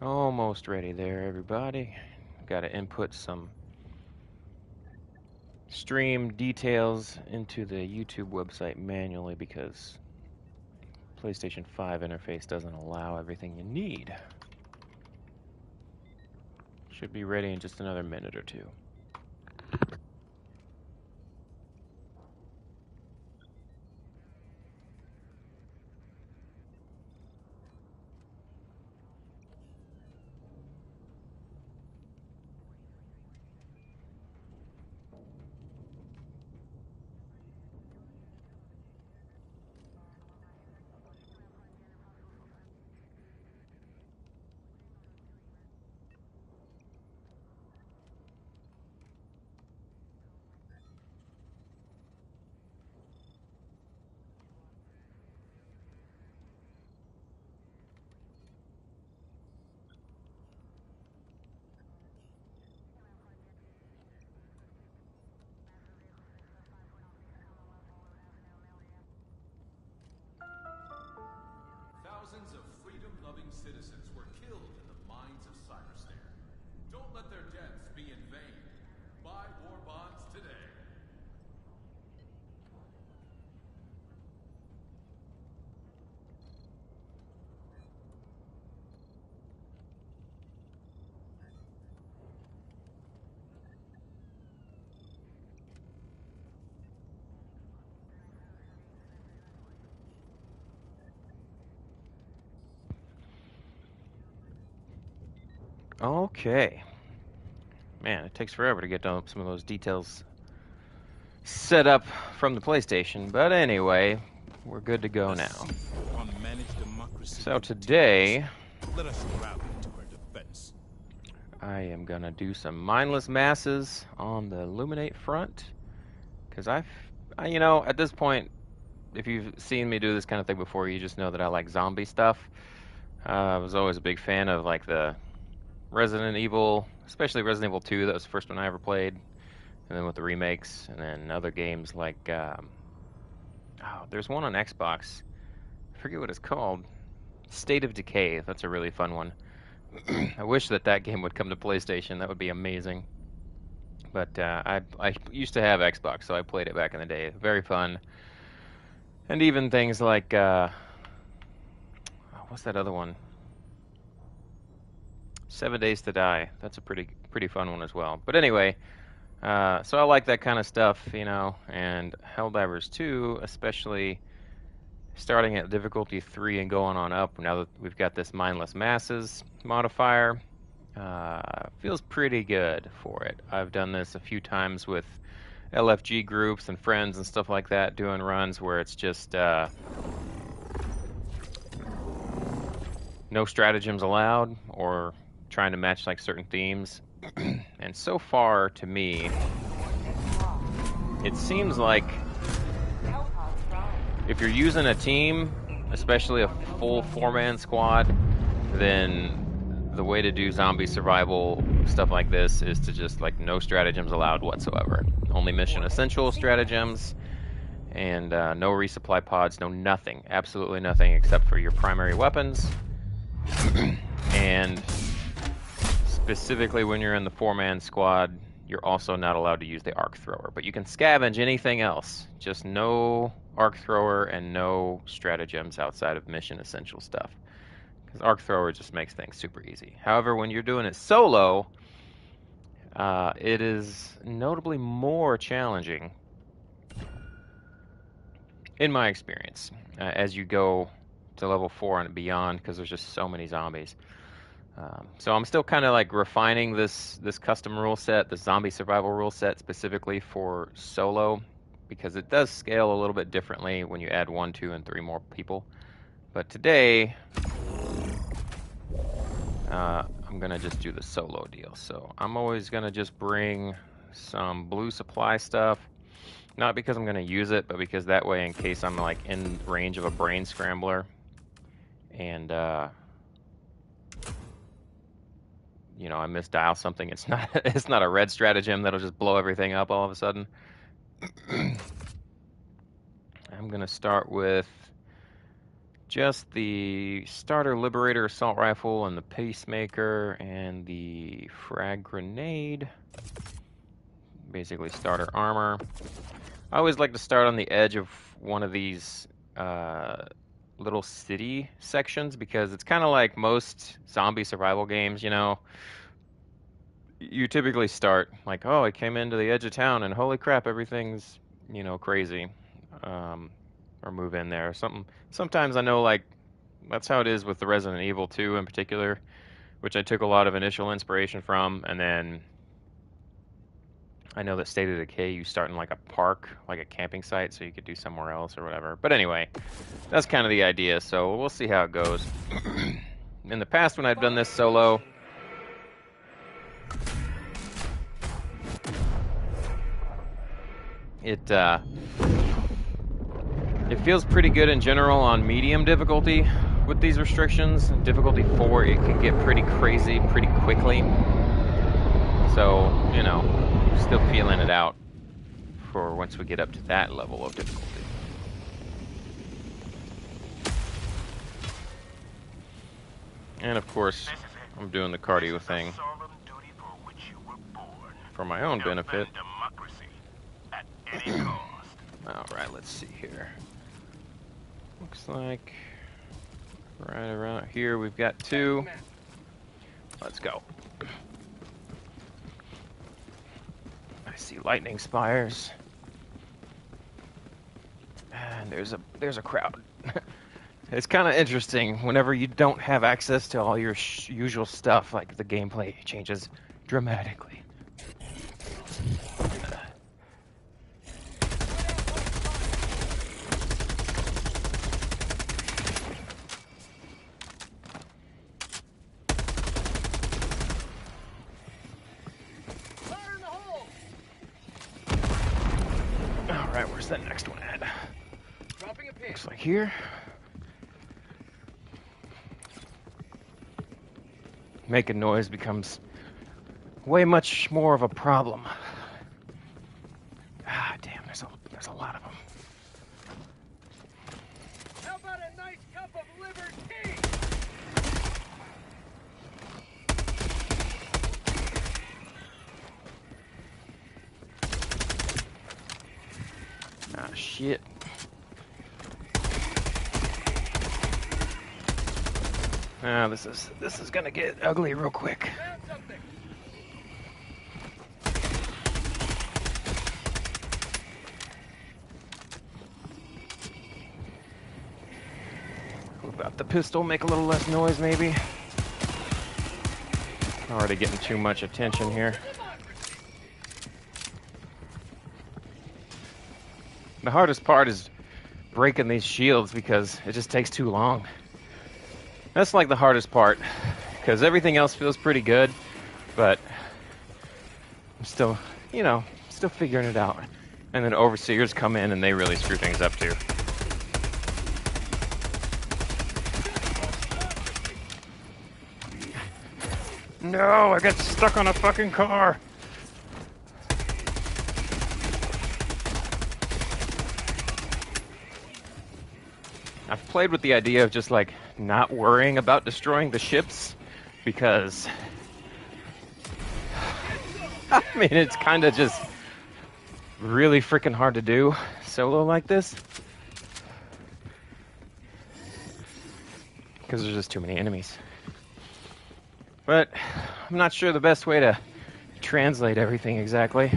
Almost ready there, everybody. Got to input some stream details into the YouTube website manually because PlayStation 5 interface doesn't allow everything you need. Should be ready in just another minute or two. Thousands of freedom-loving citizens were killed in the mines of Cyberstare. Don't let their deaths be in vain. Buy war bonds today. Okay. Man, it takes forever to get some of those details set up from the PlayStation, but anyway, we're good to go now. So today, let us rally to her defense. I am gonna do some mindless masses on the Illuminate front, because you know, at this point, if you've seen me do this kind of thing before, you just know that I like zombie stuff. I was always a big fan of like the Resident Evil, especially Resident Evil 2. That was the first one I ever played, and then with the remakes, and then other games like there's one on Xbox. I forget what it's called. State of Decay. That's a really fun one. I wish that game would come to PlayStation. That would be amazing. But I used to have Xbox, so I played it back in the day. Very fun. And even things like what's that other one? 7 Days to Die. That's a pretty fun one as well. But anyway, so I like that kind of stuff, you know. And Helldivers 2, especially starting at difficulty 3 and going on up. Now that we've got this Mindless Masses modifier, feels pretty good for it. I've done this a few times with LFG groups and friends and stuff like that, doing runs where it's just no stratagems allowed, or trying to match like certain themes. And so far, to me, it seems like if you're using a team, especially a full 4-man squad, then the way to do zombie survival stuff like this is to just like no stratagems allowed whatsoever. Only mission essential stratagems, and no resupply pods, no nothing, absolutely nothing except for your primary weapons. And specifically when you're in the 4-man squad, you're also not allowed to use the arc thrower, but you can scavenge anything else. Just no arc thrower and no stratagems outside of mission essential stuff, because arc thrower just makes things super easy. However, when you're doing it solo, it is notably more challenging, in my experience, as you go to level 4 and beyond, because there's just so many zombies. So I'm still kind of like refining this custom rule set, the zombie survival rule set specifically for solo, because it does scale a little bit differently when you add 1, 2, and 3 more people. But today, I'm gonna just do the solo deal. So I'm always gonna just bring some blue supply stuff, not because I'm gonna use it, but because that way, in case I'm like in range of a brain scrambler, and you know, I misdial something, it's not a red stratagem that'll just blow everything up all of a sudden. I'm gonna start with just the starter liberator assault rifle and the pacemaker and the frag grenade. Basically starter armor. I always like to start on the edge of one of these little city sections because it's kind of like most zombie survival games, you know. You typically start like, oh, I came into the edge of town and holy crap, everything's, you know, crazy. Or move in there. Sometimes I know like that's how it is with the Resident Evil 2 in particular, which I took a lot of initial inspiration from, and then I know that State of Decay you start in like a park, like a camping site, so you could do somewhere else or whatever. But anyway, that's kind of the idea, so we'll see how it goes. In the past when I've done this solo, it feels pretty good in general on medium difficulty with these restrictions. Difficulty 4, it can get pretty crazy pretty quickly. So, you know, still feeling it out for once we get up to that level of difficulty. And of course, I'm doing the cardio thing for my own benefit. Alright, let's see here. Looks like right around here we've got 2. Let's go. I see lightning spires. And there's a crowd. It's kind of interesting whenever you don't have access to all your usual stuff, like the gameplay changes dramatically. Alright, where's that next one at? Looks like here. Making noise becomes way much more of a problem. Ah, damn, there's a lot of them. How about a nice cup of liver tea? Ah, shit. Ah, this is gonna get ugly real quick. Found something. What about the pistol? Make a little less noise, maybe. Already getting too much attention here. The hardest part is breaking these shields because it just takes too long. That's like the hardest part, because everything else feels pretty good, but I'm still, you know, still figuring it out. And then overseers come in and they really screw things up too. No, I got stuck on a fucking car. I've played with the idea of just like not worrying about destroying the ships because I mean it's kind of just really freaking hard to do solo like this because there's just too many enemies. But I'm not sure the best way to translate everything exactly.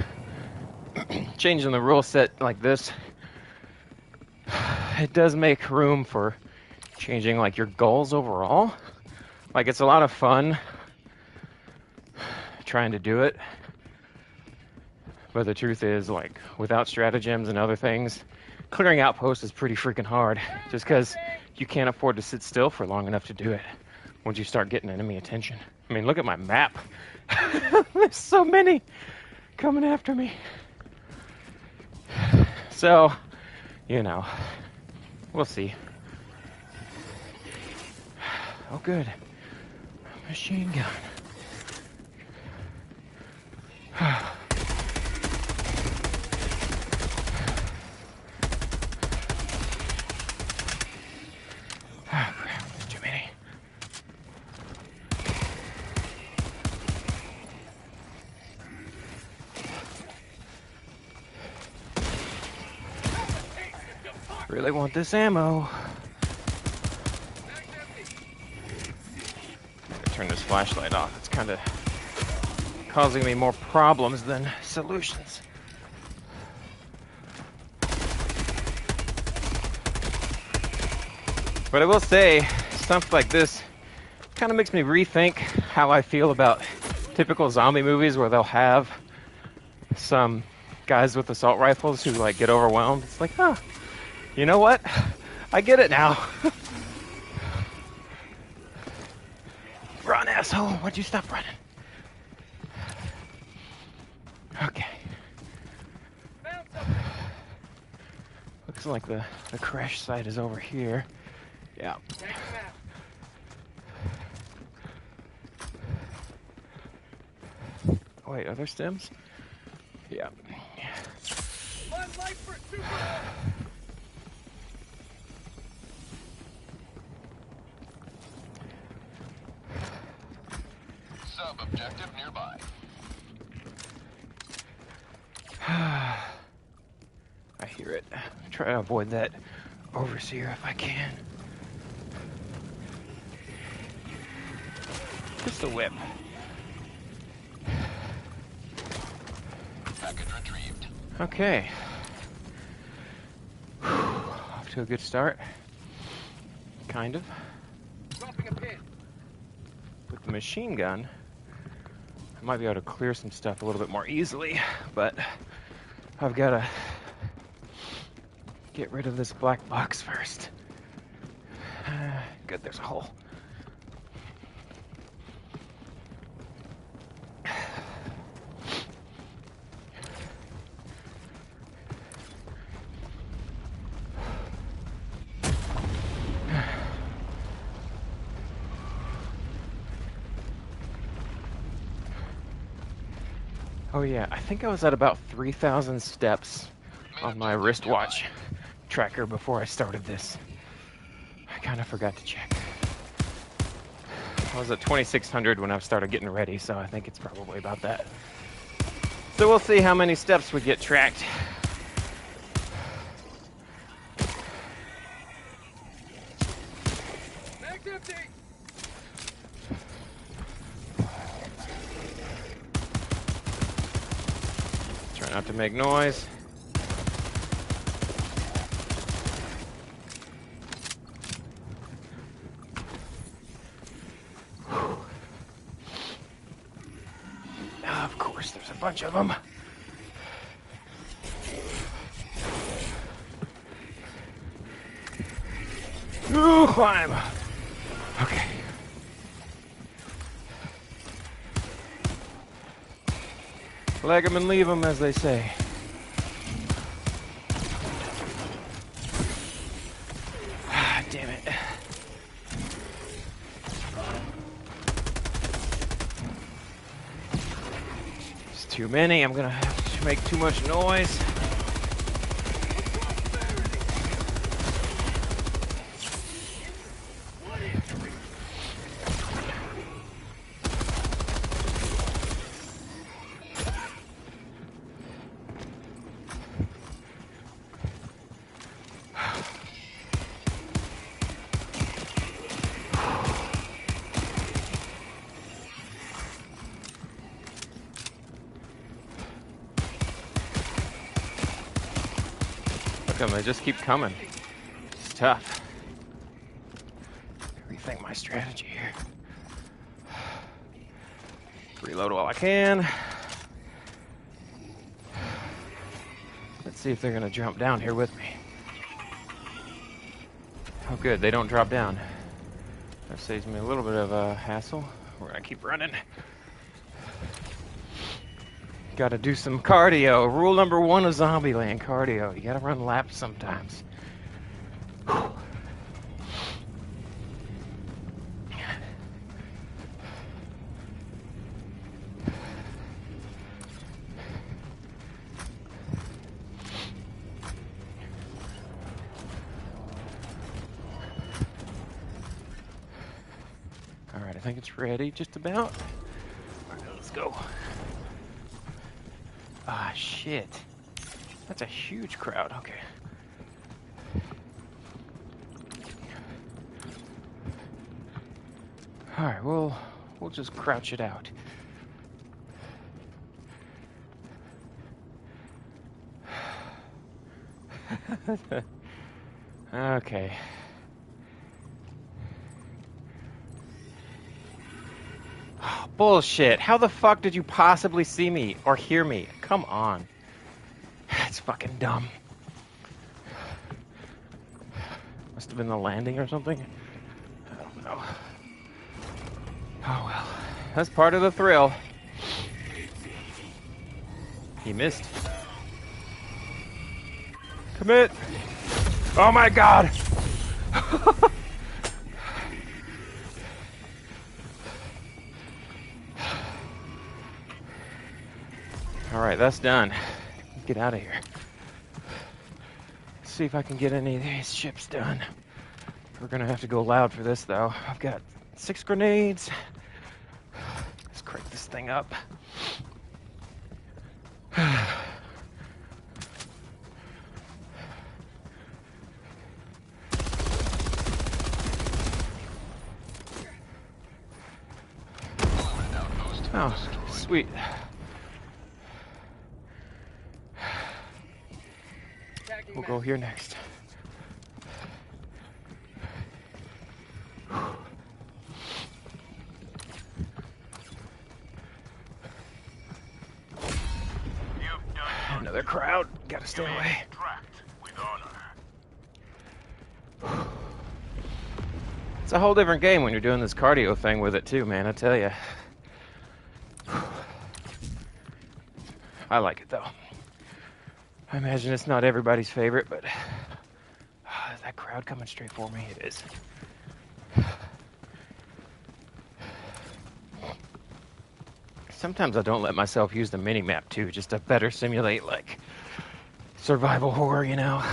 Changing the rule set like this, it does make room for changing like your goals overall. Like it's a lot of fun trying to do it, but the truth is like without stratagems and other things, clearing outposts is pretty freaking hard just because you can't afford to sit still for long enough to do it once you start getting enemy attention. I mean, look at my map. There's so many coming after me. So, you know, we'll see. Oh, good. Machine gun. Really want this ammo. Turn this flashlight off. It's kind of causing me more problems than solutions. But I will say, stuff like this kind of makes me rethink how I feel about typical zombie movies where they'll have some guys with assault rifles who like get overwhelmed. It's like, huh, you know what? I get it now. Run, asshole. Why'd you stop running? Okay. Looks like the crash site is over here. Yeah. Wait, are there stems? Yeah. One light for Super. Sub-objective nearby. I hear it. Try to avoid that overseer if I can. Pistol whip. Package retrieved. Okay. Off to a good start. Kind of. Dropping a pin. With the machine gun, I might be able to clear some stuff a little bit more easily, but I've got to get rid of this black box first. Good, there's a hole. Oh yeah, I think I was at about 3,000 steps on my wristwatch tracker before I started this. I kind of forgot to check. I was at 2,600 when I started getting ready, so I think it's probably about that. So we'll see how many steps we get tracked. Mag's empty. Try not to make noise. Of course, there's a bunch of them. Ooh, climb. Okay. Leg 'em and leave 'em, as they say. Ah, damn it. It's too many. I'm gonna have to make too much noise. They just keep coming. It's tough. Rethink my strategy here. Reload while I can. Let's see if they're gonna jump down here with me. Oh good, they don't drop down. That saves me a little bit of a hassle. We're gonna keep running. Gotta do some cardio. Rule number 1 of Zombieland, cardio. You gotta run laps sometimes. Whew. Alright, I think it's ready just about. Alright, let's go. Ah, shit. That's a huge crowd. Okay. All right, we'll just crouch it out. Okay. Bullshit. How the fuck did you possibly see me or hear me? Come on. That's fucking dumb. Must have been the landing or something. I don't know. Oh well. That's part of the thrill. He missed. Commit! Oh my god! Alright, that's done. Get out of here. See if I can get any of these ships done. We're gonna have to go loud for this though. I've got 6 grenades. Let's crank this thing up. Oh, sweet. We'll go here next. Another crowd. Gotta stay away. It's a whole different game when you're doing this cardio thing with it too, man, I tell you. I like it though. I imagine it's not everybody's favorite, but is that crowd coming straight for me? It is. Sometimes I don't let myself use the mini-map too, just to better simulate like survival horror, you know.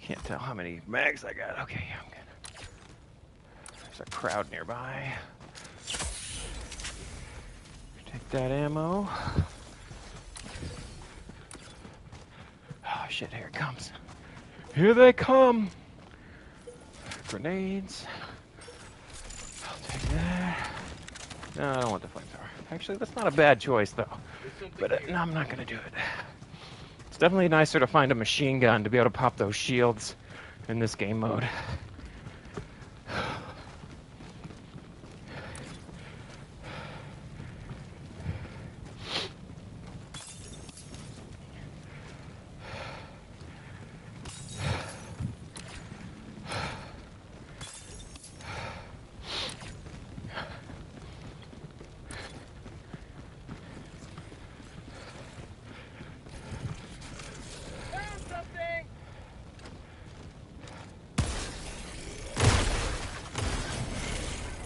Can't tell how many mags I got. Okay, I'm good. There's a crowd nearby. Take that ammo. Oh shit, here it comes. Here they come! Grenades. I'll take that. No, I don't want the flamethrower. Actually, that's not a bad choice though. But no, I'm not gonna do it. It's definitely nicer to find a machine gun to be able to pop those shields in this game mode.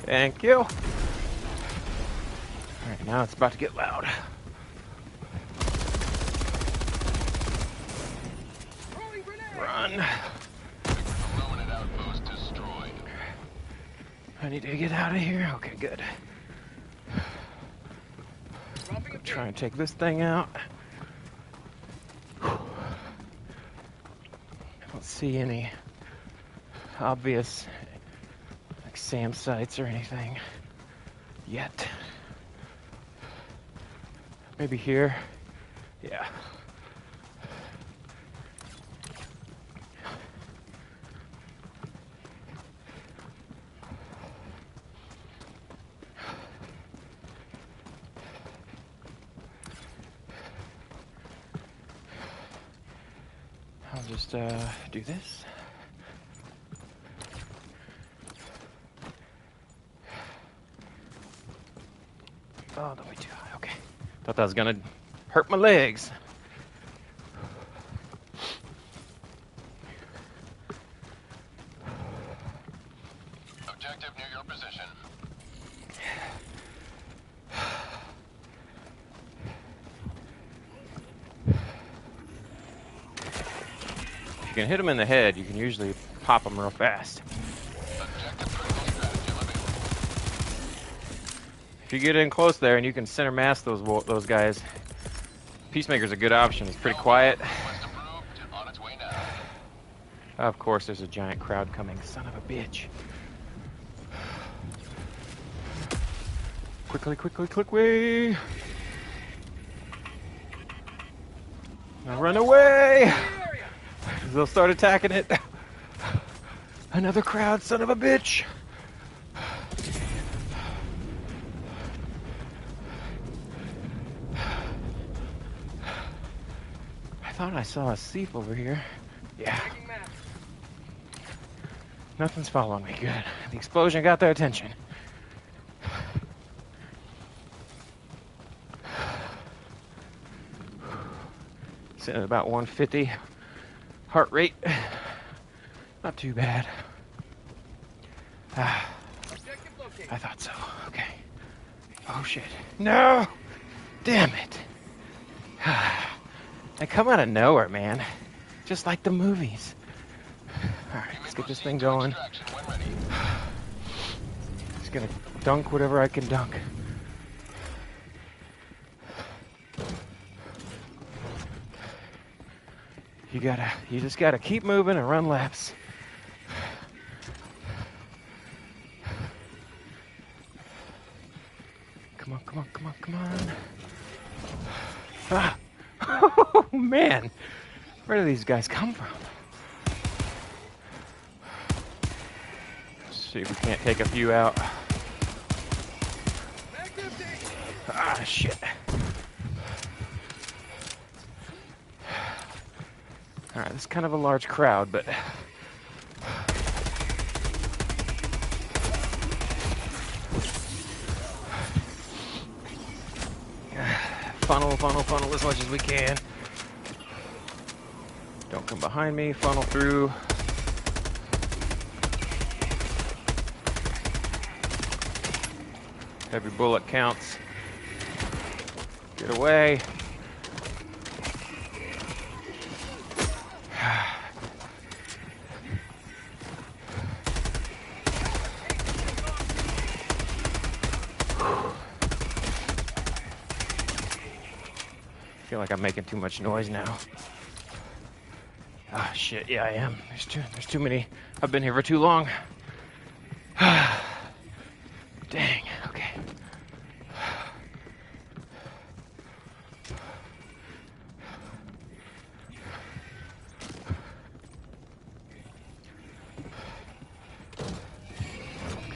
Thank you. All right, now it's about to get loud. Run. I need to get out of here. Okay, good. Try and take this thing out. I don't see any obvious SAM sites or anything yet. Maybe here. Yeah. I'll just do this. Oh, don't be too high. Okay. Thought that was gonna hurt my legs. Objective near your position. If you can hit them in the head, you can usually pop them real fast. Objective critical strategy eliminated. If you get in close there and you can center mass those guys, Peacemaker's a good option. It's pretty quiet. Of course, there's a giant crowd coming. Son of a bitch. Quickly. Now run away! They'll start attacking it. Another crowd, son of a bitch! I thought I saw a seep over here. Yeah. Nothing's following me. Good. The explosion got their attention. Sitting at about 150 heart rate. Not too bad. I thought so. Okay. Oh shit. No! Damn it. They come out of nowhere, man. Just like the movies. Alright, let's get this thing going. Just gonna dunk whatever I can dunk. You just gotta keep moving and run laps. Come on. Ah! Oh man! Where do these guys come from? Let's see if we can't take a few out. Ah, shit. Alright, this is kind of a large crowd, but... Funnel as much as we can. Don't come behind me, funnel through. Every bullet counts. Get away. I feel like I'm making too much noise now. Ah, shit, yeah, I am. There's too many. I've been here for too long. Dang, okay.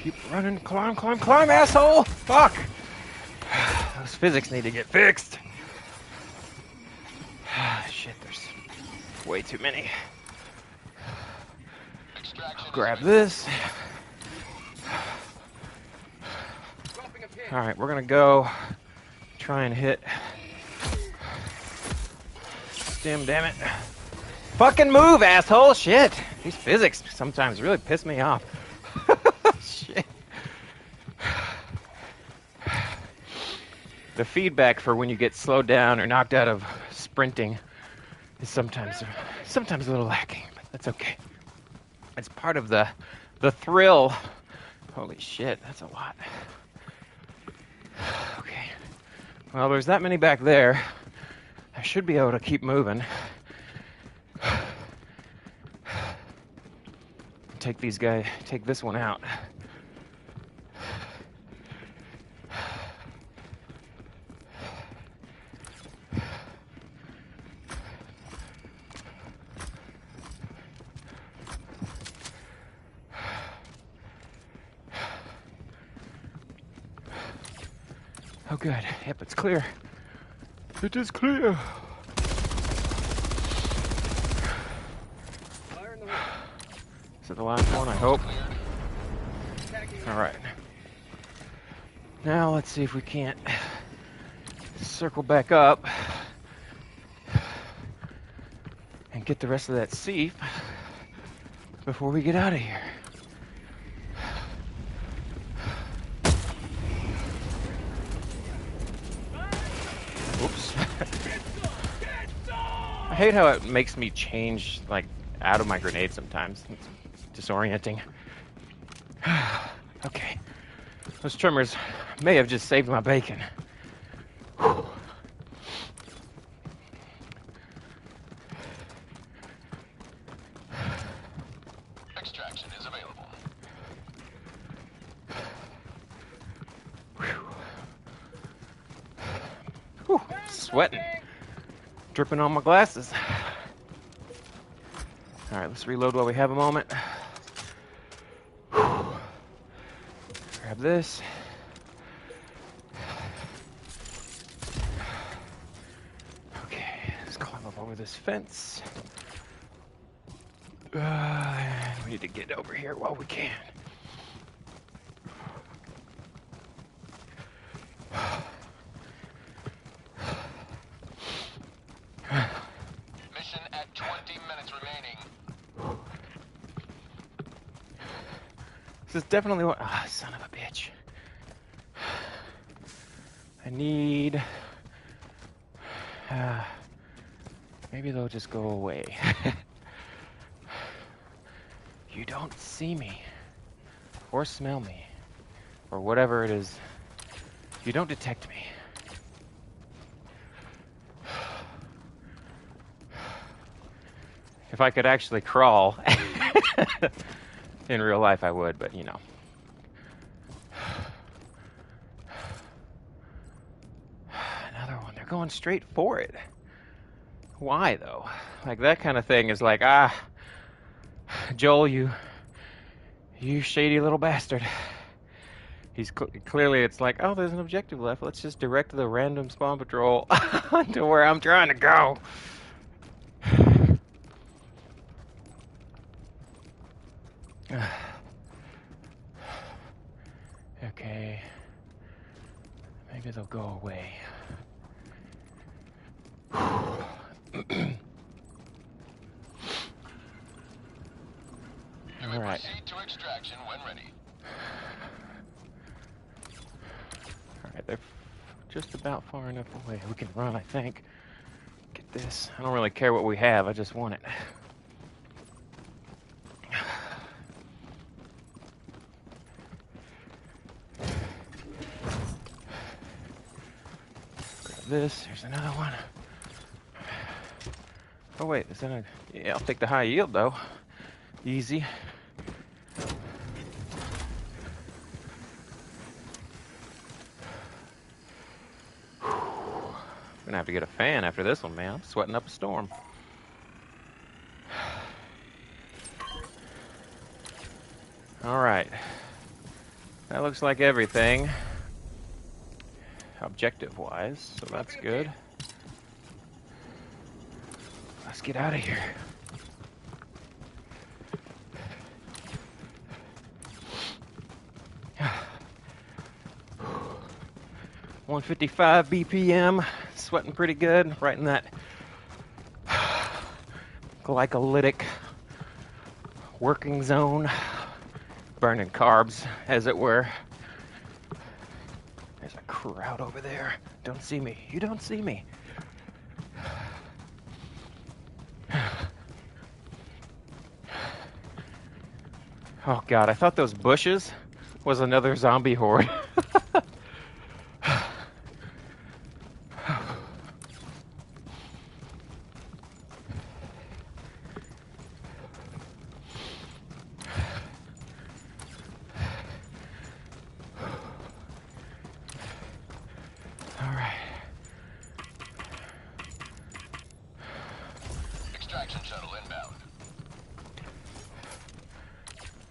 Keep running, climb, asshole! Fuck! Those physics need to get fixed. Shit, there's way too many. I'll grab this. Alright, we're gonna go try and hit. Damn it. Fucking move, asshole! Shit! These physics sometimes really piss me off. Shit. The feedback for when you get slowed down or knocked out of sprinting is sometimes a little lacking, but that's okay. It's part of the thrill. Holy shit, that's a lot. Okay. Well, there's that many back there. I should be able to keep moving. Take this one out. Oh, good. Yep, it's clear. It is clear. Is it the last one? I hope. All right. Now let's see if we can't circle back up and get the rest of that seep before we get out of here. Oops. I hate how it makes me change, like, out of my grenade sometimes. It's disorienting. Okay. Those trimmers May have just saved my bacon. Whew. Extraction is available. Whew. Sweating. Dripping on my glasses. Alright, let's reload while we have a moment. Whew. Grab this. Okay, let's climb up over this fence. We need to get over here while we can. Mission at 20 minutes remaining. This is definitely what. Ah, son of a bitch. I need. Maybe they'll just go away. You don't see me, or smell me, or whatever it is. You don't detect me. If I could actually crawl in real life, I would, but you know. Another one. They're going straight for it. Why, though? Like, that kind of thing is like, Joel, you shady little bastard. He's clearly, it's like, oh, there's an objective left. Let's just direct the random spawn patrol to where I'm trying to go. Okay. Maybe they'll go away. You may All right. proceed to extraction when ready. All right, they're just about far enough away. We can run, I think. Get this. I don't really care what we have. I just want it. Grab this. Here's another one. Oh wait, is that a? Yeah, I'll take the high yield though. Easy. Gonna have to get a fan after this one, man. I'm sweating up a storm. All right. That looks like everything, objective-wise, so that's good. Let's get out of here. $155 BPM, sweating pretty good, right in that glycolytic working zone, burning carbs, as it were. There's a crowd over there. Don't see me. You don't see me. Oh God, I thought those bushes was another zombie horde.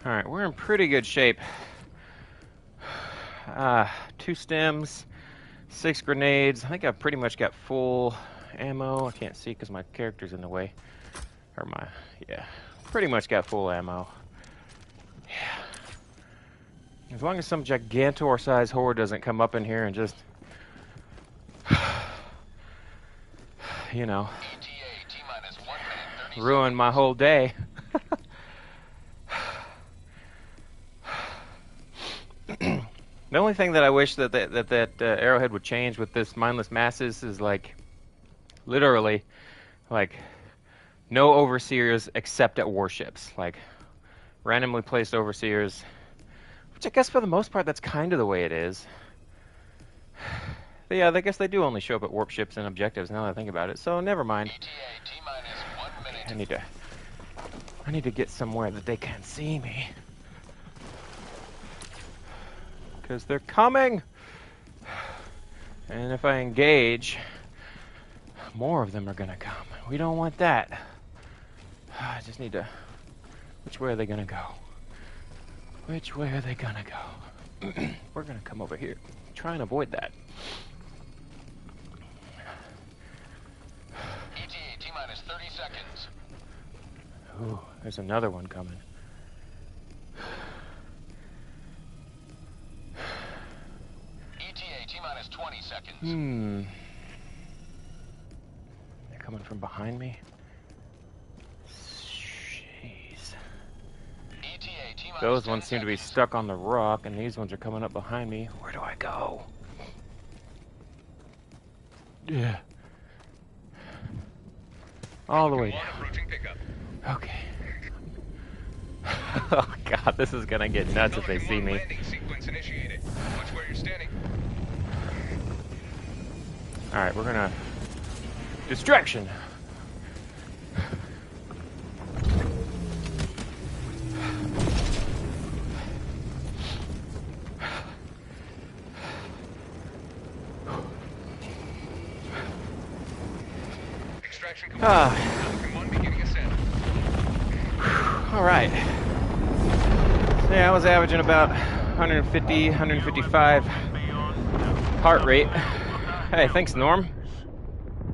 Alright, we're in pretty good shape. 2 stems, 6 grenades. I think I've pretty much got full ammo. I can't see because my character's in the way. Yeah. Pretty much got full ammo. Yeah. As long as some gigantor-sized horde doesn't come up in here and just... you know... ruin my whole day. The only thing that I wish that Arrowhead would change with this Mindless Masses is, like, literally, like, no overseers except at warships. Like, randomly placed overseers, which I guess for the most part that's kind of the way it is. Yeah, I guess they do only show up at warp ships and objectives now that I think about it. So never mind. ETA T-minus 1 minute. I need to get somewhere that they can't see me. Because they're coming! And if I engage, more of them are gonna come. We don't want that. I just need to... Which way are they gonna go? Which way are they gonna go? We're gonna come over here. Try and avoid that. ETA T-minus 30 seconds. Ooh, there's another one coming. ETA T-minus 20 seconds. They're coming from behind me? Jeez. ETA T-minus Those 10 ones seem to be seconds. stuck on the rock, and these ones are coming up behind me. Where do I go? Yeah. All the way down. Approaching pickup. Okay. Oh god, this is gonna get nuts if they see me. Landing sequence initiated. Watch where you're standing. Alright, we're gonna... Distraction! Extraction complete. Falcon 1 beginning ascent. Alright. So yeah, I was averaging about 150, 155 heart rate. Hey, thanks, Norm.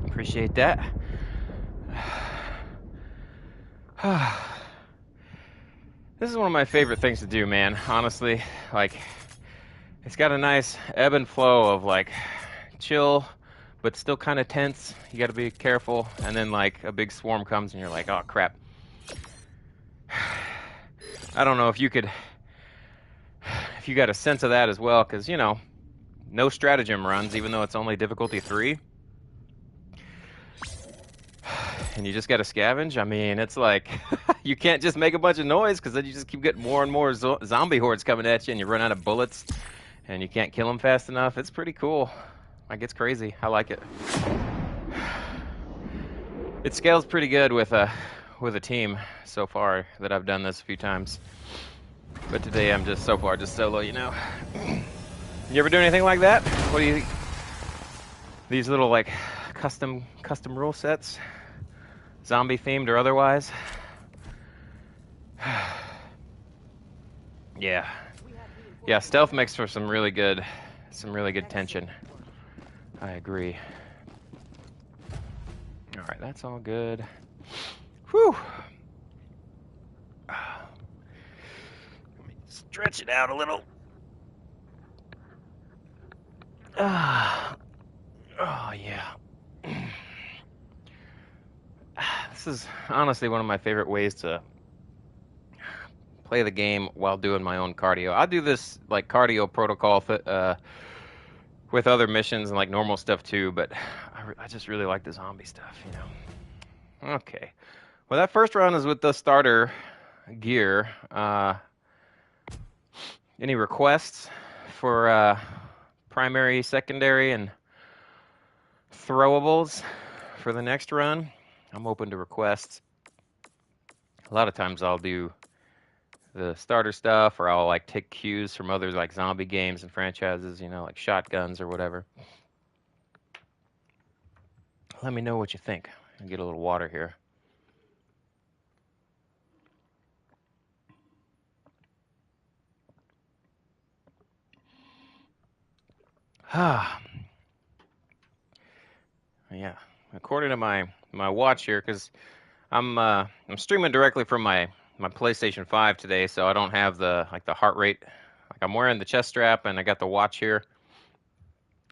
Appreciate that. This is one of my favorite things to do, man. Honestly, like, it's got a nice ebb and flow of like chill, but still kind of tense. You got to be careful, and then like a big swarm comes, and you're like, oh crap. I don't know if you got a sense of that as well, because you know, no stratagem runs, even though it's only difficulty 3. And you just got to scavenge. I mean, it's like you can't just make a bunch of noise because then you just keep getting more and more zombie hordes coming at you, and you run out of bullets, and you can't kill them fast enough. It's pretty cool. Like, it's crazy. I like it. It scales pretty good with a team so far that I've done this a few times. But today I'm just so far just solo, you know. You ever do anything like that? What do you think? These little like custom rule sets? Zombie themed or otherwise? Yeah. Yeah, stealth makes for some really good tension. I agree. Alright, that's all good. Whew. Let me stretch it out a little. Oh, yeah. This is honestly one of my favorite ways to play the game while doing my own cardio. I do this like cardio protocol with other missions and like normal stuff too, but I just really like the zombie stuff, you know. Okay. Well, that first round is with the starter gear. Any requests for primary, secondary, and throwables for the next run? I'm open to requests. A lot of times I'll do the starter stuff, or I'll like take cues from other like zombie games and franchises, you know, like shotguns or whatever. Let me know what you think. I'll get a little water here. Yeah, according to my watch here, because I'm streaming directly from my PlayStation 5 today, so I don't have the heart rate. Like, I'm wearing the chest strap and I got the watch here,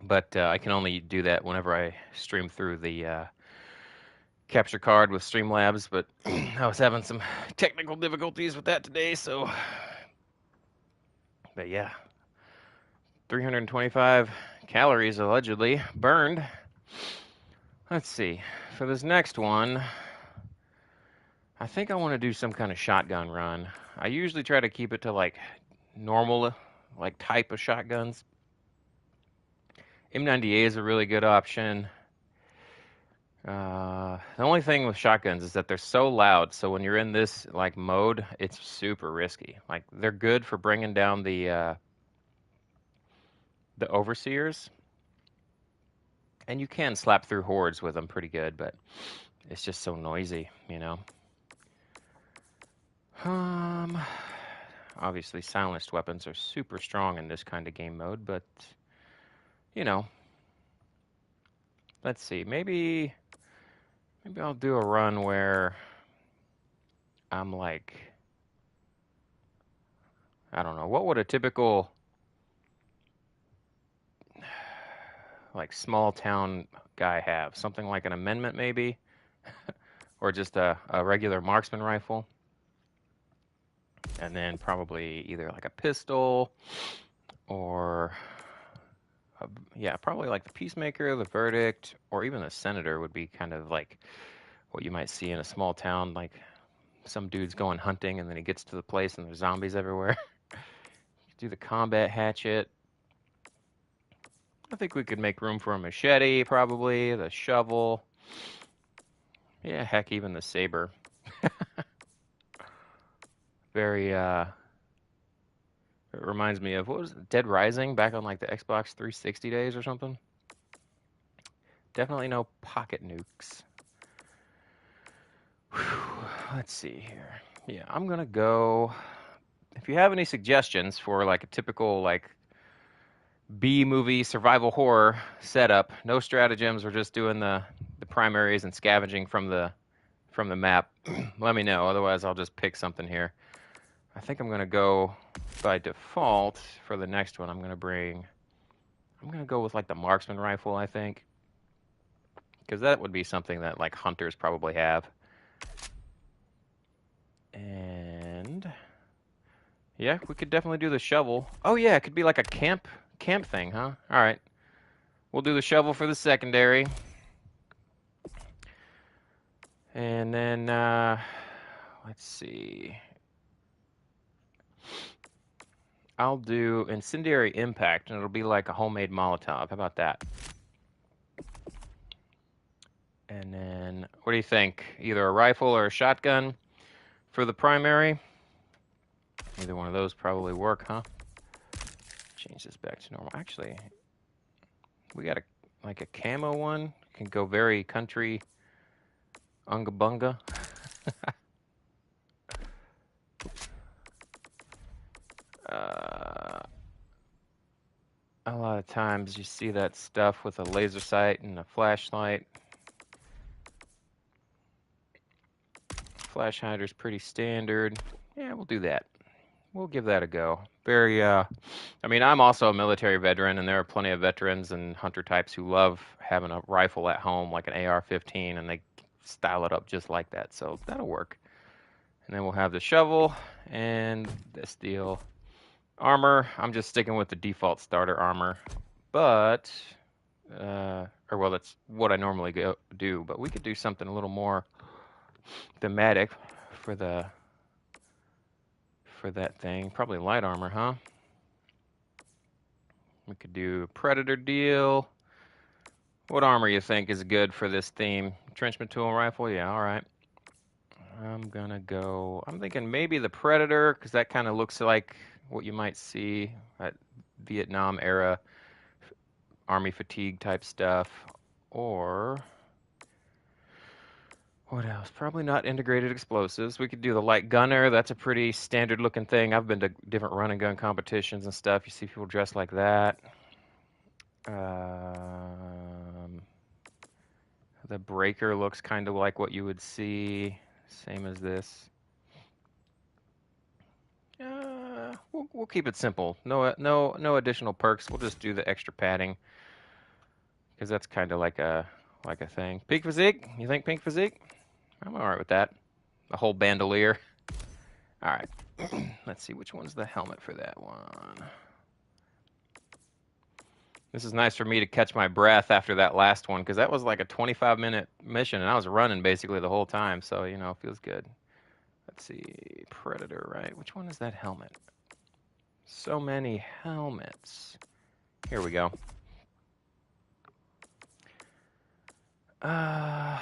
but I can only do that whenever I stream through the capture card with Streamlabs. But I was having some technical difficulties with that today, so. But yeah, 325 calories allegedly burned. Let's see. For this next one, I think I want to do some kind of shotgun run. I usually try to keep it to like normal, like type of shotguns. M90A is a really good option. The only thing with shotguns is that they're so loud, so when you're in this like mode, it's super risky. Like they're good for bringing down the overseers, and you can slap through hordes with them pretty good, but it's just so noisy, you know. Obviously silenced weapons are super strong in this kind of game mode, but you know, let's see. Maybe I'll do a run where I'm like, I don't know, what would a typical like small town guy have? Something like an amendment maybe, or just a regular marksman rifle, and then probably either like a pistol or yeah, probably like the Peacemaker, the Verdict, or even the Senator would be kind of like what you might see in a small town, like some dude's going hunting and then he gets to the place and there's zombies everywhere. Do the combat hatchet. I think we could make room for a machete, probably, the shovel. Yeah, heck, even the saber. Very, it reminds me of, what was it, Dead Rising back on like the Xbox 360 days or something? Definitely no pocket nukes. Whew, let's see here. Yeah, I'm gonna go. If you have any suggestions for like a typical like B movie survival horror setup, no stratagems, we're just doing the primaries and scavenging from the map, let me know. Otherwise, I'll just pick something here. I think I'm gonna go by default for the next one. I'm gonna go with like the marksman rifle, I think, because that would be something that like hunters probably have. And yeah, we could definitely do the shovel. Oh yeah, it could be like a camp thing, huh? All right, we'll do the shovel for the secondary, and then let's see. I'll do incendiary impact, and it'll be like a homemade Molotov. How about that? And then, what do you think? Either a rifle or a shotgun for the primary? Either one of those probably work, huh? Change this back to normal. Actually, we got like a camo one. Can go very country, unga bunga. A lot of times you see that stuff with a laser sight and a flashlight. Flash hider's pretty standard. Yeah, we'll do that. We'll give that a go. Very, I mean, I'm also a military veteran, and there are plenty of veterans and hunter types who love having a rifle at home, like an AR-15, and they style it up just like that. So that'll work. And then we'll have the shovel and this deal. Armor, I'm just sticking with the default starter armor, but, or well, that's what I normally do, but we could do something a little more thematic for that thing. Probably light armor, huh? We could do Predator deal. What armor you think is good for this theme? Trenchman tool rifle? Yeah, all right. I'm thinking maybe the Predator, because that kind of looks like what you might see at Vietnam era army fatigue type stuff. Or what else? Probably not integrated explosives. We could do the light gunner. That's a pretty standard looking thing. I've been to different run and gun competitions and stuff. You see people dressed like that. The breaker looks kind of like what you would see. Same as this. We'll keep it simple. No additional perks. We'll just do the extra padding because that's kind of like a thing. Pink physique? You think pink physique? I'm all right with that. The whole bandolier. All right. Let's see which one's the helmet for that one. This is nice for me to catch my breath after that last one because that was like a 25-minute mission and I was running basically the whole time. So, you know, it feels good. Let's see. Predator, right? Which one is that helmet? So many helmets. Here we go. I'm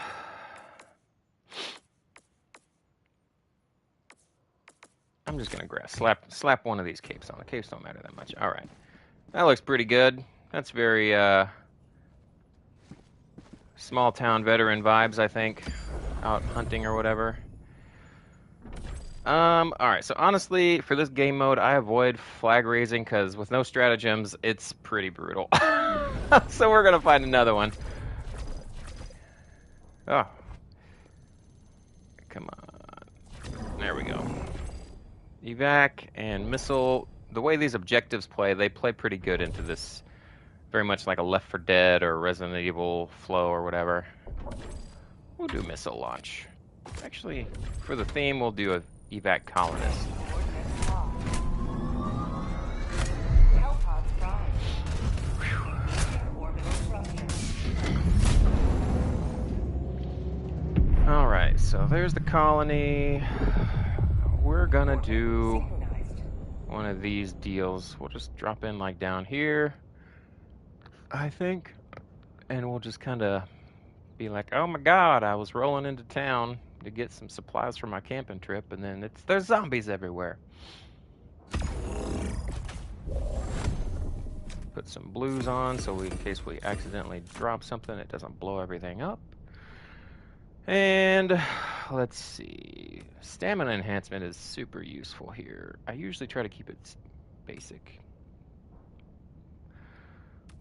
just gonna slap one of these capes on. The capes don't matter that much. All right, that looks pretty good. That's very small town veteran vibes, I think, out hunting or whatever. All right. So honestly, for this game mode, I avoid flag raising because with no stratagems, it's pretty brutal. So we're gonna find another one. Oh, come on. There we go. Evac and missile. The way these objectives play, they play pretty good into this. Very much like a Left 4 Dead or Resident Evil flow or whatever. We'll do missile launch. Actually, for the theme, we'll do a evac colonist. All right, so there's the colony. We're gonna do one of these deals. We'll just drop in like down here, I think, and we'll just kind of be like, oh my god, I was rolling into town to get some supplies for my camping trip, and then there's zombies everywhere. Put some blues on so in case we accidentally drop something, it doesn't blow everything up. And let's see, stamina enhancement is super useful here. I usually try to keep it basic.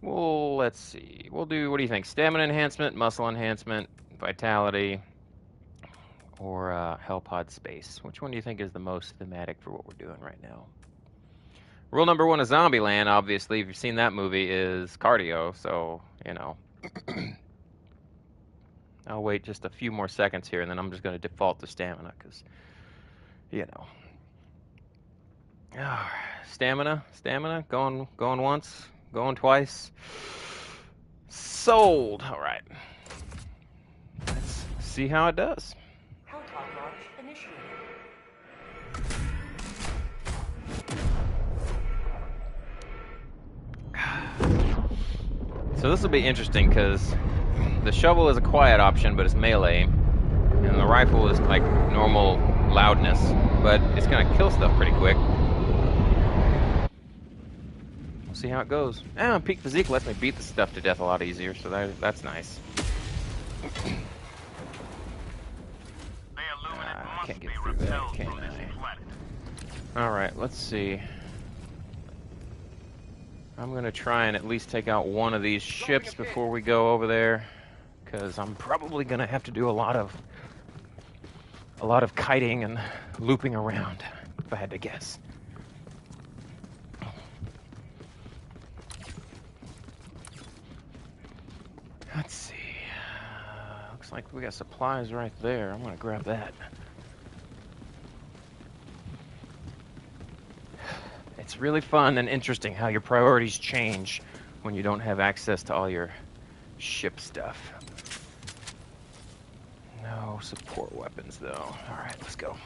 Well, let's see. We'll do, what do you think? Stamina enhancement, muscle enhancement, vitality, or Hellpod space. Which one do you think is the most thematic for what we're doing right now? Rule number one of Zombieland, obviously, if you've seen that movie, is cardio. So, you know. I'll wait just a few more seconds here, and then I'm just going to default to stamina, because, you know. Stamina, going once, going twice. Sold. All right. Let's see how it does. Hellpod launch initiated. So this will be interesting because the shovel is a quiet option, but it's melee, and the rifle is like normal loudness, but it's gonna kill stuff pretty quick. We'll see how it goes. Peak physique lets me beat the stuff to death a lot easier, so that's nice. I can't get through that, can I? All right, let's see. I'm gonna try and at least take out one of these ships before we go over there, because I'm probably gonna have to do a lot of kiting and looping around, if I had to guess. Let's see. Looks like we got supplies right there. I'm gonna grab that. It's really fun and interesting how your priorities change when you don't have access to all your ship stuff. No support weapons, though. All right, let's go.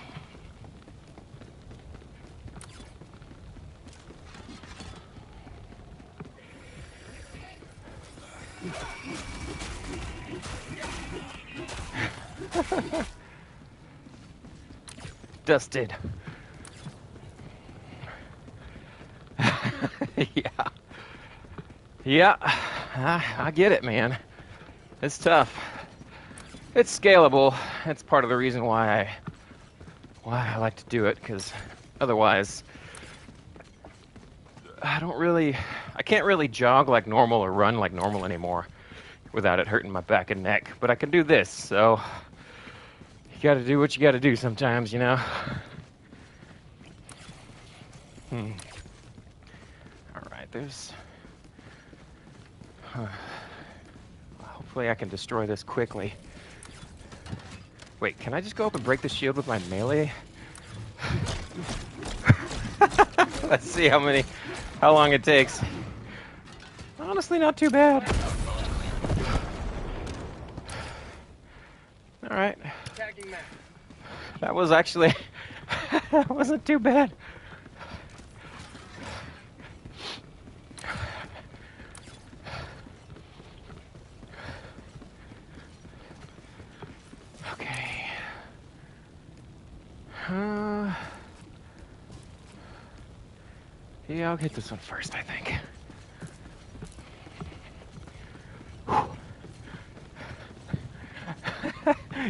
Dusted. Yeah, I get it, man. It's tough. It's scalable. It's part of the reason why I like to do it, because otherwise I can't really jog like normal or run like normal anymore without it hurting my back and neck. But I can do this, so you got to do what you got to do sometimes, you know. All right, there's. Hopefully I can destroy this quickly. Wait, can I just go up and break the shield with my melee? Let's see how long it takes. Honestly, not too bad. All right. That was actually, that wasn't too bad. Yeah, I'll hit this one first, I think.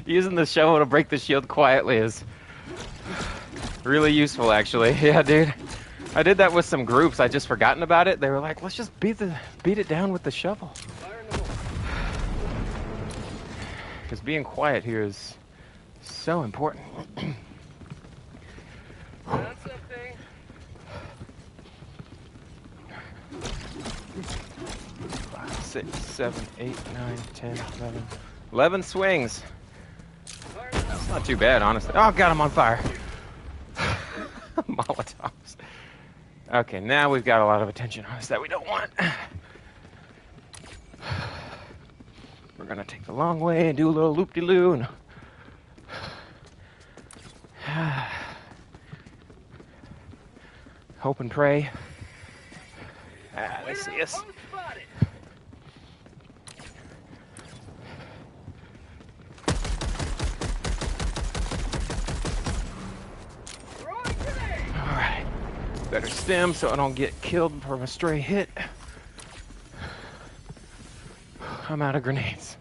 Using the shovel to break the shield quietly is really useful, actually. Yeah, dude. I did that with some groups. I just forgotten about it. They were like, let's just beat it down with the shovel. Because being quiet here is so important. Found something. 5, 6, 7, 8, 9, 10, 11. 11 swings. That's not too bad, honestly. Oh, got him on fire. Molotovs. Okay, now we've got a lot of attention on us that we don't want. We're gonna take the long way and do a little loop-de-loo. And... hope and pray. They see us. Alright. Better stem so I don't get killed from a stray hit. I'm out of grenades.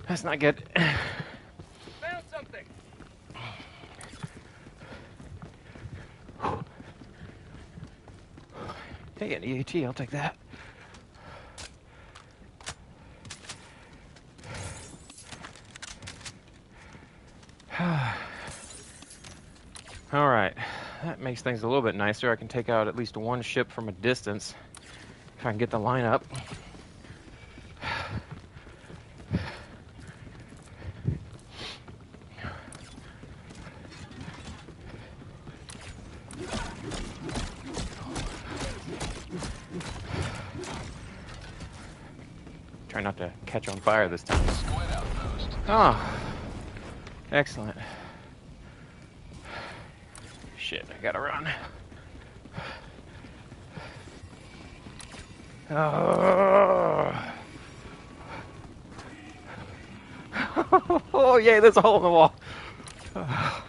That's not good. Found something. Hey, an EAT, I'll take that. Alright, that makes things a little bit nicer. I can take out at least one ship from a distance if I can get the line up. Try not to catch on fire this time. Oh, excellent. Shit, I gotta run. Oh, oh yay, there's a hole in the wall. Oh.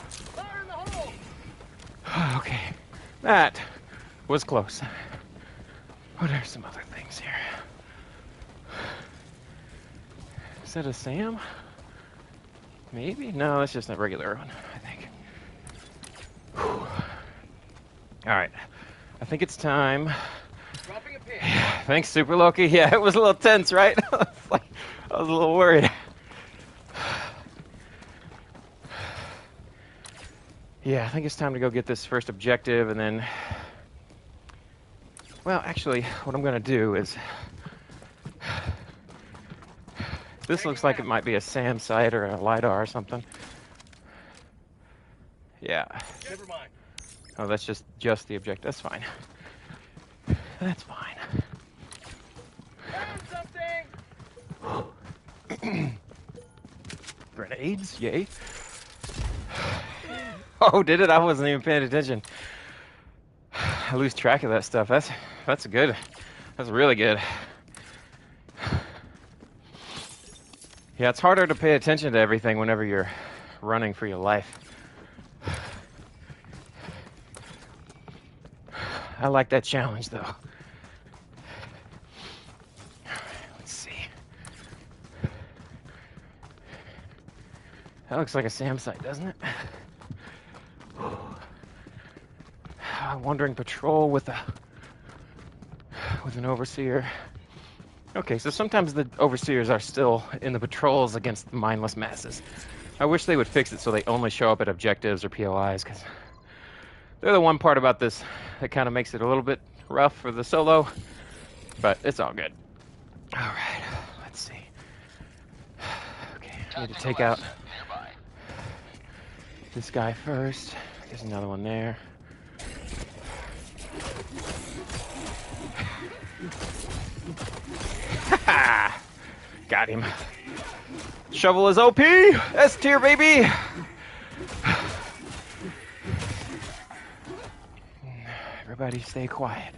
Fire in the hole. Okay, that was close. What are some other things here? Is that a SAM? Maybe? No, that's just a regular one, I think. Whew. Alright. I think it's time. Dropping a pin. Thanks, Super Loki. Yeah, it was a little tense, right? I was a little worried. Yeah, I think it's time to go get this first objective and then... Well, actually, what I'm going to do is... This looks like it might be a SAM site or a LiDAR or something. Yeah. Never mind. Oh, that's just the objective. That's fine. That's fine. Found something. Grenades, yay. Oh, did it? I wasn't even paying attention. I lose track of that stuff. That's good. That's really good. Yeah, it's harder to pay attention to everything whenever you're running for your life. I like that challenge, though. Let's see. That looks like a SAM site, doesn't it? Wandering patrol with an overseer. Okay, so sometimes the overseers are still in the patrols against the mindless masses. I wish they would fix it so they only show up at objectives or POIs, because they're the one part about this that kind of makes it a little bit rough for the solo, but it's all good. All right, let's see. Okay, I need to take out this guy first. There's another one there. Got him. Shovel is OP! S tier, baby! Everybody stay quiet.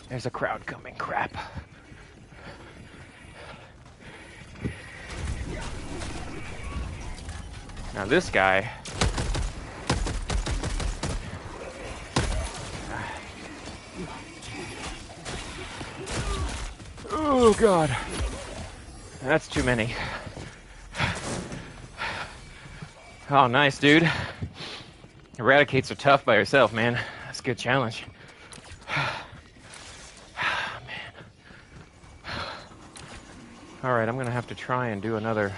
There's a crowd coming. Crap. Now this guy. Oh God, that's too many. Oh, nice, dude. Eradicates are tough by yourself, man. That's a good challenge. Man. All right, I'm gonna have to try and do another.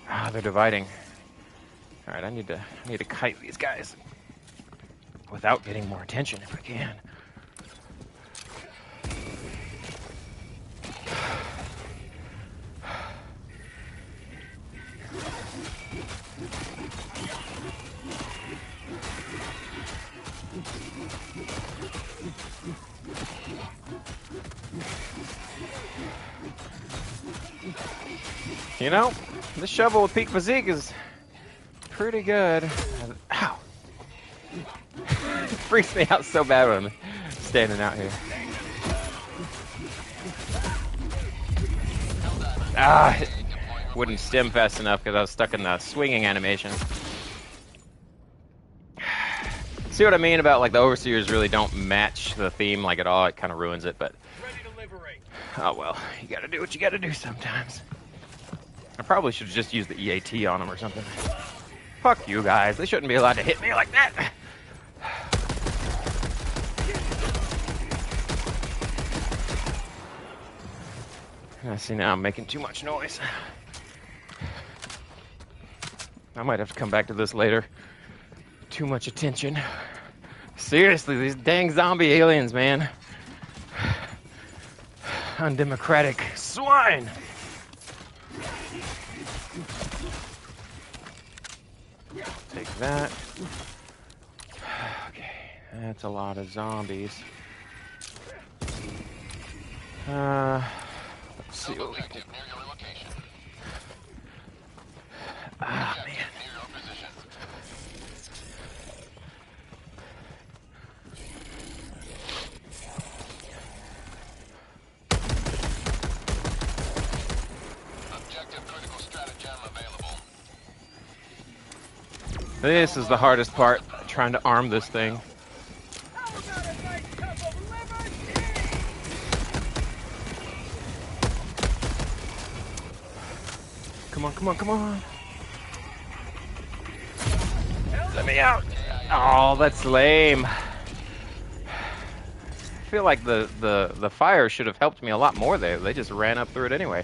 Ah, they're dividing. All right, I need to kite these guys without getting more attention if I can. You know, this shovel with peak physique is pretty good. Ow! It freaks me out so bad when I'm standing out here. Ah, it wouldn't stem fast enough because I was stuck in the swinging animation. See what I mean about like the overseers really don't match the theme like at all? It kind of ruins it, but oh well, you gotta do what you gotta do sometimes. I probably should have just used the EAT on them or something. Fuck you guys, they shouldn't be allowed to hit me like that. I see now I'm making too much noise. I might have to come back to this later. Too much attention. Seriously, these dang zombie aliens, man. Undemocratic swine. Take that. Okay, that's a lot of zombies. Let's see what we can do. Ah, man. Objective critical stratagem available. This is the hardest part, trying to arm this thing. Come on, come on, come on. Let me out. Oh, that's lame. I feel like the fire should have helped me a lot more there. They just ran up through it anyway.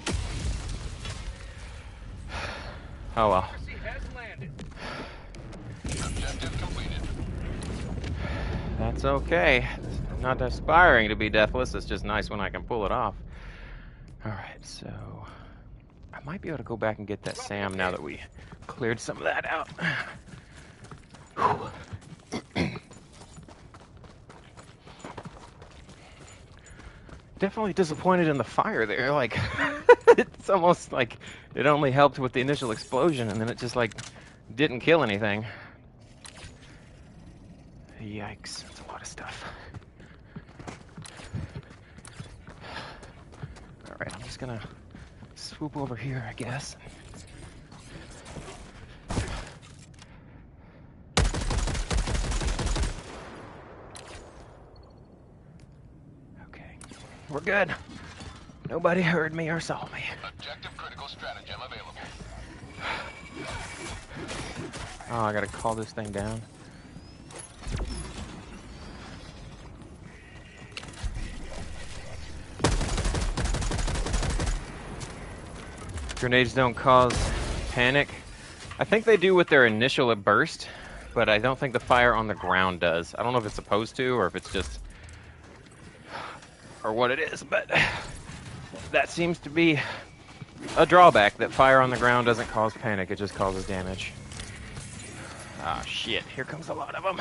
Oh well. That's okay. I'm not aspiring to be deathless. It's just nice when I can pull it off. Alright, so I might be able to go back and get that SAM now that we cleared some of that out. Definitely disappointed in the fire there. Like, it's almost like it only helped with the initial explosion and then it just like didn't kill anything. Yikes, that's a lot of stuff. Alright, I'm just gonna swoop over here, I guess. Okay, we're good. Nobody heard me or saw me. Objective critical stratagem available. Oh, I gotta call this thing down. Grenades don't cause panic. I think they do with their initial burst, but I don't think the fire on the ground does. I don't know if it's supposed to or if it's just... or what it is, but that seems to be a drawback, that fire on the ground doesn't cause panic, it just causes damage. Ah, shit, here comes a lot of them.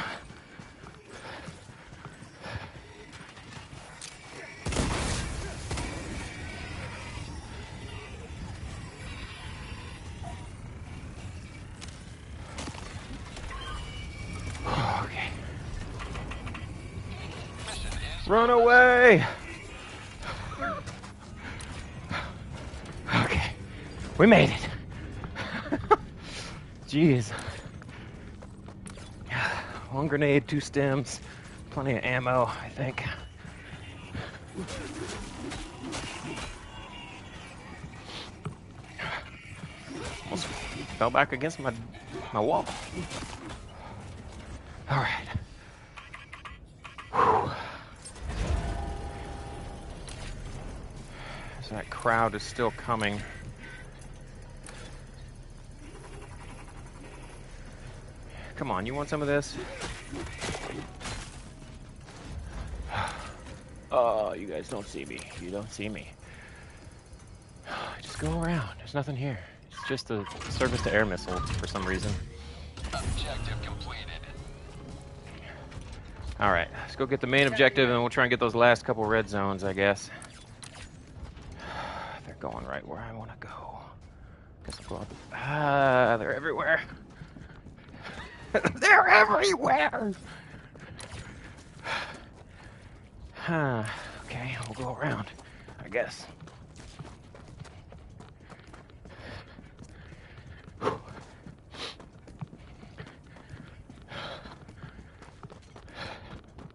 Okay. Run away! Okay, we made it. Jeez. One grenade, 2 stems, plenty of ammo, I think. Almost fell back against my wall. All right. Whew. So that crowd is still coming. Come on, you want some of this? Oh, you guys don't see me. You don't see me. Just go around. There's nothing here. It's just a surface to air missile for some reason. Objective completed. All right, let's go get the main objective, and we'll try and get those last couple red zones, I guess. They're going right where I want to go. Guess I'll go out. They're everywhere. They're everywhere. Okay, we'll go around, I guess.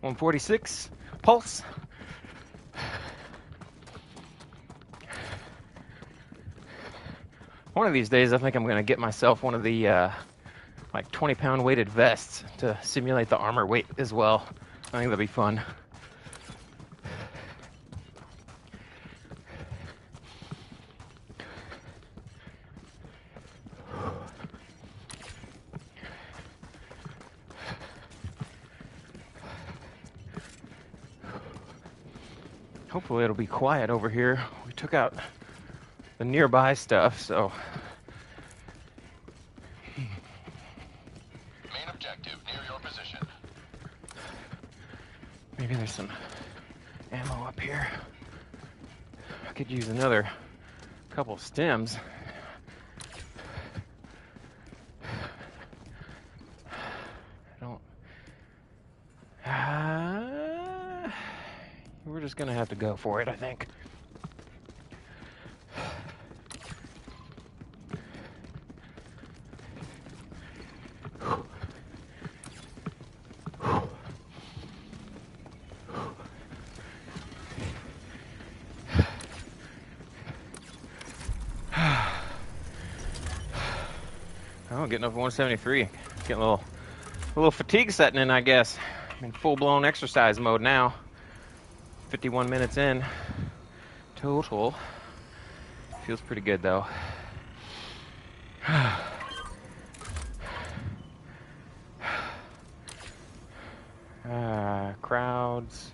.146 pulse. One of these days, I think I'm going to get myself one of the like 20-pound weighted vests to simulate the armor weight as well. I think that'd be fun. Hopefully it'll be quiet over here. We took out the nearby stuff, so... Main objective near your position. Maybe there's some ammo up here. I could use another couple stems. We're just gonna have to go for it, I think. Oh, getting up to 173. Getting a little fatigue setting in, I guess. I'm in full-blown exercise mode now. 51 minutes in total. Feels pretty good though. Crowds.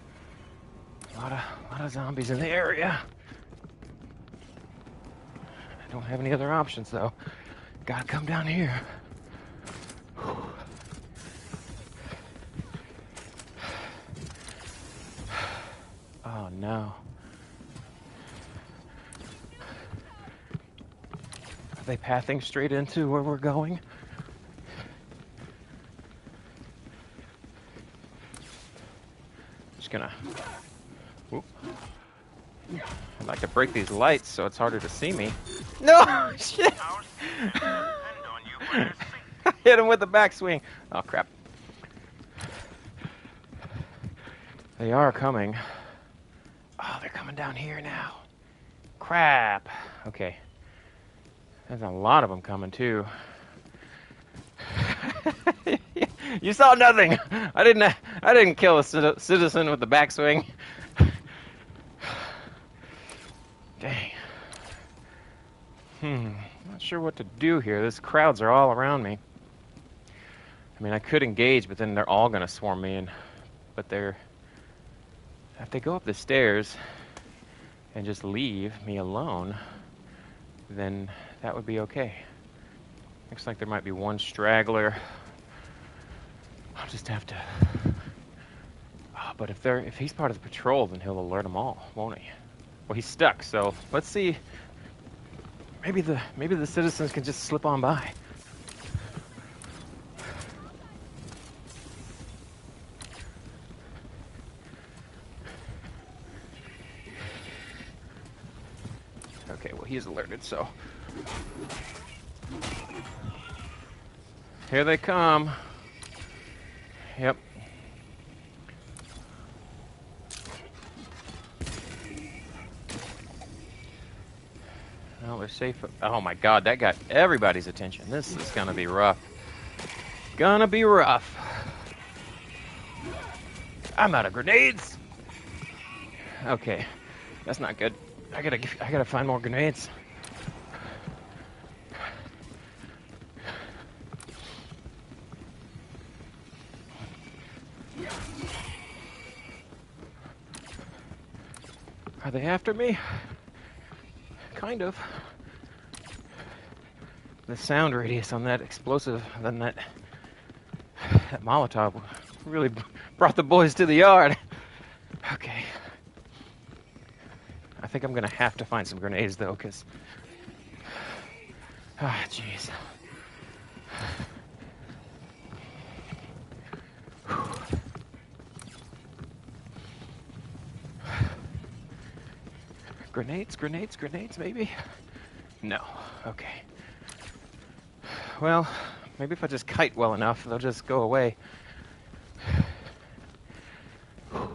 A lot of zombies in the area. I don't have any other options though. Gotta come down here. Oh no. Are they pathing straight into where we're going? Just gonna... Whoop. I'd like to break these lights so it's harder to see me. No! Shit! I hit him with the backswing. Oh crap. They are coming. Oh, they're coming down here now. Crap. Okay. There's a lot of them coming too. You saw nothing. I didn't kill a citizen with the backswing. Dang. Not sure what to do here. These crowds are all around me. I mean, I could engage, but then they're all gonna swarm me in. But if they go up the stairs and just leave me alone, then that would be okay. Looks like there might be one straggler. I'll just have to... Oh, but if he's part of the patrol, then he'll alert them all, won't he? Well, he's stuck, so let's see. Maybe the citizens can just slip on by. Okay, well, he's alerted, so... Here they come. Yep. Well, they're safe. Oh my god, that got everybody's attention. This is gonna be rough. Gonna be rough. I'm out of grenades. Okay, that's not good. I gotta find more grenades. Are they after me? Kind of. The sound radius on that explosive, then that Molotov really brought the boys to the yard. Okay. I think I'm gonna have to find some grenades though, because jeez. Grenades, maybe? No. Okay. Well, maybe if I just kite well enough, they'll just go away. I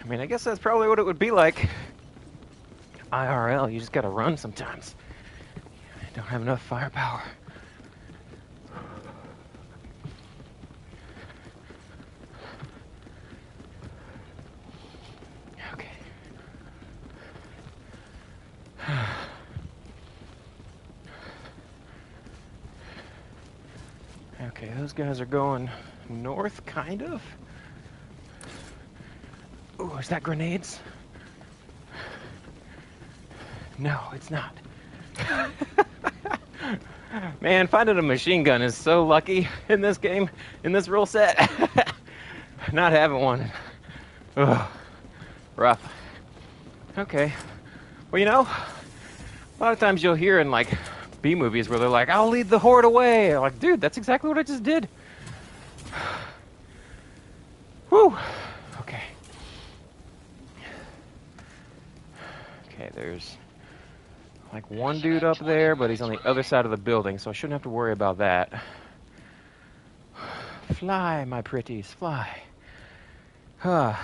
mean, I guess that's probably what it would be like. IRL, you just gotta run sometimes. I don't have enough firepower. Okay. Okay, those guys are going north, kind of. Ooh, is that grenades? No, it's not. Man, finding a machine gun is so lucky in this game, in this rule set. Not having one. Ugh, rough. Okay. Well, you know, a lot of times you'll hear in like B movies where they're like, "I'll lead the horde away." I'm like, dude, that's exactly what I just did. Whew. Okay. Okay, there's like one dude up there, but he's on the other side of the building, so I shouldn't have to worry about that. Fly, my pretties, fly. Okay.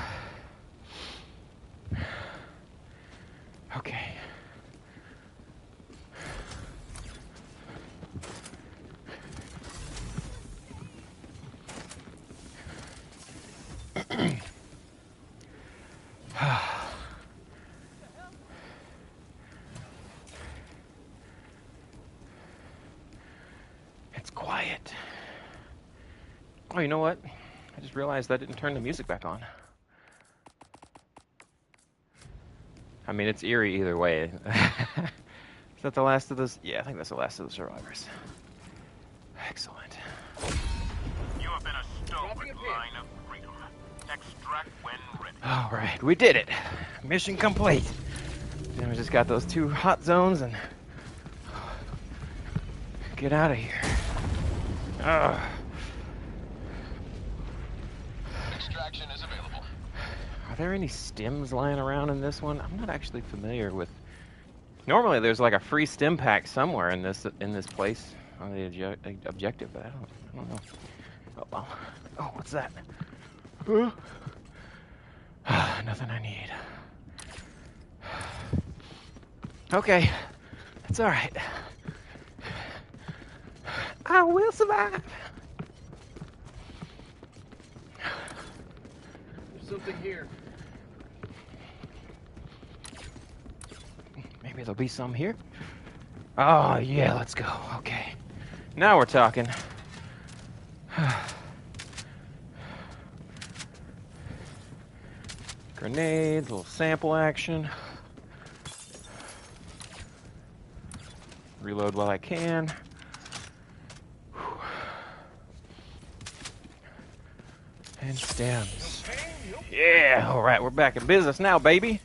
It's quiet. Oh, you know what? I just realized I didn't turn the music back on. I mean, it's eerie either way. Is that the last of those? Yeah, I think that's the last of the survivors. Excellent. You have been a stalwart line of freedom. Extract when ready. All right, we did it. Mission complete. Then we just got those 2 hot zones and get out of here. Ugh. Extraction is available. Are there any stims lying around in this one? I'm not actually familiar with. Normally, there's like a free stim pack somewhere in this place on the objective, but I don't know. Oh well. Oh, what's that? Huh? Nothing I need. Okay, that's all right. I will survive. There's something here. Maybe there'll be some here. Oh, yeah, let's go. Okay. Now we're talking. Grenades, little sample action. Reload while I can. And stems. Yeah, all right, we're back in business now, baby.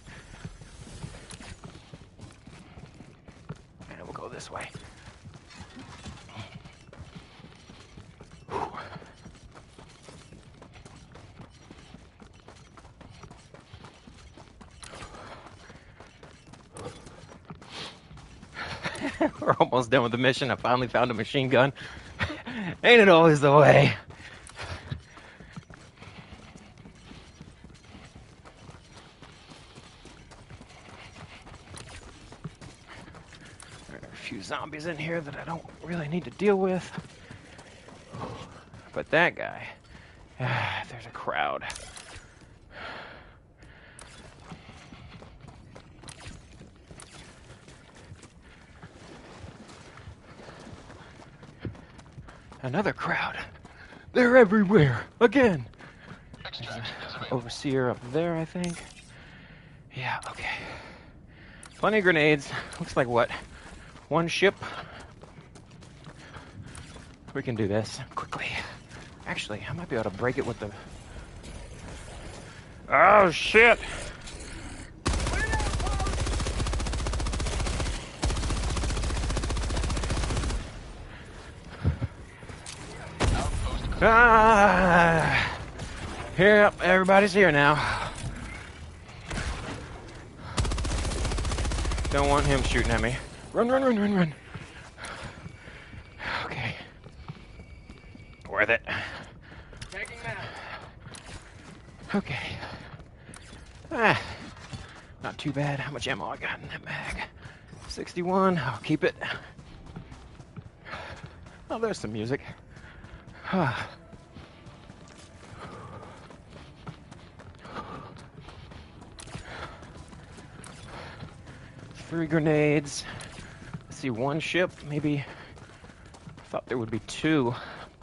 And we'll go this way. We're almost done with the mission. I finally found a machine gun. Ain't it always the way? There are a few zombies in here that I don't really need to deal with. But that guy, there's a crowd. Another crowd. They're everywhere. Again. There's an overseer up there, I think. Yeah, okay. Plenty of grenades. Looks like what? One ship. We can do this quickly. Actually, I might be able to break it with the... Oh, shit! Ah! Here, everybody's here now. Don't want him shooting at me. Run, run, run, run, run. Okay. Worth it. Okay. Ah, not too bad. How much ammo I got in that mag? 61. I'll keep it. Oh, there's some music. 3 grenades. Let's see, one ship, maybe. I thought there would be 2,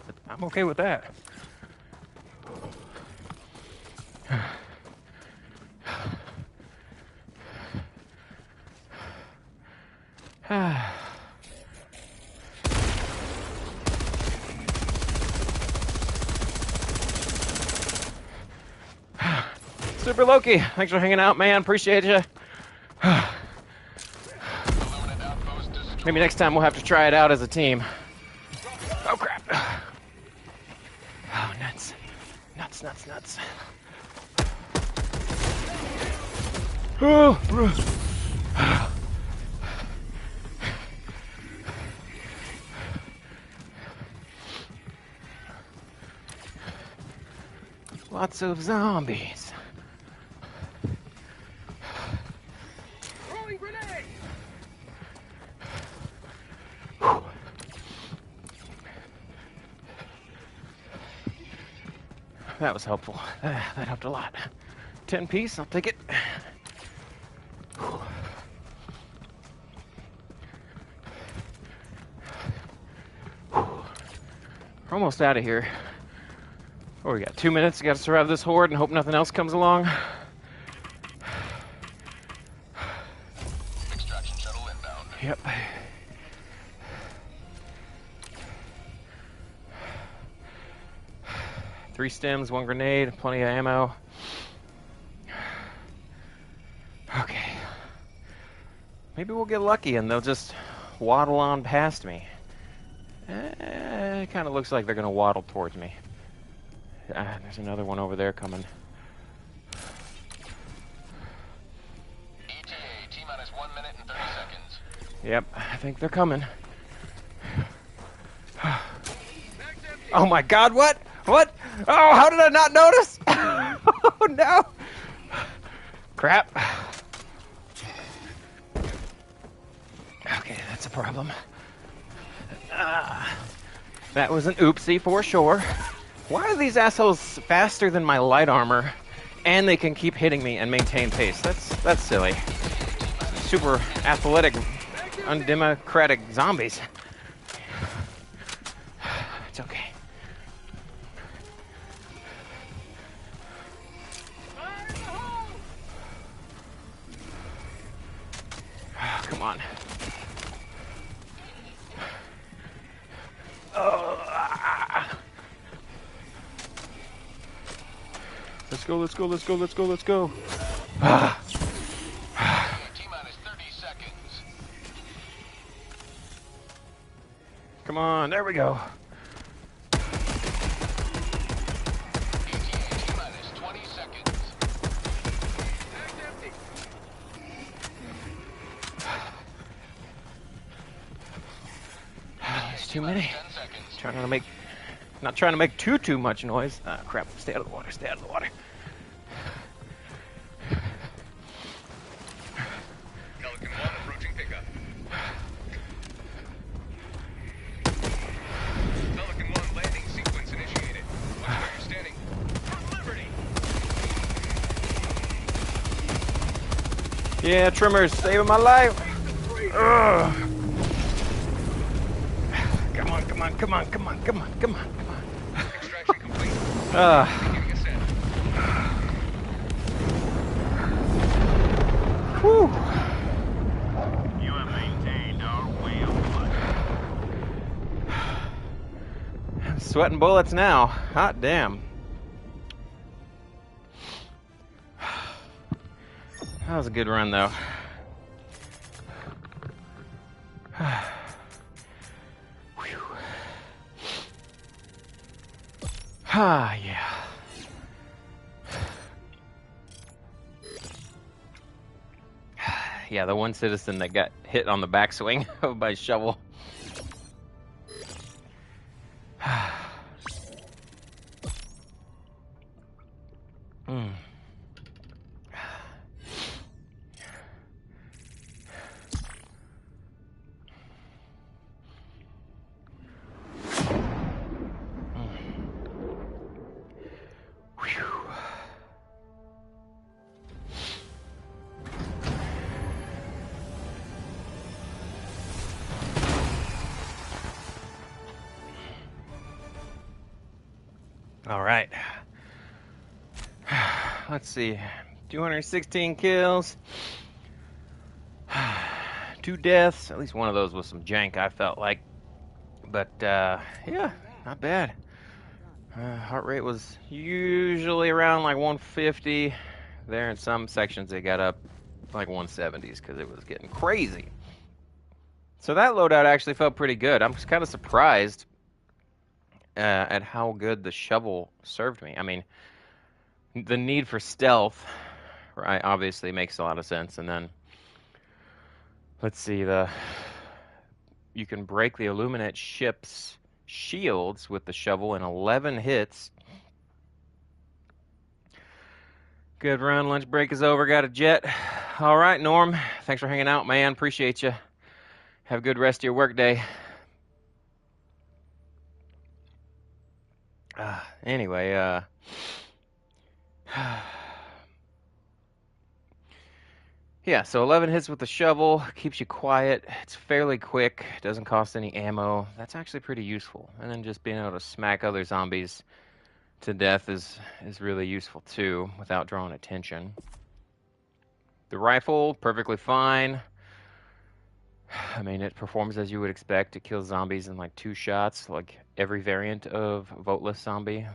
but I'm okay with that. Super Loki, thanks for hanging out, man. Appreciate you. Maybe next time we'll have to try it out as a team. Oh, crap. Oh, nuts. Nuts, nuts, nuts. Lots of zombies. Throwing grenade! That was helpful. That helped a lot. 10 piece, I'll take it. We're almost out of here. Oh, we got 2 minutes. Got to survive this horde and hope nothing else comes along. Extraction shuttle inbound. Yep. Three stems, 1 grenade, plenty of ammo. Okay. Maybe we'll get lucky and they'll just waddle on past me. It kind of looks like they're going to waddle towards me. There's another one over there coming. ETA, T-minus 1 minute and 30 seconds. Yep, I think they're coming. Oh my god, what? What? Oh, how did I not notice? Oh no! Crap. Okay, that's a problem. That was an oopsie for sure. Why are these assholes faster than my light armor, and they can keep hitting me and maintain pace? That's silly. Super athletic, undemocratic zombies. It's okay. Come on. Let's go, let's go, let's go, let's go, let's go. T-minus 30 seconds. Come on, there we go. ETA, T-minus 20 seconds. That's too many. 10 seconds. Not trying to make too much noise. Ah, crap. Stay out of the water. Stay out of the water. Pelican 1 approaching pickup. Pelican 1 landing sequence initiated. Watch where you're standing. For liberty! Yeah, trimmers, saving my life. Ugh. Come on. Extraction complete. Beginning ascent. Whew. You have maintained our way of life. I'm sweating bullets now. Hot damn. That was a good run, though. Whew. Ah, yeah. Yeah, the one citizen that got hit on the backswing by a shovel. Mm. All right. Let's see. 216 kills. 2 deaths. At least one of those was some jank, I felt like. But, yeah, not bad. Heart rate was usually around like 150. There in some sections it got up like 170s because it was getting crazy. So that loadout actually felt pretty good. I'm just kind of surprised at how good the shovel served me. I mean, the need for stealth, right, obviously makes a lot of sense. And then, let's see, you can break the Illuminate ship's shields with the shovel in 11 hits. Good run. Lunch break is over. Got a jet. All right, Norm. Thanks for hanging out, man. Appreciate you. Have a good rest of your workday. Anyway, yeah, so 11 hits with the shovel, keeps you quiet, it's fairly quick, doesn't cost any ammo. That's actually pretty useful. And then just being able to smack other zombies to death is really useful too, without drawing attention. The rifle, perfectly fine. I mean, it performs as you would expect. It kills zombies in like 2 shots, like every variant of voteless zombie,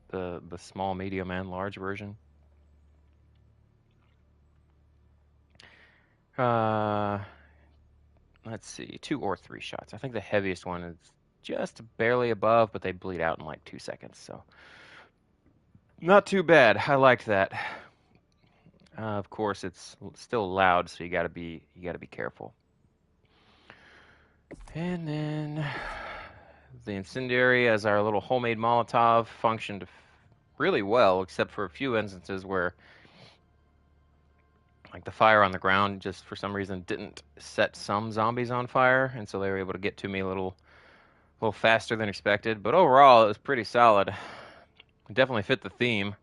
the small, medium, and large version. Let's see, 2 or 3 shots. I think the heaviest one is just barely above, but they bleed out in like 2 seconds, so not too bad. I liked that. Of course, it's still loud, so you gotta be careful. And then the incendiary as our little homemade Molotov functioned really well, except for a few instances where like the fire on the ground just for some reason didn't set some zombies on fire, and so they were able to get to me a little faster than expected. But overall, it was pretty solid. It definitely fit the theme.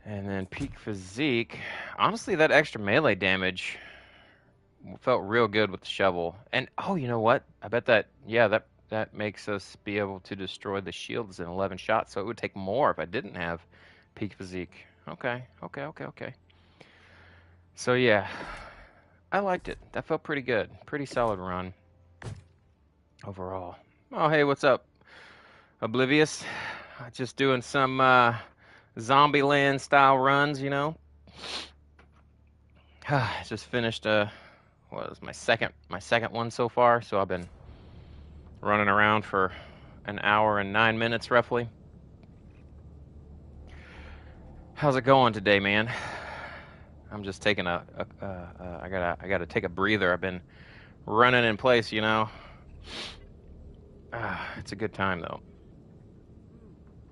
And then peak physique. Honestly, that extra melee damage felt real good with the shovel. And oh, you know what? I bet that that makes us be able to destroy the shields in 11 shots. So it would take more if I didn't have peak physique. Okay. So yeah, I liked it. That felt pretty good. Pretty solid run overall. Oh, hey, what's up? Oblivious. Just doing some Zombieland style runs, you know. Just finished what was my second one so far, so I've been running around for an hour and 9 minutes roughly. How's it going today, man? I'm just taking I gotta take a breather. I've been running in place, you know. It's a good time though.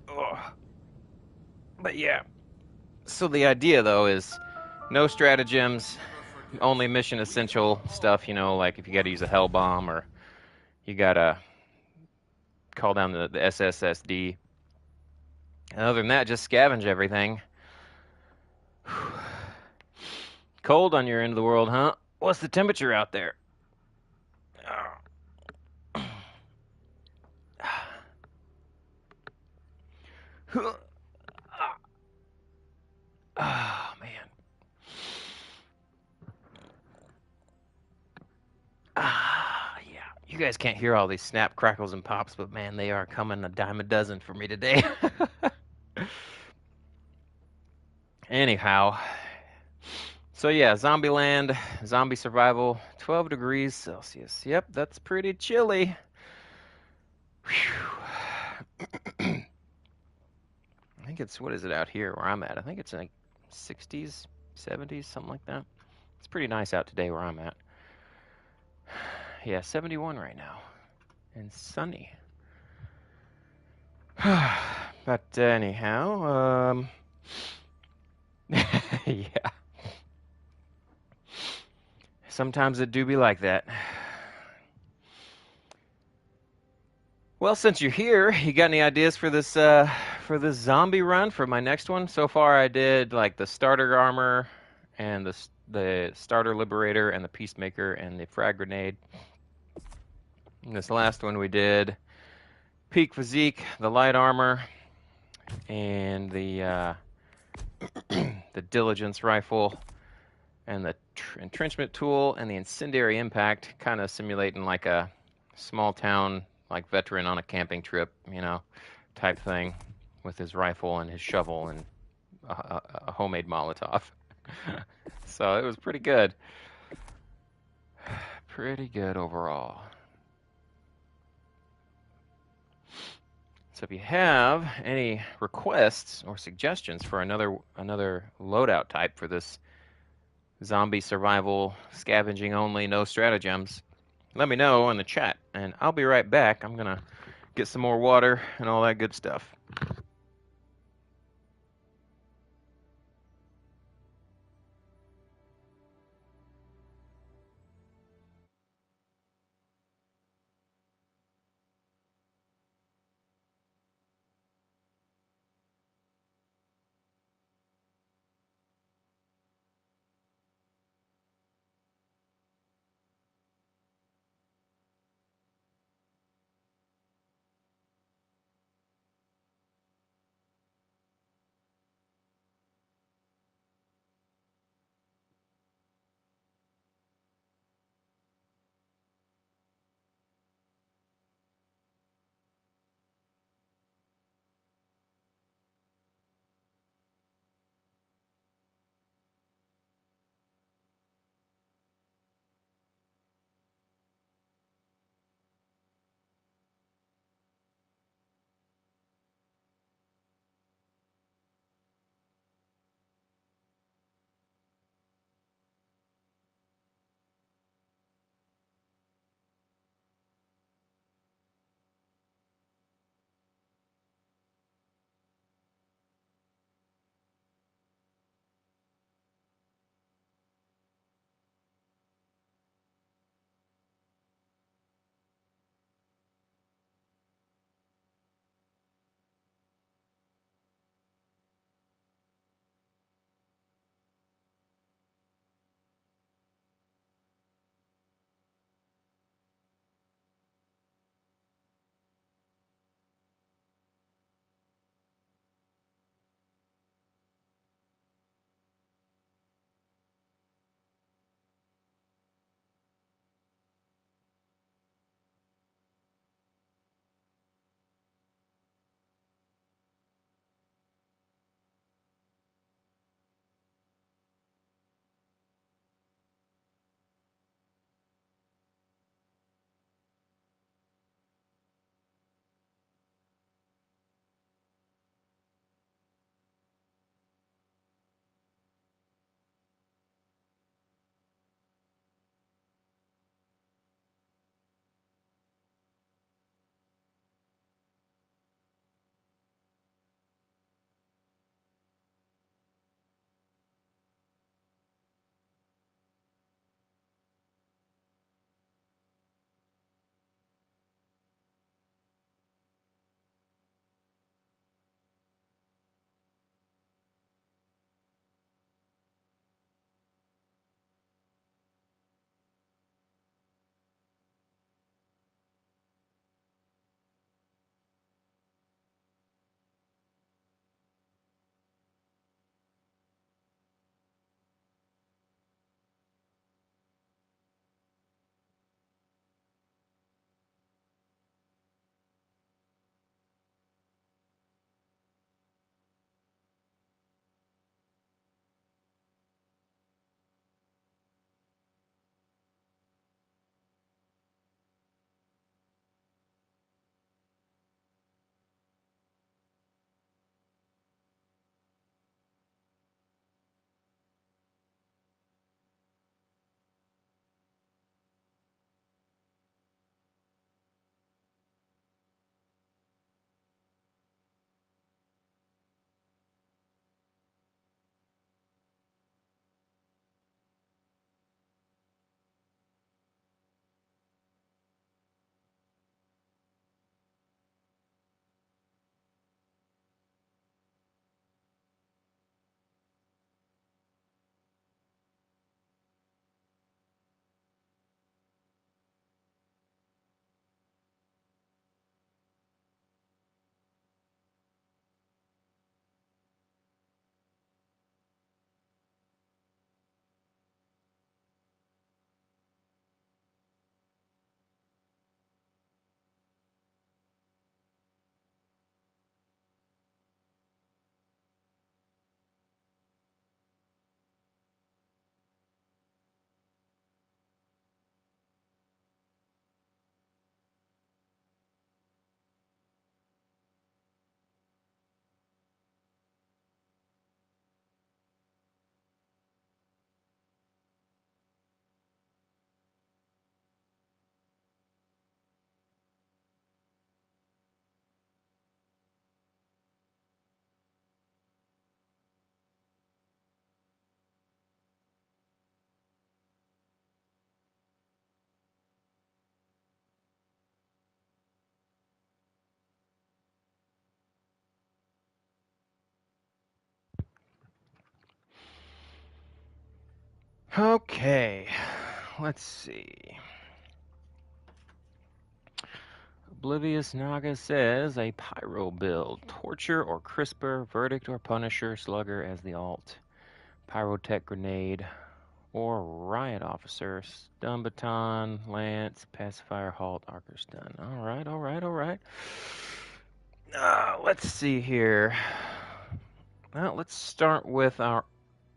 Oh. But yeah. So the idea though is no stratagems, only mission essential stuff. You know, like if you got to use a hell bomb or you got to call down the SSSD. And other than that, just scavenge everything. Cold on your end of the world, huh? What's the temperature out there? Oh, man. Yeah. You guys can't hear all these snap, crackles, and pops, but man, they are coming a dime a dozen for me today. Anyhow, so yeah, Zombieland, zombie survival, 12 degrees Celsius. Yep, that's pretty chilly. I think it's, what is it out here where I'm at? I think it's like 60s, 70s, something like that. It's pretty nice out today where I'm at. Yeah, 71 right now. And sunny. But anyhow, yeah. Sometimes it do be like that. Well, since you're here, you got any ideas for this zombie run for my next one? So far, I did like the starter armor and the starter liberator and the peacemaker and the frag grenade. And this last one we did peak physique, the light armor, and the the diligence rifle, and the entrenchment tool, and the incendiary impact, kind of simulating like a small town, like veteran on a camping trip, you know, type thing, with his rifle and his shovel and a homemade Molotov. So it was pretty good. Pretty good overall. So if you have any requests or suggestions for another loadout type for this zombie survival, scavenging only, no stratagems, let me know in the chat, and I'll be right back. I'm gonna get some more water and all that good stuff. Okay, let's see. Oblivious Naga says a pyro build. Torture or Crisper, Verdict or Punisher, Slugger as the alt. Pyrotech Grenade or Riot Officer, Stun Baton, Lance, Pacifier, Halt, Archer Stun. Alright, alright, alright. Let's see here. Well, let's start with our,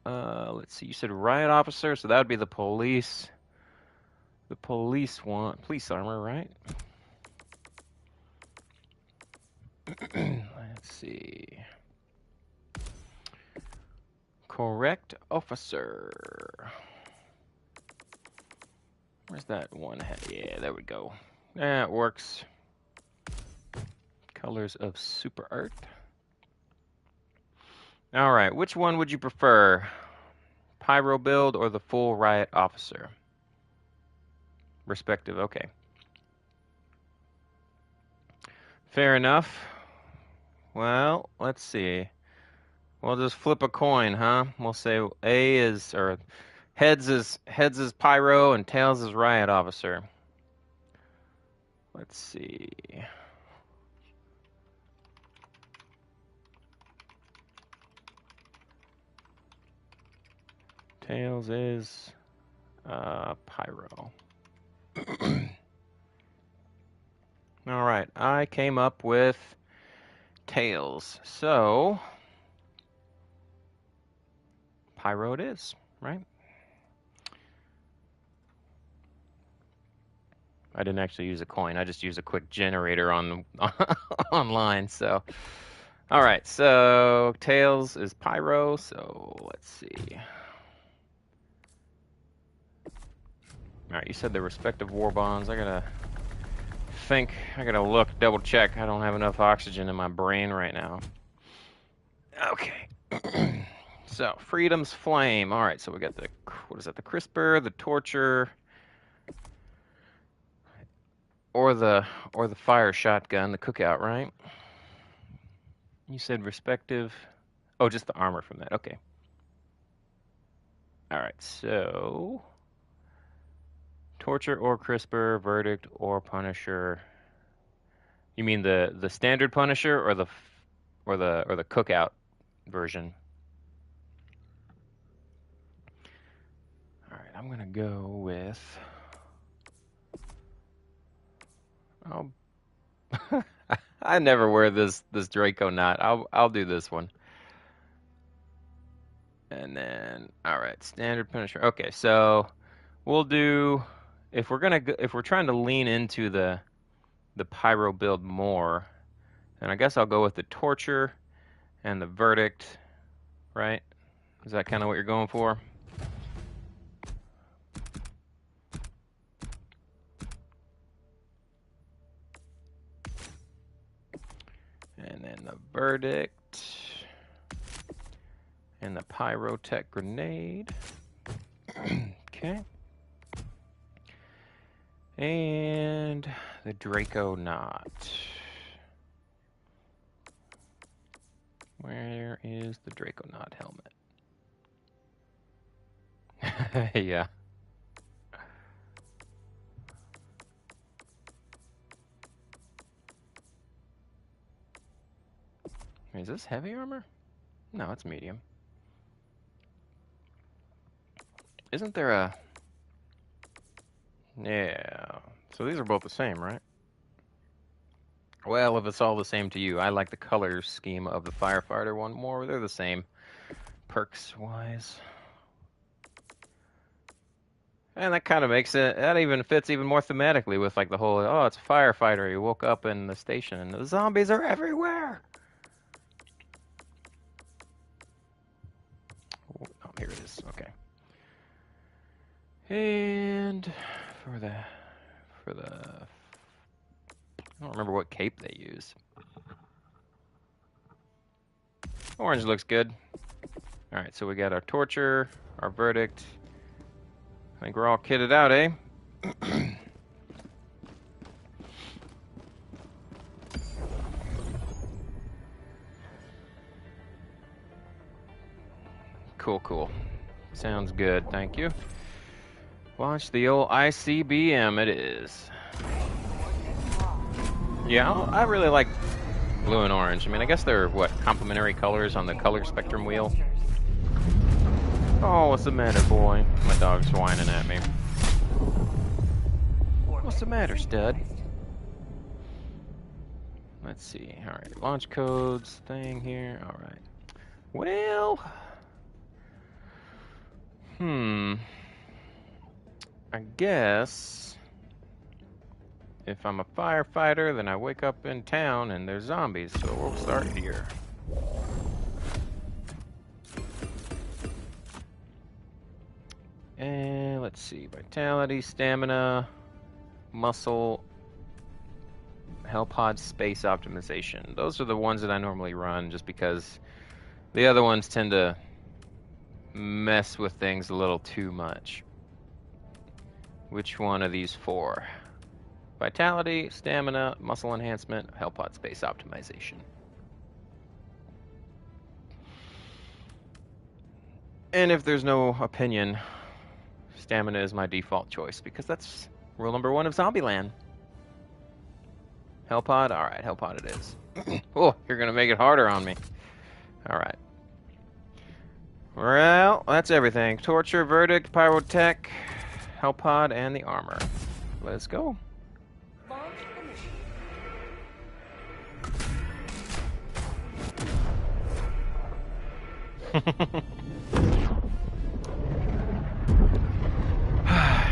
let's see, you said Riot Officer, so that would be the police. The police armor, right? Let's see. Correct officer. Where's that one head? Yeah, there we go. That works. Colors of Super Art. All right, which one would you prefer? Pyro build or the full Riot Officer? Respective, okay. Fair enough. Well, let's see. We'll just flip a coin, huh? We'll say A is, or heads is Pyro and tails is Riot Officer. Let's see. Tails is Pyro. All right, I came up with Tails, so Pyro it is, right? I didn't actually use a coin. I just used a quick generator on online. So, all right. So Tails is Pyro. So let's see. All right. You said the respective war bonds. I gotta think. I gotta look, double check. I don't have enough oxygen in my brain right now. Okay. So Freedom's Flame. All right. So we got the, what is that? The Crisper, the Torture. Or the fire shotgun, the cookout, right? You said respective. Oh, just the armor from that. Okay. All right. So Torture or Crisper, Verdict or Punisher. You mean the standard Punisher or the cookout version? All right. I'm gonna go with. Oh, I never wear this Draco knot. I'll do this one. And then, all right, standard Punisher. Okay, so we'll do, if we're trying to lean into the Pyro build more, then I guess I'll go with the Torture and the Verdict, right? Is that kind of what you're going for? And then the Verdict and the Pyrotech Grenade. Okay. And the Draco Knot. Where is the Draco Knot helmet? Yeah. Is this heavy armor? No, it's medium. Isn't there a... Yeah. So these are both the same, right? Well, if it's all the same to you, I like the color scheme of the Firefighter one more. They're the same, perks-wise. And that kind of makes it, that even fits even more thematically with like the whole, oh, it's a firefighter. You woke up in the station and the zombies are everywhere. Oh, here it is. Okay. And for the, I don't remember what cape they use. Orange looks good. All right, so we got our Torture, our Verdict. I think we're all kitted out, eh? Cool, cool. Sounds good, thank you. Launch the old ICBM, it is. Yeah, I really like blue and orange. I mean, I guess they're, what, complementary colors on the color spectrum wheel? Oh, what's the matter, boy? My dog's whining at me. What's the matter, stud? Let's see. Alright, launch codes thing here. Alright. Well... I guess... if I'm a firefighter, then I wake up in town and there's zombies, so we'll start here. And let's see, vitality, stamina, muscle, Hellpod space optimization. Those are the ones that I normally run just because the other ones tend to mess with things a little too much. Which one of these four? Vitality, stamina, muscle enhancement, Hellpod space optimization. And if there's no opinion, stamina is my default choice because that's rule number 1 of Zombieland. Hellpod? Alright, Hellpod it is. Oh, you're gonna make it harder on me. Alright. Well, that's everything. Torture, verdict, pyrotech, Hellpod, and the armor. Let's go. Launch initiated.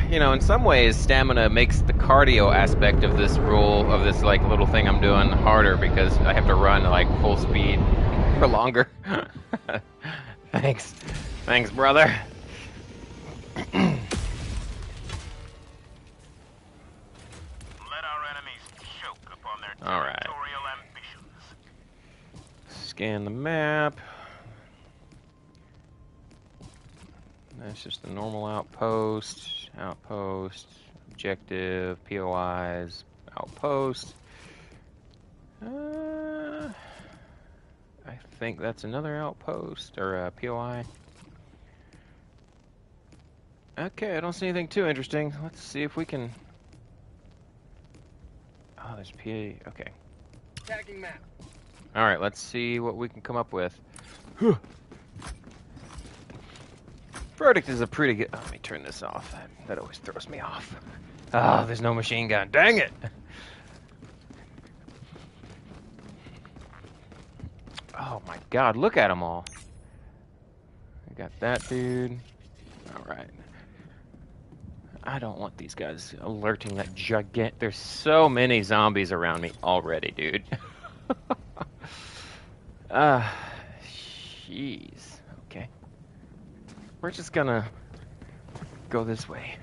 You know, in some ways, stamina makes the cardio aspect of this rule, of this like little thing I'm doing, harder because I have to run like full speed for longer. Thanks. Thanks, brother. Let our enemies choke upon their All right. territorial ambitions. Scan the map. That's just the normal outpost, objective, POIs, outpost. I think that's another outpost, or a POI. Okay, I don't see anything too interesting. Let's see if we can... Oh, there's PA, okay. Tagging map. Alright, let's see what we can come up with. Verdict is a pretty good... Oh, let me turn this off. That always throws me off. Oh, there's no machine gun. Dang it! Oh my god, look at them all. I got that dude. Alright. I don't want these guys alerting that gigantic... There's so many zombies around me already, dude. Jeez. Okay. We're just gonna go this way.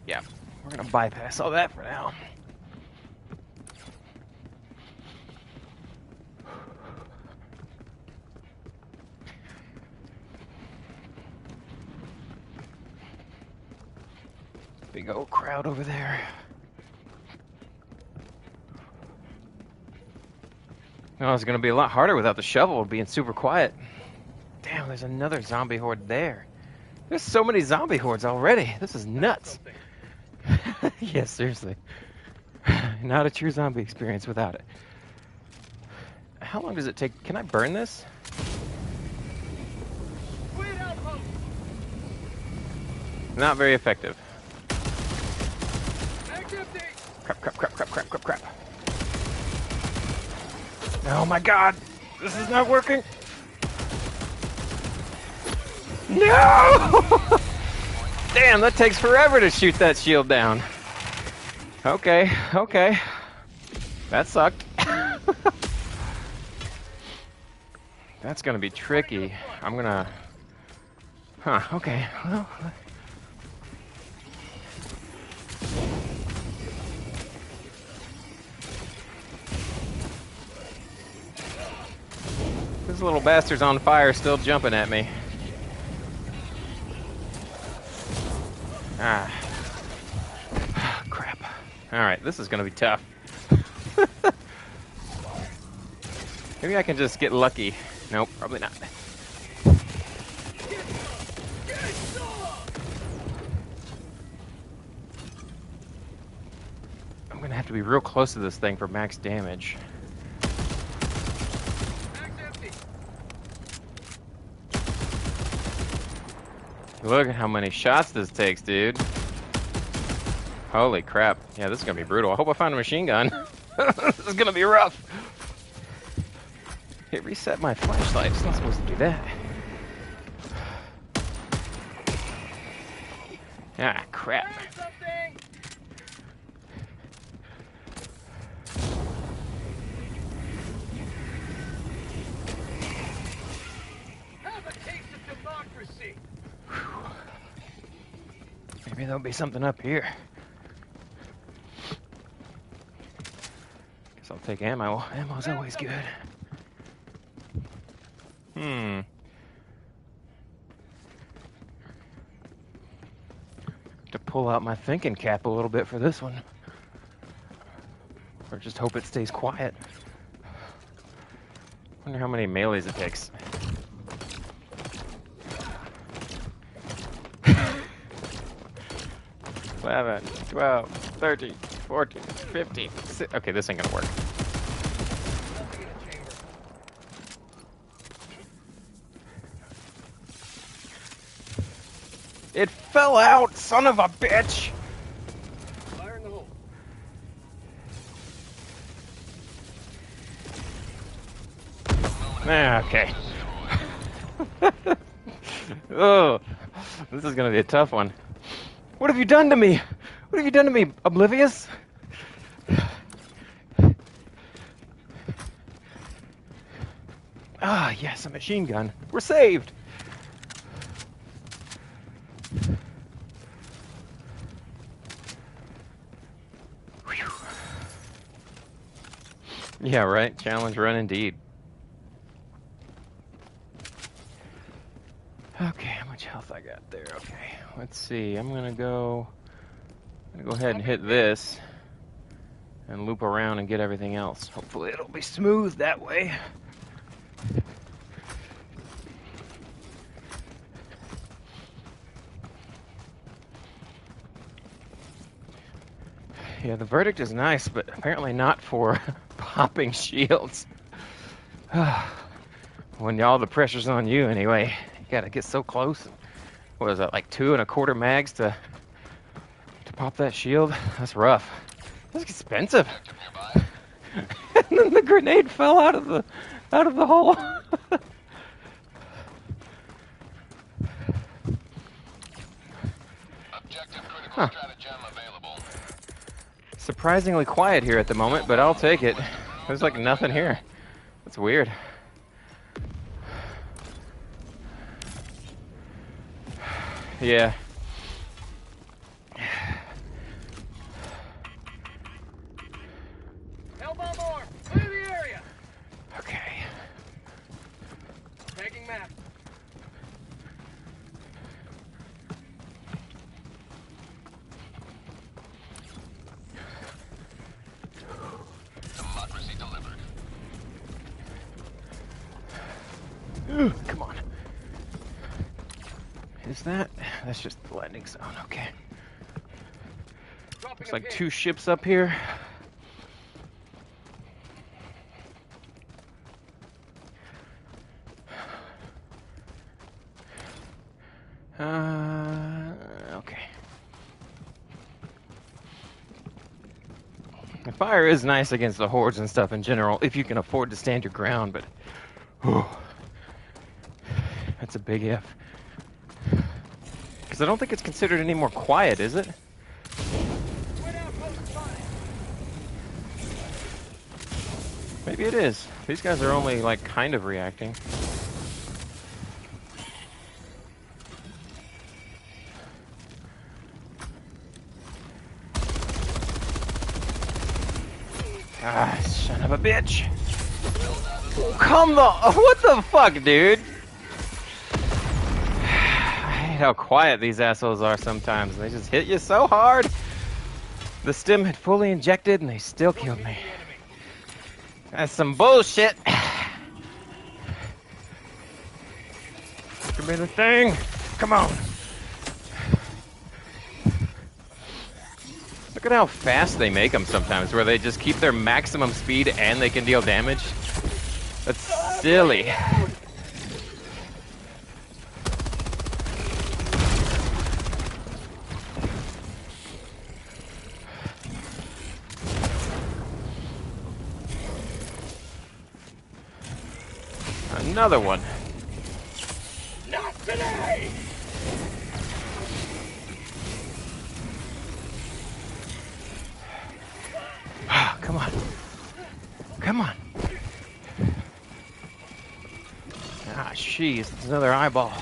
Yeah, we're gonna bypass all that for now. Big old crowd over there. Oh, it's gonna be a lot harder without the shovel being super quiet. Damn, there's another zombie horde there. There's so many zombie hordes already. This is nuts. Yeah, seriously. Not a true zombie experience without it. How long does it take? Can I burn this? Not very effective. Crap, crap, crap, crap, crap, crap, crap. Oh my god! This is not working! No! Damn, that takes forever to shoot that shield down. Okay, okay. That sucked. That's gonna be tricky. I'm gonna... Huh, okay. Well... This little bastard's on fire, still jumping at me. Ah. Crap. Alright, this is gonna be tough. Maybe I can just get lucky. Nope, probably not. to be real close to this thing for max damage. Look at how many shots this takes, dude. Holy crap. Yeah, this is gonna be brutal. I hope I find a machine gun. This is gonna be rough. It reset my flashlight. It's not supposed to do that. Ah, crap. Maybe there'll be something up here. Guess I'll take ammo. Ammo's always good. To pull out my thinking cap a little bit for this one. Or just hope it stays quiet. Wonder how many melees it takes. 11, 12, 13, 14, 15. Okay, this ain't gonna work. It fell out, son of a bitch! Fire in the hole. Ah, okay. Oh, this is gonna be a tough one. What have you done to me? What have you done to me, Oblivious? Ah, yes, a machine gun. We're saved! Whew. Yeah, right. Challenge run indeed. Okay, how much health I got there? Okay, let's see. I'm gonna go ahead and hit this and loop around and get everything else. Hopefully it'll be smooth that way. Yeah, the verdict is nice, but apparently not for popping shields. When all the pressure's on you anyway. You gotta get so close. What is that, like 2 1/4 mags to pop that shield? That's rough. That's expensive. And then the grenade fell out of the hole. Objective critical stratagem available. Surprisingly quiet here at the moment, but I'll take it. There's like nothing here. That's weird. Yeah. Elbow more. Clear the area. Okay. Tagging map. Democracy delivered. Come on. Is that? That's just the landing zone. Okay. Dropping Looks a like pin. 2 ships up here. Okay. The fire is nice against the hordes and stuff in general, if you can afford to stand your ground, but whew, that's a big if. Because I don't think it's considered any more quiet, is it? Maybe it is. These guys are only, like, kind of reacting. Ah, son of a bitch. Oh, come the... What the fuck, dude? I hate how quiet these assholes are sometimes. They just hit you so hard. The stim had fully injected and they still killed me. That's some bullshit. Give me the thing. Come on. Look at how fast they make them sometimes, where they just keep their maximum speed and they can deal damage. That's silly. Another one. Not today! Come on. Come on. Ah, jeez, it's another eyeball.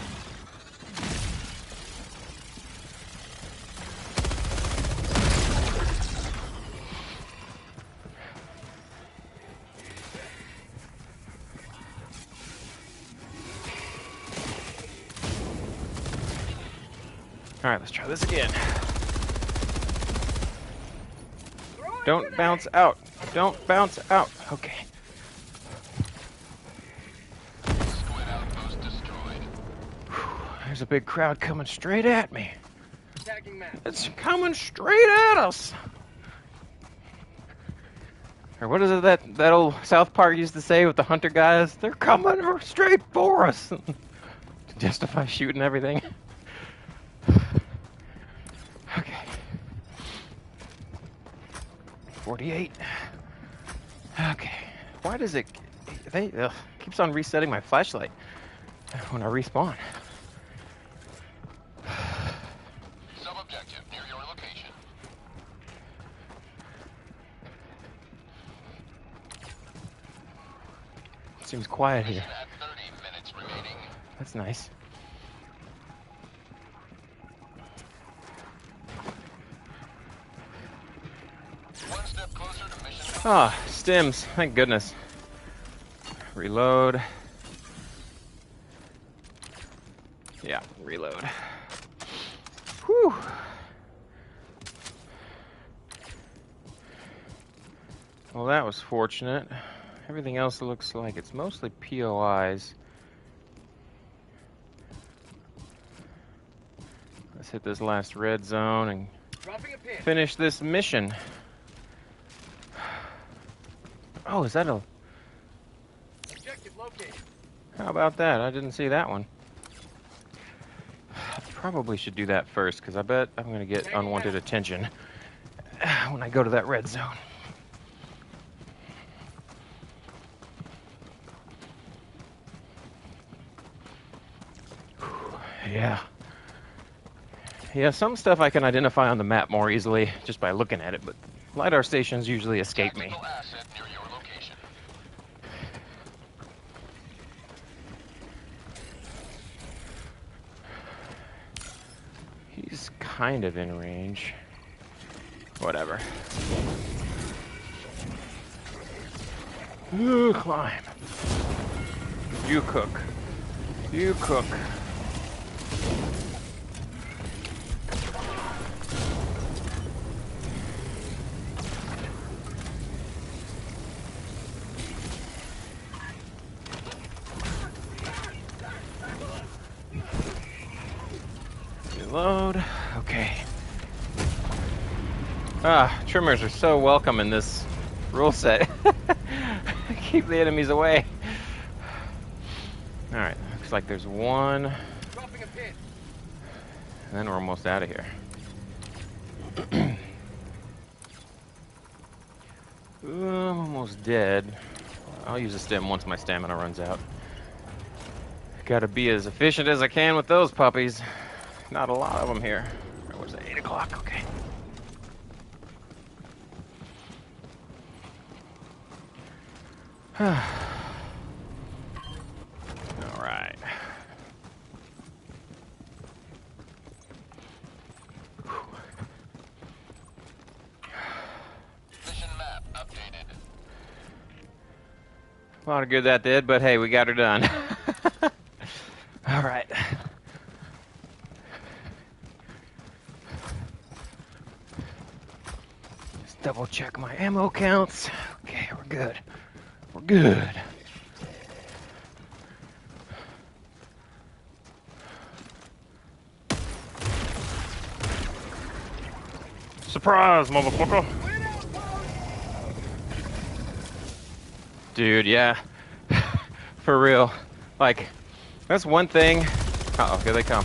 All right, let's try this again. Don't bounce out. Don't bounce out. Okay. Squid outpost destroyed. There's a big crowd coming straight at me. Tagging map. It's coming straight at us. Or what is it that old South Park used to say with the hunter guys? They're coming straight for us. To justify shooting everything. Okay. 48. Okay. Why does it... keeps on resetting my flashlight when I respawn. Sub-objective near your location. Seems quiet here. Mission at 30 minutes remaining. That's nice. One step closer to mission. Ah, stims. Thank goodness. Reload. Yeah, reload. Whew. Well, that was fortunate. Everything else looks like it's mostly POIs. Let's hit this last red zone and Dropping a pin. finish this mission. Oh, is that a... Objective located. How about that? I didn't see that one. I probably should do that first, because I bet I'm going to get unwanted attention when I go to that red zone. Yeah. Yeah, some stuff I can identify on the map more easily just by looking at it, but LiDAR stations usually escape me. Tactical asset near your location. He's kind of in range. Whatever. Ooh, climb. You cook. You cook. Reload. Okay. Ah, trimmers are so welcome in this rule set. Keep the enemies away. Alright, looks like there's one. Dropping a pin. And then we're almost out of here. Ooh, I'm almost dead. I'll use a stim once my stamina runs out. Gotta be as efficient as I can with those puppies. Not a lot of them here. What was it, 8 o'clock? Okay. Alright. Mission map updated. A lot of good that did, but hey, we got her done. Alright. Just double check my ammo counts. Okay, we're good. We're good. Surprise, motherfucker! Dude, yeah. For real. Like, that's one thing. Uh-oh, here they come.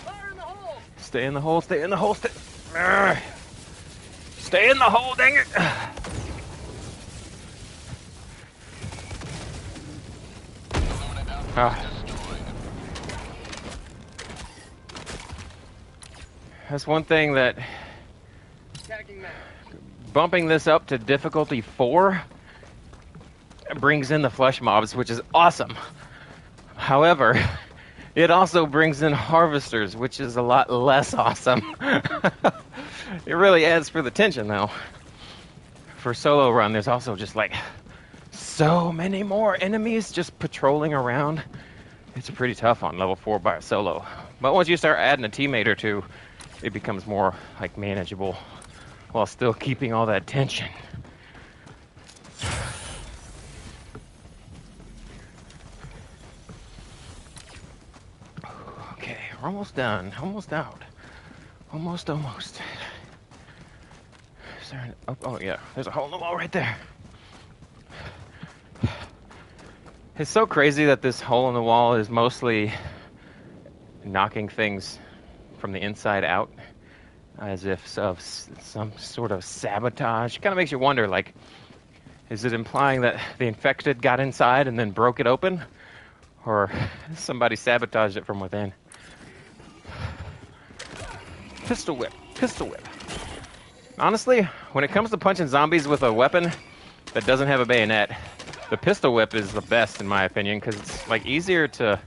Fire in the hole! Stay in the hole, stay in the hole, stay... Urgh. Stay in the hole, dang it! Ah. That's one thing that Tagging map. bumping this up to difficulty 4 brings in the flesh mobs, which is awesome. However, it also brings in harvesters, which is a lot less awesome. It really adds for the tension, though. For solo run, there's also just like so many more enemies just patrolling around. It's pretty tough on level 4 by a solo. But once you start adding a teammate or two, it becomes more like manageable while still keeping all that tension. Okay, we're almost done. Almost out. Almost. Is there an, oh yeah, there's a hole in the wall right there. It's so crazy that this hole in the wall is mostly knocking things from the inside out, as if of some sort of sabotage. Kind of makes you wonder, like, is it implying that the infected got inside and then broke it open? Or somebody sabotaged it from within? Pistol whip. Honestly, when it comes to punching zombies with a weapon that doesn't have a bayonet, the pistol whip is the best in my opinion, because it's like easier to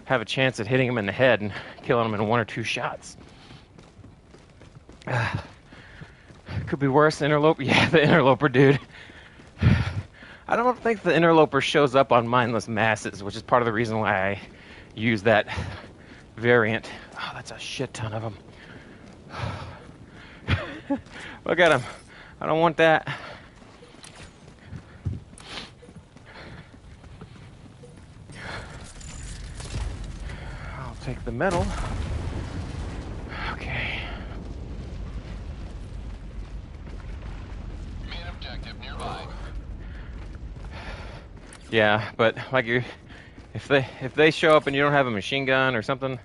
have a chance at hitting them in the head and killing them in 1 or 2 shots. Could be worse. Interloper. Yeah, the interloper, dude. I don't think the interloper shows up on Mindless Masses, which is part of the reason why I use that variant. Oh, that's a shit ton of them. Look at him. I don't want that. I'll take the metal. Okay. Main objective nearby. Yeah, but like if they show up and you don't have a machine gun or something,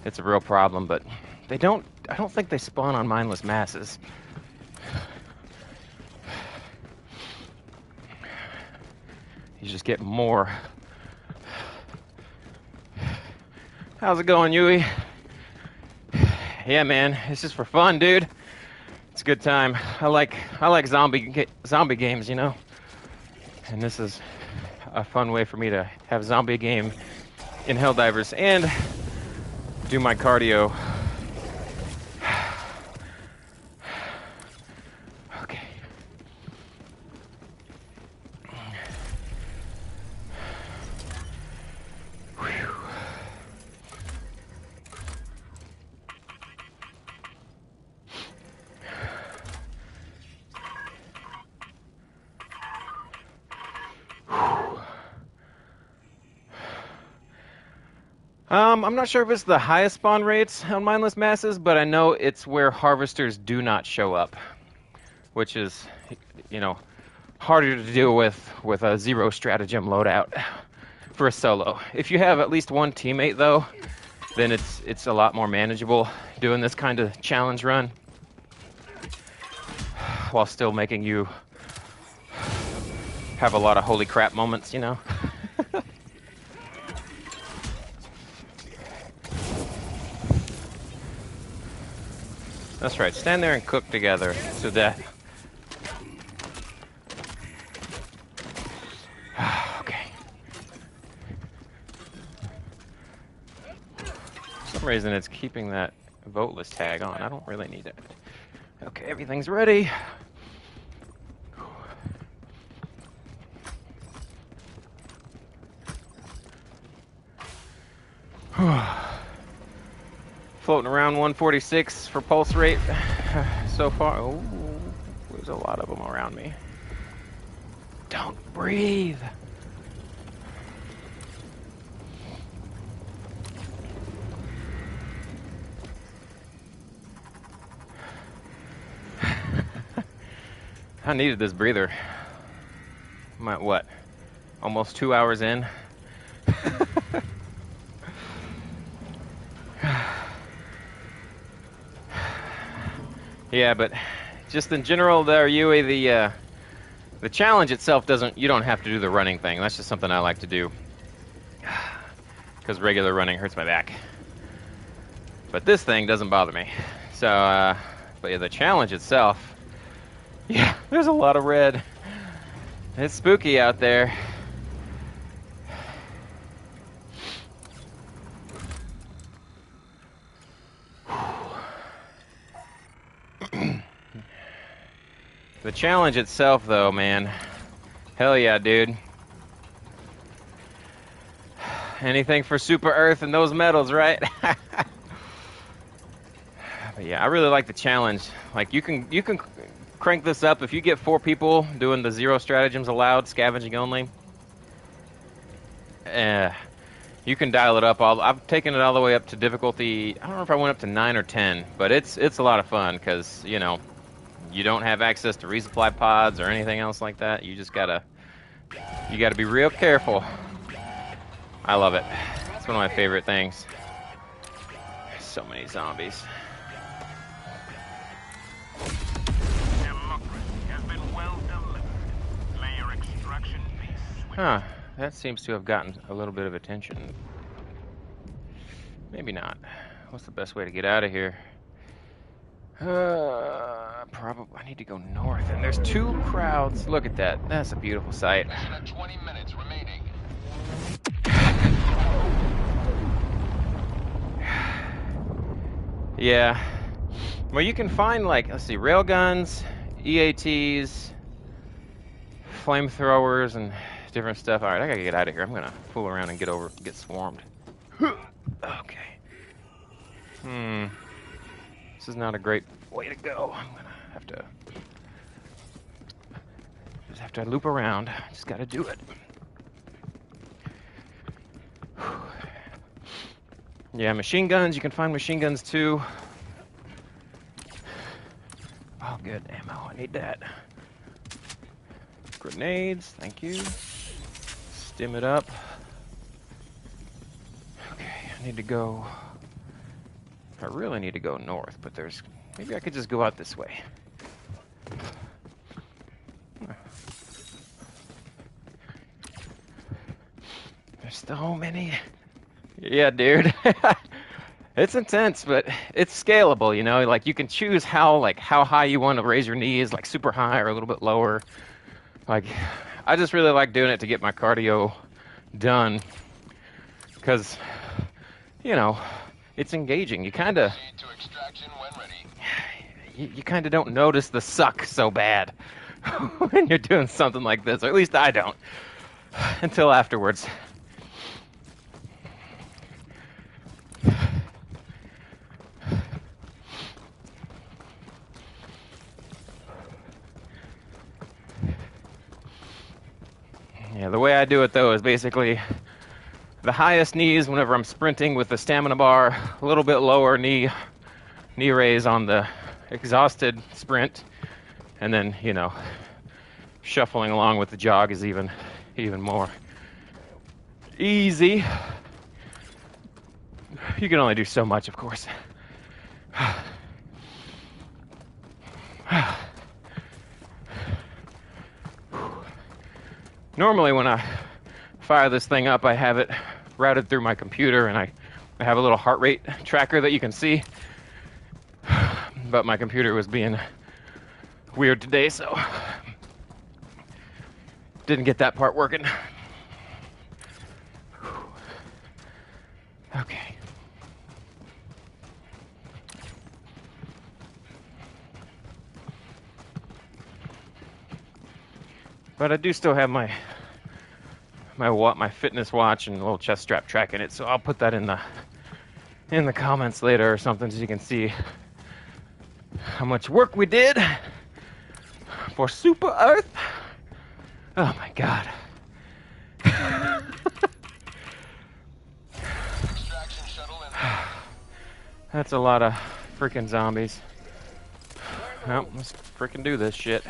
it's a real problem. But I don't think they spawn on Mindless Masses. You just get more. How's it going, Yui? Yeah, man, it's just for fun, dude. It's a good time. I like zombie games, you know. And this is a fun way for me to have zombie game in Helldivers and do my cardio. Okay. Whew. I'm not sure if it's the highest spawn rates on Mindless Masses, but I know it's where harvesters do not show up, which is, you know, harder to deal with a 0 stratagem loadout for a solo. If you have at least one teammate, though, then it's a lot more manageable doing this kind of challenge run while still making you have a lot of holy crap moments, you know? That's right, stand there and cook together to death. Okay. For some reason it's keeping that voteless tag on. I don't really need it. Okay, everything's ready. Floating around 146 for pulse rate so far. Oh, there's a lot of them around me. Don't breathe. I needed this breather. I'm at what? Almost 2 hours in. Yeah, but just in general, there, Yui, the challenge itself doesn't. You don't have to do the running thing. That's just something I like to do because regular running hurts my back. But this thing doesn't bother me. So, but yeah, the challenge itself. Yeah, there's a lot of red. It's spooky out there. The challenge itself, though, man. Hell yeah, dude. Anything for Super Earth and those medals, right? But yeah, I really like the challenge. Like, you can crank this up if you get 4 people doing the 0 stratagems allowed, scavenging only. You can dial it up. I've taken it all the way up to difficulty. I don't know if I went up to 9 or 10, but it's a lot of fun because you know you don't have access to resupply pods or anything else like that. You just gotta be real careful. I love it. It's one of my favorite things. So many zombies. Huh, that seems to have gotten a little bit of attention. Maybe not. What's the best way to get out of here? Probably, I need to go north, and there's 2 crowds. Look at that. That's a beautiful sight. Mission at 20 minutes remaining. Yeah. Well, you can find, like, let's see, railguns, EATs, flamethrowers, and different stuff. All right, I gotta get out of here. I'm gonna fool around and get swarmed. Okay. This is not a great way to go. I'm gonna have to loop around. Just gotta do it. Yeah, machine guns. You can find machine guns too. Oh, good ammo. I need that. Grenades. Thank you. Stim it up. Okay, I need to go. I really need to go north, but there's. Maybe I could just go out this way. There's so many. Yeah, dude. It's intense, but it's scalable, you know? Like, you can choose how high you want to raise your knees, like super high or a little bit lower. Like, I just really like doing it to get my cardio done. Because, you know, it's engaging. You kind of... Proceed to extraction when ready. You kind of don't notice the suck so bad when you're doing something like this. Or at least I don't. Until afterwards. Yeah, the way I do it, though, is basically the highest knees whenever I'm sprinting with the stamina bar, a little bit lower knee raise on the exhausted sprint, and then, you know, shuffling along with the jog is even more easy. You can only do so much, of course. Normally when I fire this thing up, I have it routed through my computer, and I have a little heart rate tracker that you can see. But my computer was being weird today, so didn't get that part working. Okay. But I do still have my fitness watch and a little chest strap tracking it, so I'll put that in the comments later or something, so you can see how much work we did for Super Earth. Oh my God. Extraction shuttle in. That's a lot of freaking zombies. Well, let's freaking do this shit.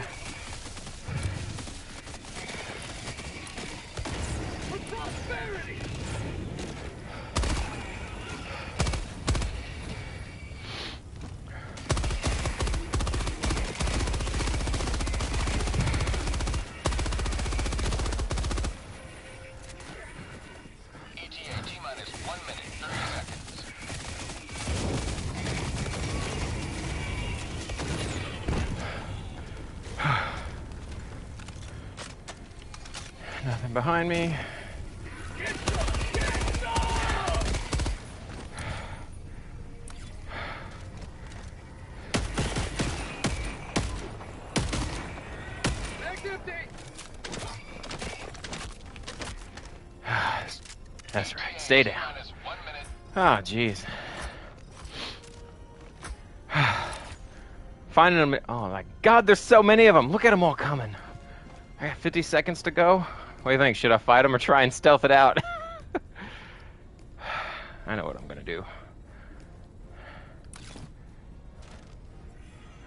minute, 30 seconds. Nothing behind me. That's right. Stay down. Minus 1 minute. Ah, jeez. Finding them. Oh my God, there's so many of them. Look at them all coming. I got 50 seconds to go. What do you think? Should I fight them or try and stealth it out? I know what I'm gonna do.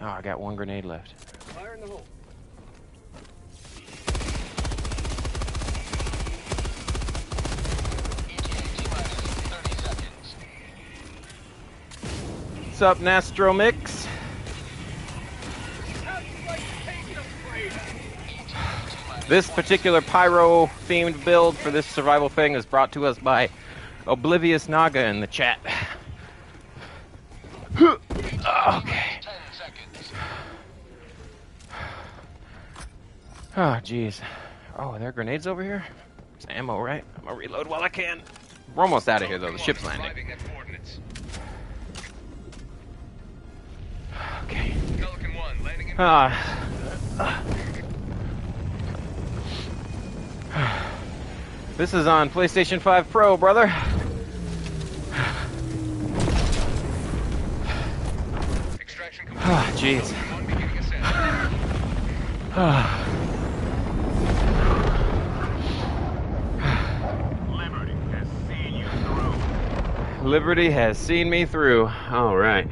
Oh, I got one grenade left. Fire in the hole. ETA T-minus 30 seconds. What's up, Nastro Mix? This particular pyro-themed build for this survival thing is brought to us by Oblivious Naga in the chat. Okay. 10 seconds. Oh, jeez. Oh, are there grenades over here? There's ammo, right? I'm gonna reload while I can. We're almost out of here, though. The ship's landing. Arriving at coordinates. Okay. Pelican 1 landing in. This is on PlayStation 5 Pro, brother. Extraction complete. Ah, jeez. One beginning ascent. Liberty has seen you through. Liberty has seen me through. All right.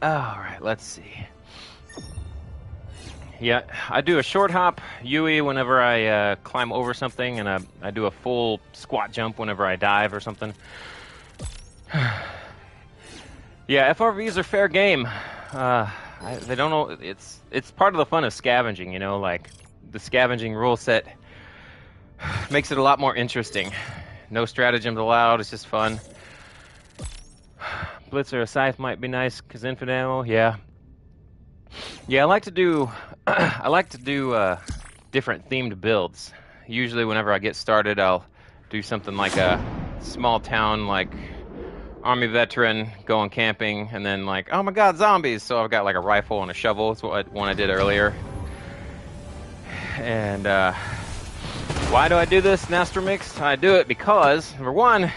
All right, let's see. Yeah, I do a short hop UE whenever I climb over something, and I do a full squat jump whenever I dive or something. Yeah, FRVs are fair game. They don't know. It's part of the fun of scavenging, you know, like the scavenging rule set makes it a lot more interesting. No stratagems allowed. It's just fun. Blitzer or scythe might be nice because infinite ammo. Yeah. Yeah, I like to do different themed builds. Usually, whenever I get started, I'll do something like a small town, like army veteran going camping, and then like, oh my God, zombies! So I've got like a rifle and a shovel. That's what one I did earlier. And why do I do this, Nastromix? I do it because number one,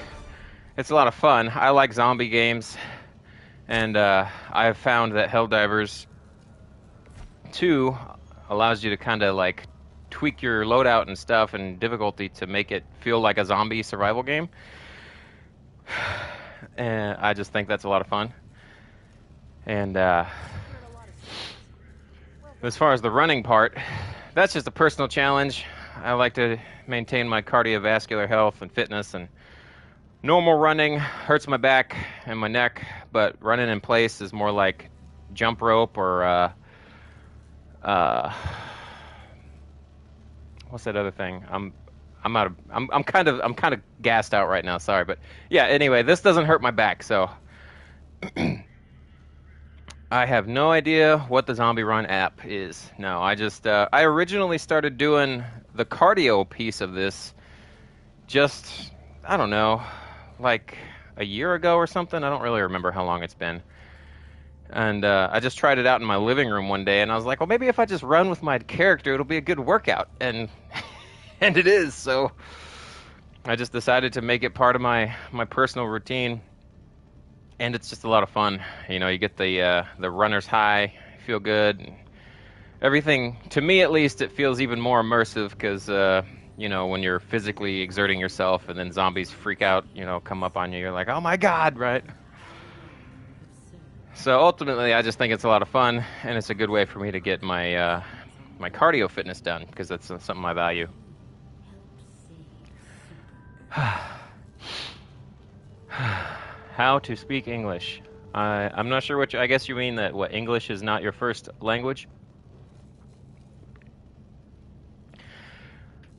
it's a lot of fun. I like zombie games, and I've found that Helldivers 2 allows you to kind of like tweak your loadout and stuff and difficulty to make it feel like a zombie survival game. And I just think that's a lot of fun. And as far as the running part, that's just a personal challenge. I like to maintain my cardiovascular health and fitness, and normal running hurts my back and my neck, but running in place is more like jump rope or what's that other thing? I'm kind of gassed out right now. Sorry, but yeah. Anyway, this doesn't hurt my back, so I have no idea what the Zombie Run app is. No, I just I originally started doing the cardio piece of this just, I don't know, like a year ago or something. I don't really remember how long it's been. And I just tried it out in my living room one day, and I was like, well, maybe if I just run with my character, it'll be a good workout. And and it is. So I just decided to make it part of my personal routine. And it's just a lot of fun. You know, you get the runner's high, feel good. And everything, to me at least, it feels even more immersive because, you know, when you're physically exerting yourself and then zombies freak out, you know, come up on you, you're like, oh my God, right? So ultimately, I just think it's a lot of fun, and it's a good way for me to get my my cardio fitness done, because that's something I value. How to speak English. I'm not sure I guess you mean that what English is not your first language?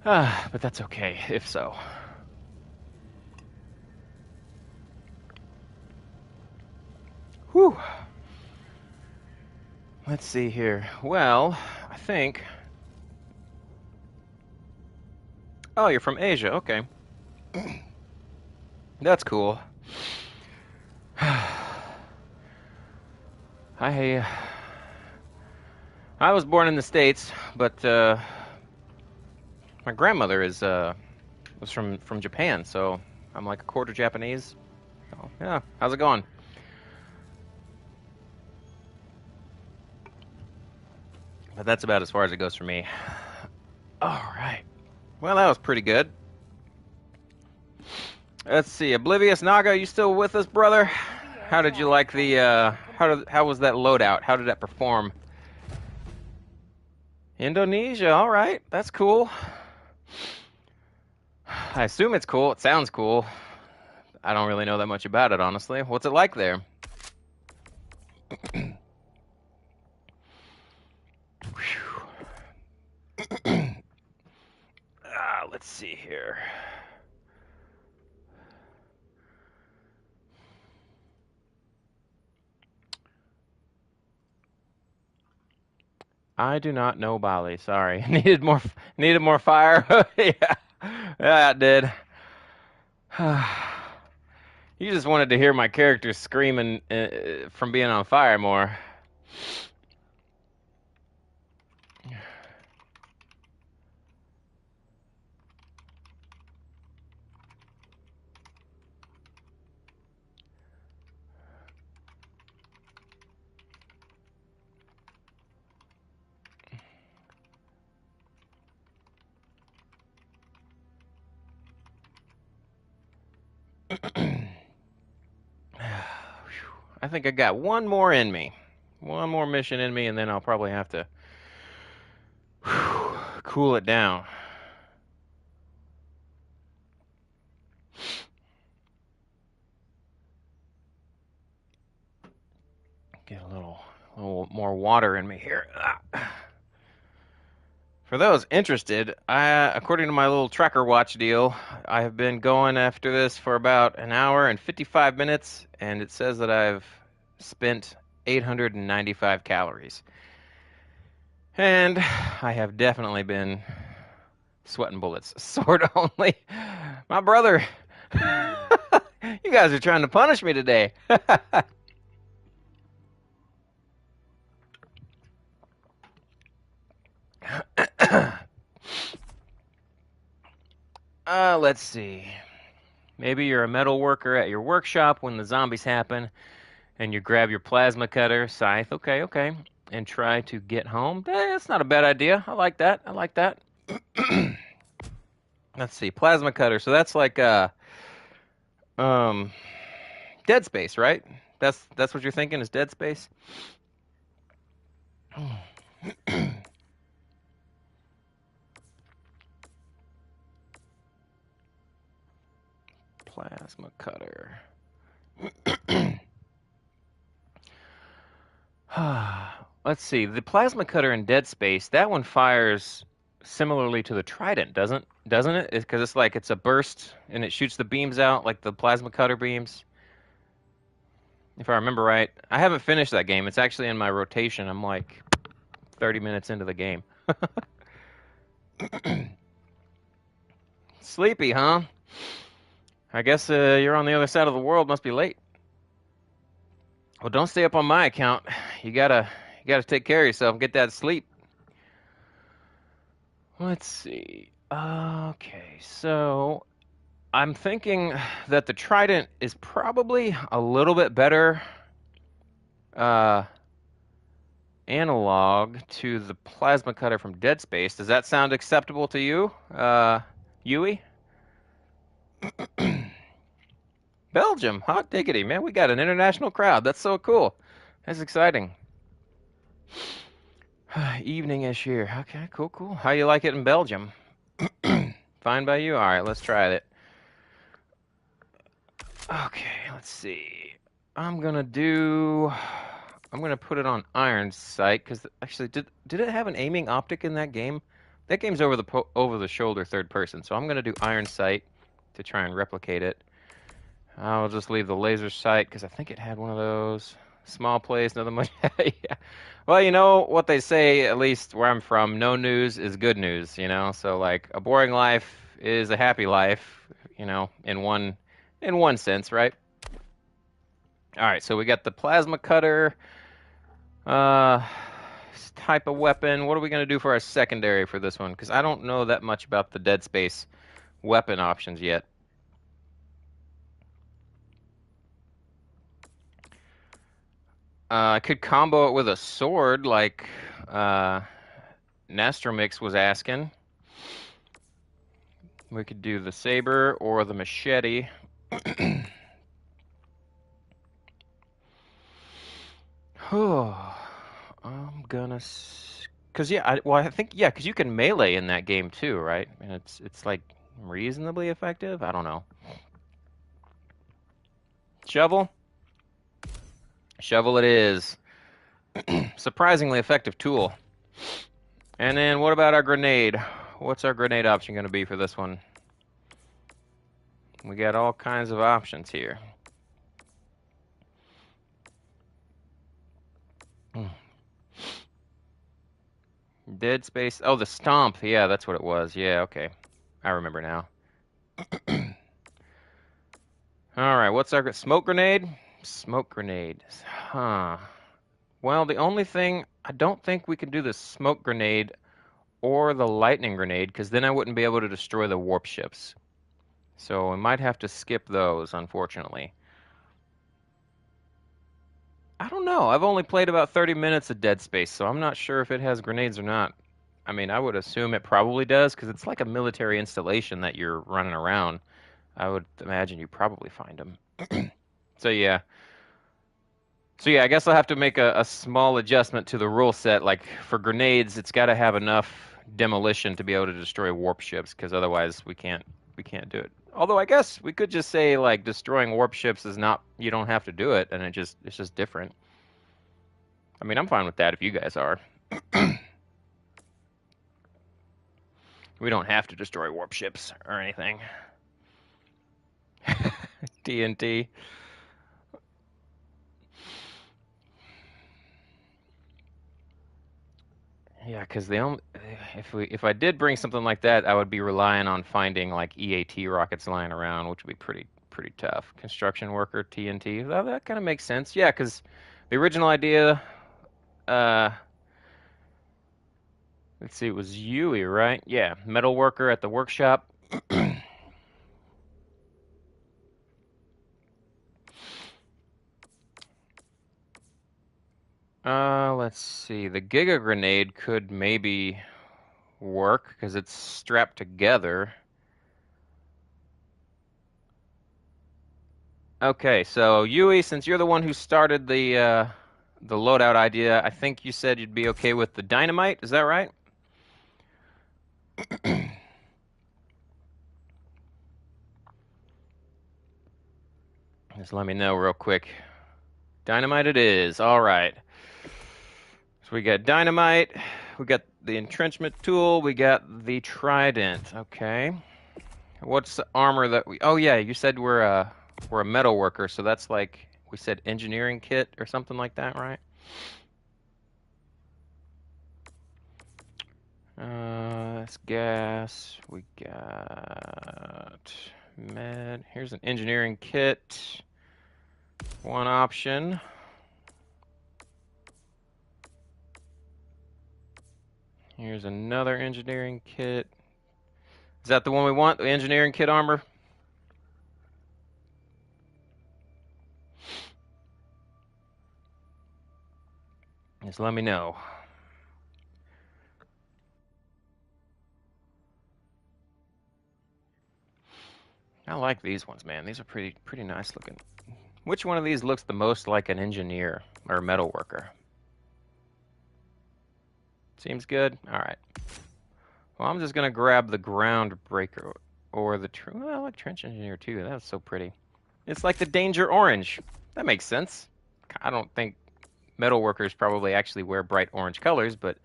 But that's okay, if so. Whew. Let's see here. Well, I think... Oh, you're from Asia. Okay. That's cool. I was born in the States, but my grandmother was from Japan, so I'm like a quarter Japanese. So, yeah, how's it going? But that's about as far as it goes for me. All right. Well, that was pretty good. Let's see. Oblivious Naga, you still with us, brother? How did you like the how was that loadout? How did that perform? Indonesia, all right. That's cool. I assume it's cool. It sounds cool. I don't really know that much about it, honestly. What's it like there? Let's see here. I do not know Bali. Sorry. Needed more fire. Yeah. Yeah, it did. You just wanted to hear my character screaming from being on fire more. I think I got one more in me. One more mission in me, and then I'll probably have to cool it down. Get a little more water in me here. For those interested, according to my little tracker watch deal, I have been going after this for about an hour and 55 minutes, and it says that I've spent 895 calories. And I have definitely been sweating bullets. Sword only. My brother, you guys are trying to punish me today. Let's see. Maybe you're a metal worker at your workshop when the zombies happen, and you grab your plasma cutter, scythe, okay, and try to get home. That's not a bad idea. I like that. Let's see, plasma cutter. So that's like Dead Space, right? That's what you're thinking is Dead Space. Plasma cutter. Let's see. The plasma cutter in Dead Space, that one fires similarly to the trident, doesn't it? Because it's like it's a burst and it shoots the beams out like the plasma cutter beams. If I remember right. I haven't finished that game. It's actually in my rotation. I'm like 30 minutes into the game. Sleepy, huh? I guess you're on the other side of the world. Must be late. Well, don't stay up on my account. You gotta take care of yourself and get that sleep. Let's see. Okay, so I'm thinking that the trident is probably a little bit better analog to the plasma cutter from Dead Space. Does that sound acceptable to you, Yui? Belgium, hot diggity, man. We got an international crowd. That's so cool. That's exciting. Evening-ish here. Okay, cool. How you like it in Belgium? Fine by you? All right, let's try it. Okay, let's see. I'm gonna put it on iron sight because actually, did it have an aiming optic in that game? That game's over the shoulder third person, so I'm gonna do iron sight to try and replicate it. I'll just leave the laser sight because I think it had one of those. Small place, nothing much. Yeah. Well, you know what they say, at least where I'm from, no news is good news, you know? So like a boring life is a happy life, you know, in one sense, right? All right, so we got the plasma cutter uh type of weapon. What are we going to do for our secondary for this one? Because I don't know that much about the Dead Space weapon options yet. I could combo it with a sword, like Nastromix was asking. We could do the saber or the machete. I'm gonna, cause yeah, I think yeah, cause you can melee in that game too, right? And it's like reasonably effective. I don't know. Shovel. Shovel it is. Surprisingly effective tool. And then what about our grenade? What's our grenade option going to be for this one? We got all kinds of options here. Dead Space. Oh, the Stomp. Yeah, that's what it was. Yeah, okay. I remember now. All right, what's our smoke grenade? Smoke grenade. Huh. Well, the only thing, I don't think we can do the smoke grenade or the lightning grenade, because then I wouldn't be able to destroy the warp ships. So we might have to skip those, unfortunately. I don't know. I've only played about 30 minutes of Dead Space, so I'm not sure if it has grenades or not. I mean, I would assume it probably does, because it's like a military installation that you're running around. I would imagine you probably find them. So yeah. So yeah, I guess I'll have to make a small adjustment to the rule set. Like for grenades, it's got to have enough demolition to be able to destroy warp ships, because otherwise we can't do it. Although I guess we could just say like destroying warp ships is not, you don't have to do it, and it's just different. I mean, I'm fine with that if you guys are. We don't have to destroy warp ships or anything. TNT. Yeah, because if I did bring something like that, I would be relying on finding like EAT rockets lying around, which would be pretty tough. Construction worker TNT. Well, that kind of makes sense. Yeah, because the original idea, let's see, it was Yui, right? Yeah, metal worker at the workshop. Let's see. The Giga Grenade could maybe work because it's strapped together. Okay, so Yui, since you're the one who started the loadout idea, I think you said you'd be okay with the dynamite. Is that right? Just let me know real quick. Dynamite it is. All right. So we got dynamite. We got the entrenchment tool. We got the trident. Okay. What's the armor that we... Oh, yeah, you said we're a metal worker, so that's like... We said engineering kit or something like that, right? That's gas. We got med. Here's an engineering kit. One option. Here's another engineering kit. Is that the one we want? The engineering kit armor? Just let me know. I like these ones, man. These are pretty nice looking. Which one of these looks the most like an engineer or a metal worker? Seems good? All right. Well, I'm just going to grab the ground breaker or the... Well, I like trench engineer too. That's so pretty. It's like the danger orange. That makes sense. I don't think metal workers probably actually wear bright orange colors, but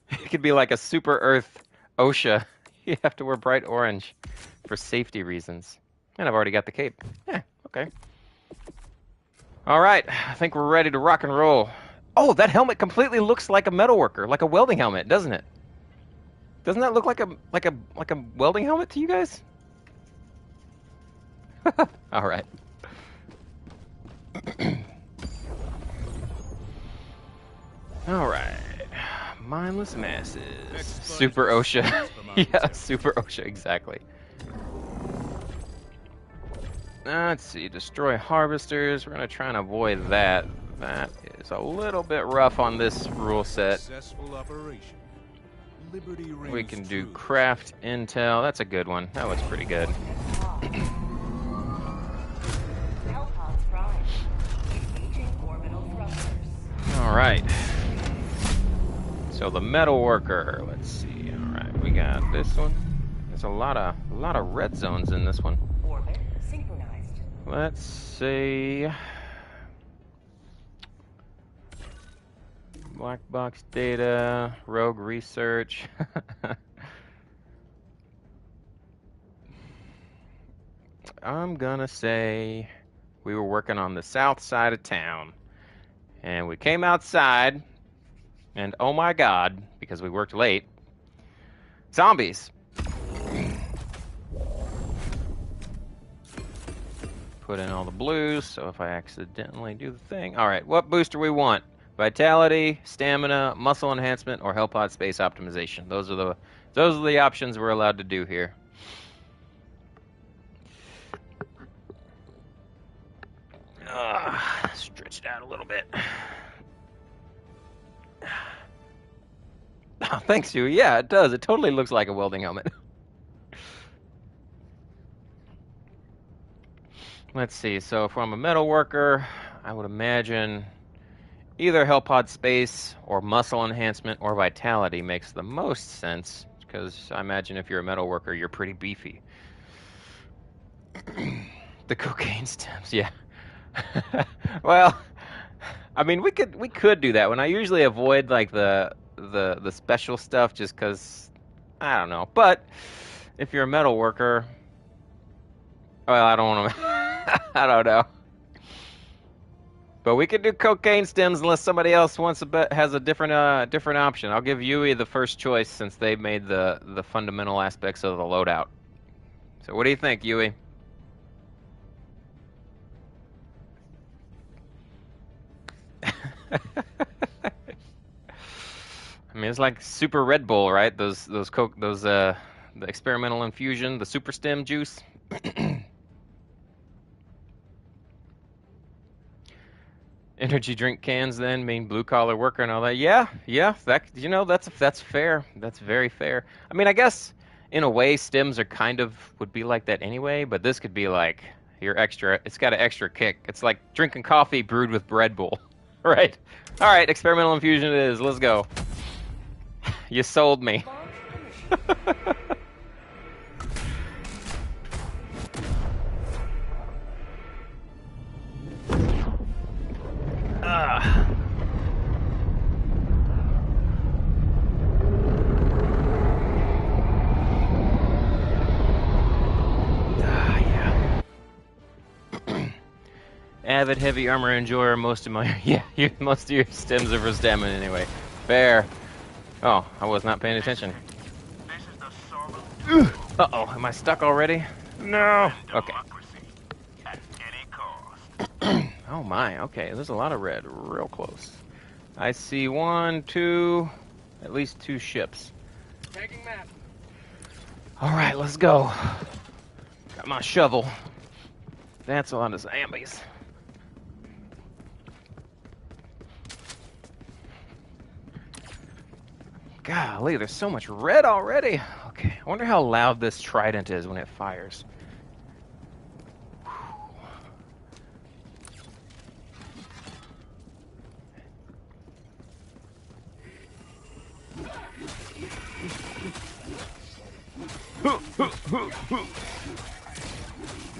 it could be like a super earth OSHA. You have to wear bright orange for safety reasons. And I've already got the cape. Yeah, okay. All right, I think we're ready to rock and roll. Oh, that helmet completely looks like a metalworker, like a welding helmet, doesn't it? Doesn't that look like a welding helmet to you guys? All right. All right. Mindless Masses. Super OSHA. Yeah, Super OSHA, exactly. Let's see. Destroy harvesters. We're going to try and avoid that. That is a little bit rough on this rule set. Successful operation. Liberty We rings can do true. craft intel. That's a good one. That looks pretty good. Hellpods prime. Engaging orbital thrusters. All right. So the metal worker. Let's see. All right, we got this one. There's a lot of red zones in this one. Orbit synchronized. Let's see. Black box data, rogue research. I'm gonna say we were working on the south side of town, and we came outside, and oh my god, because we worked late, zombies. Put in all the blues, so if I accidentally do the thing. All right, what booster we want? Vitality, stamina, muscle enhancement, or Hellpod space optimization. Those are the options we're allowed to do here. Stretch it out a little bit. Oh, thanks, you. Yeah, it does. It totally looks like a welding helmet. Let's see. So if I'm a metal worker, I would imagine either Hellpod space or muscle enhancement or vitality makes the most sense, because I imagine if you're a metal worker, you're pretty beefy. The cocaine stems, yeah. Well, I mean, we could do that one. I usually avoid like the special stuff just because I don't know. But if you're a metal worker, well, I don't want to. I don't know. But we could do cocaine stems unless somebody else has a different option. I'll give Yui the first choice since they made the fundamental aspects of the loadout. So what do you think, Yui? I mean, it's like super Red Bull, right? The experimental infusion, the super stem juice. Energy drink cans then mean blue collar worker and all that. Yeah, that's fair. That's very fair. I mean, I guess in a way stems would be like that anyway, but this could be like your extra. It's got an extra kick. It's like drinking coffee brewed with Red Bull, right? All right, experimental infusion it is. Let's go. You sold me. Yeah. Avid heavy armor enjoyer. Most of your stems are for stamina anyway. Fair. Oh, I was not paying attention. This is the Sovereign Uh-oh, am I stuck already? No. Okay. democracy at any cost. Oh my, okay, there's a lot of red real close. I see 1, 2, at least 2 ships. Tagging map. All right, let's go. Got my shovel. That's a lot of zombies. Golly, there's so much red already. Okay, I wonder how loud this trident is when it fires.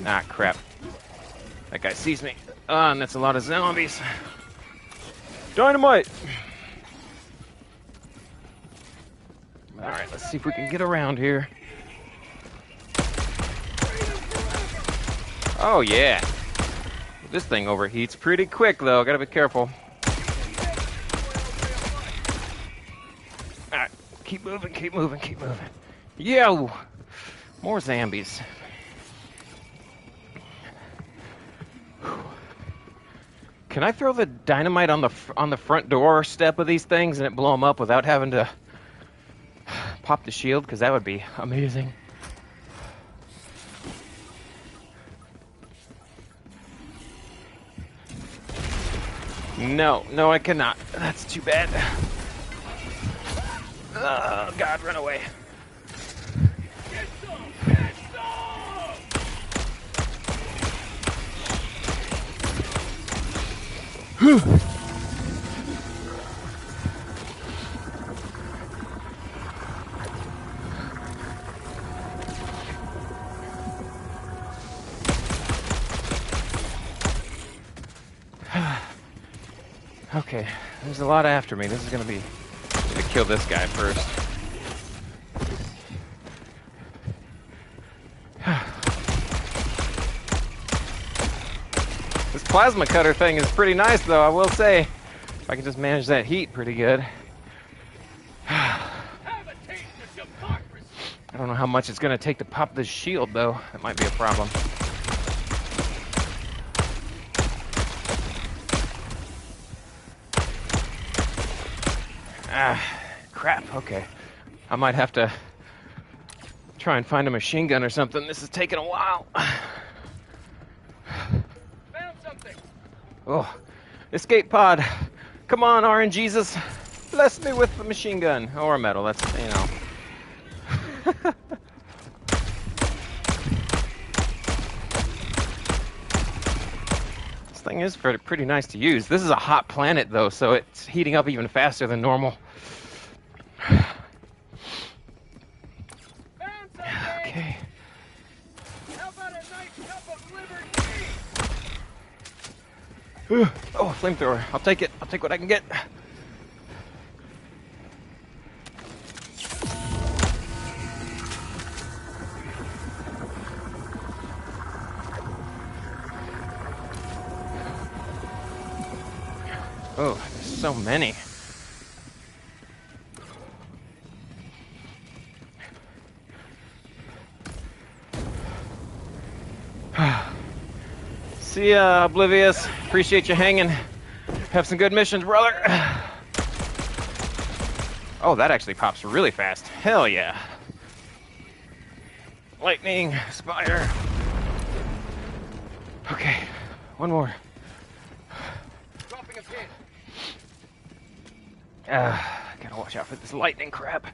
Ah, crap. That guy sees me. Ah, and that's a lot of zombies. Dynamite! Alright, let's see if we can get around here. Oh, yeah. This thing overheats pretty quick, though. Gotta be careful. Alright, keep moving, keep moving, keep moving. Yo! More zombies. Can I throw the dynamite on the front door step of these things and it blow them up without having to pop the shield? Because that would be amazing. No, no, I cannot. That's too bad. Oh, God, run away. Okay, there's a lot after me. This is gonna be... I'm gonna kill this guy first. This plasma cutter thing is pretty nice, though, I will say. If I can just manage that heat pretty good. I don't know how much it's gonna take to pop this shield, though. That might be a problem. Ah, crap, okay. I might have to try and find a machine gun or something. This is taking a while. Found something. Oh, escape pod. Come on, RNGesus. Bless me with the machine gun. Or a medal, that's, you know. This thing is pretty nice to use. This is a hot planet, though, so it's heating up even faster than normal. Okay. How about a nice cup of liberty? Oh, flamethrower. I'll take it. I'll take what I can get. Oh, there's so many. See ya, Oblivious. Appreciate you hanging. Have some good missions, brother. Oh, that actually pops really fast. Hell yeah. Lightning, Spire. Okay, one more. Dropping a pin. Gotta watch out for this lightning crap.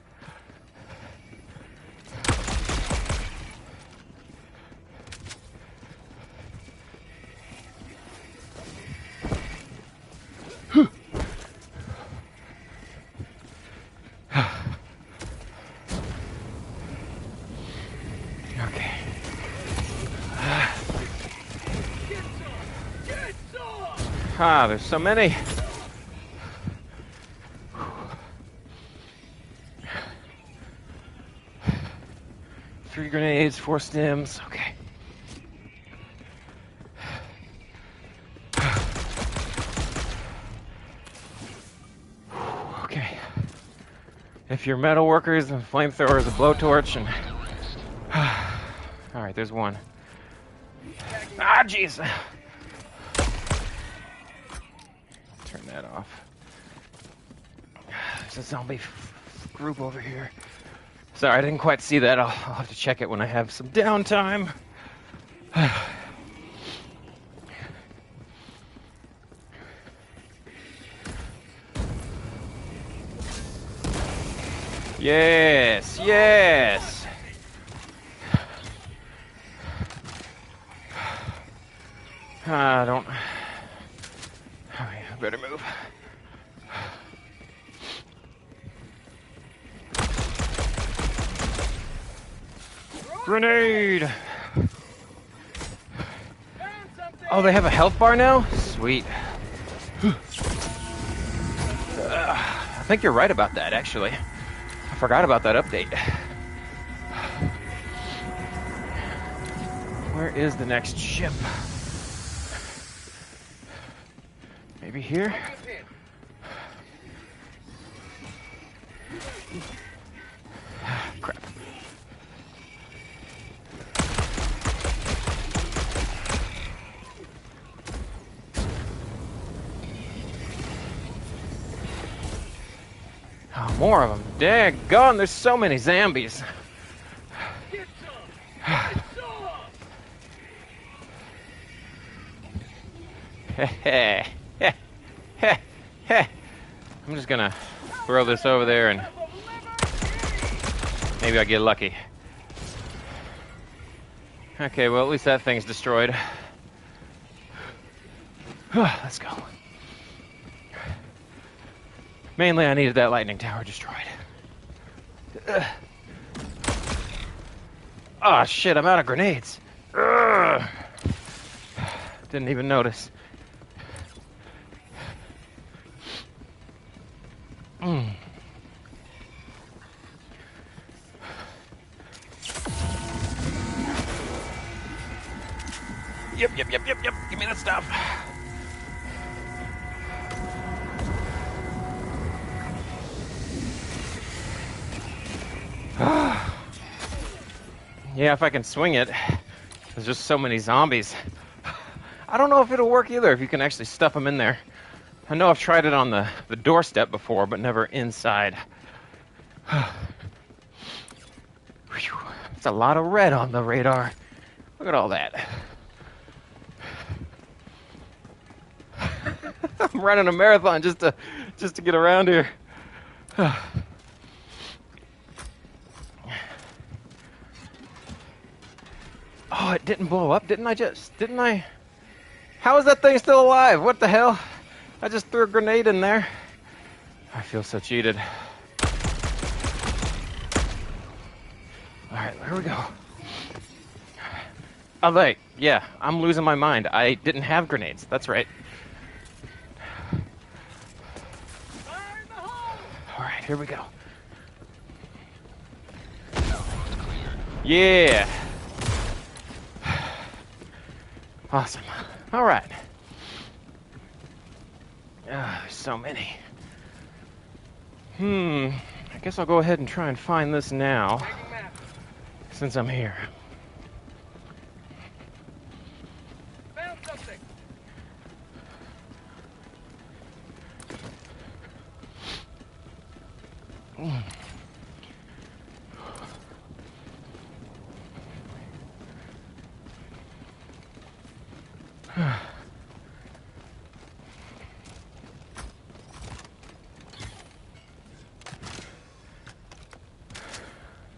Okay. Ah, there's so many. 3 grenades, 4 stims. Okay. Okay. If you're metal workers, and flamethrower is a blowtorch, and all right, there's one. Ah, jeez. Turn that off. There's a zombie group over here. Sorry, I didn't quite see that. I'll have to check it when I have some downtime. Yes, yes. I don't. I better move. Grenade! Oh, they have a health bar now? Sweet. I think you're right about that, actually. I forgot about that update. Where is the next ship? Maybe here? Crap. Oh, more of them. Daggone, there's so many zombies. Get some! Get some! Heh heh. Heh heh. I'm just gonna throw this over there and maybe I get lucky. Okay, well at least that thing's destroyed. Let's go. Mainly I needed that lightning tower destroyed. Oh shit, I'm out of grenades. Didn't even notice. Yep. Give me that stuff. Yeah, if I can swing it. There's just so many zombies. I don't know if it'll work either, if you can actually stuff them in there. I know I've tried it on the doorstep before, but never inside. Whew. It's a lot of red on the radar. Look at all that. I'm running a marathon just to get around here. Oh, it didn't blow up, didn't I? How is that thing still alive? What the hell? I just threw a grenade in there. I feel so cheated. Alright, here we go. Oh, wait. Yeah, I'm losing my mind. I didn't have grenades. That's right. Alright, here we go. Yeah! Awesome. Alright. There's so many. I guess I'll go ahead and try and find this now, since I'm here. Found something!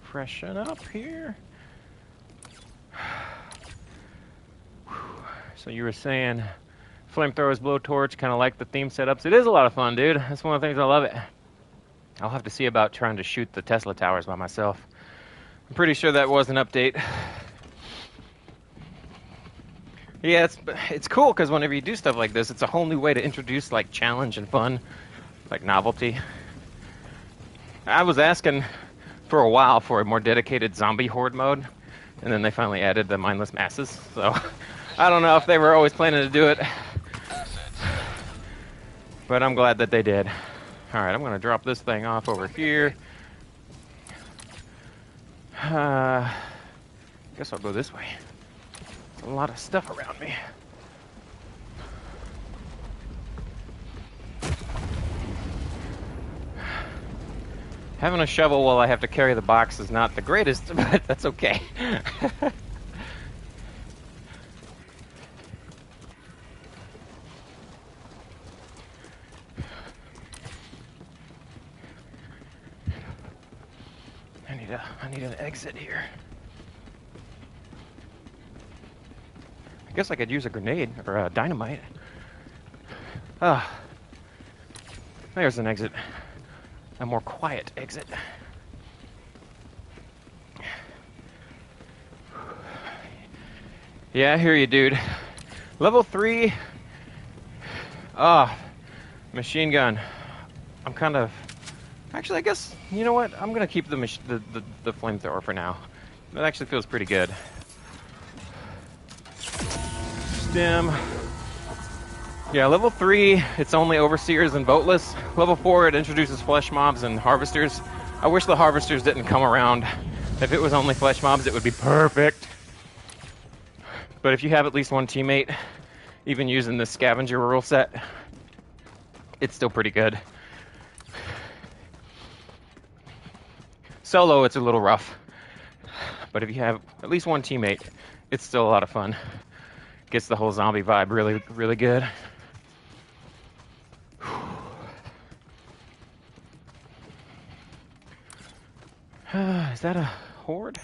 Freshen up here. So you were saying flamethrowers, blowtorch, kind of like the theme setups. It is a lot of fun, dude. That's one of the things I love it. I'll have to see about trying to shoot the Tesla towers by myself. I'm pretty sure that was an update. Yeah, it's cool because whenever you do stuff like this, it's a whole new way to introduce like challenge and fun, like novelty. I was asking for a while for a more dedicated zombie horde mode, and then they finally added the Mindless Masses. So I don't know if they were always planning to do it, but I'm glad that they did. All right, I'm gonna drop this thing off over here. Guess I'll go this way. There's a lot of stuff around me. Having a shovel while I have to carry the box is not the greatest, but that's okay. I need an exit here. I guess I could use a grenade or a dynamite. There's an exit. A more quiet exit. Yeah, I hear you, dude. Level 3. Machine gun. I'm kind of Actually, I guess, you know what? I'm gonna keep the flamethrower for now. That actually feels pretty good. Stim. Yeah, level 3, it's only overseers and boatless. Level 4, it introduces flesh mobs and harvesters. I wish the harvesters didn't come around. If it was only flesh mobs, it would be perfect. But if you have at least one teammate, even using the scavenger rule set, it's still pretty good. Solo, it's a little rough. But if you have at least one teammate, it's still a lot of fun. Gets the whole zombie vibe really, really good. Is that a horde?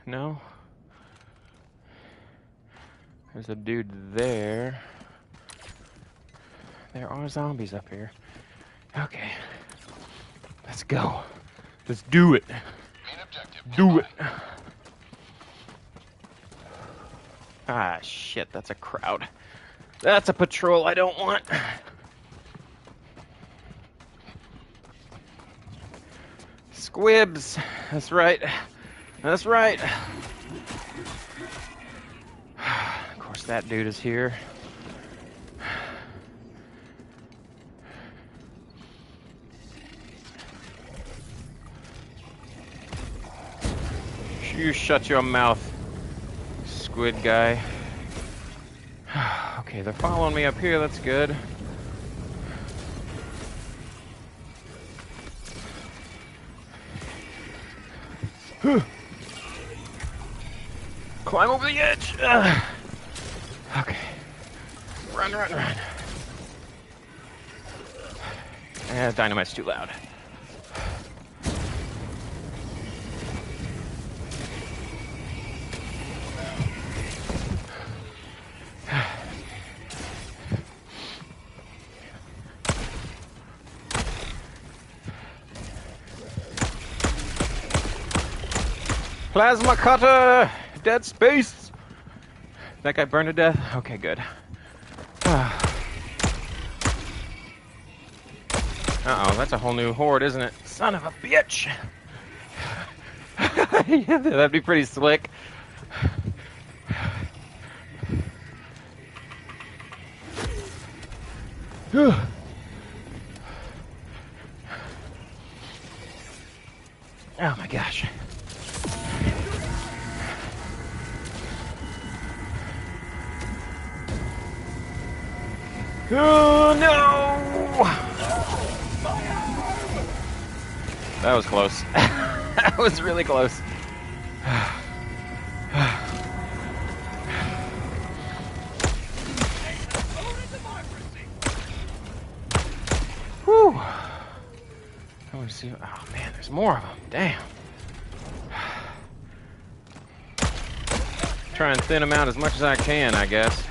No. There's a dude there. There are zombies up here. Okay. Let's go. Let's do it. Main objective. Do it. Ah, shit, that's a crowd. That's a patrol I don't want. Squibs. That's right. That's right. Of course, that dude is here. You shut your mouth, squid guy. Okay, they're following me up here. That's good. Climb over the edge. Okay. Run, run, run. Dynamite's too loud. Plasma cutter! Dead space! That guy burned to death? Okay, good. Uh-oh, that's a whole new horde, isn't it? Son of a bitch! Yeah, that'd be pretty slick. Oh my gosh. Oh no! That was close. That was really close. Whew. I want to see. Oh man, there's more of them. Damn. Try and thin them out as much as I can, I guess.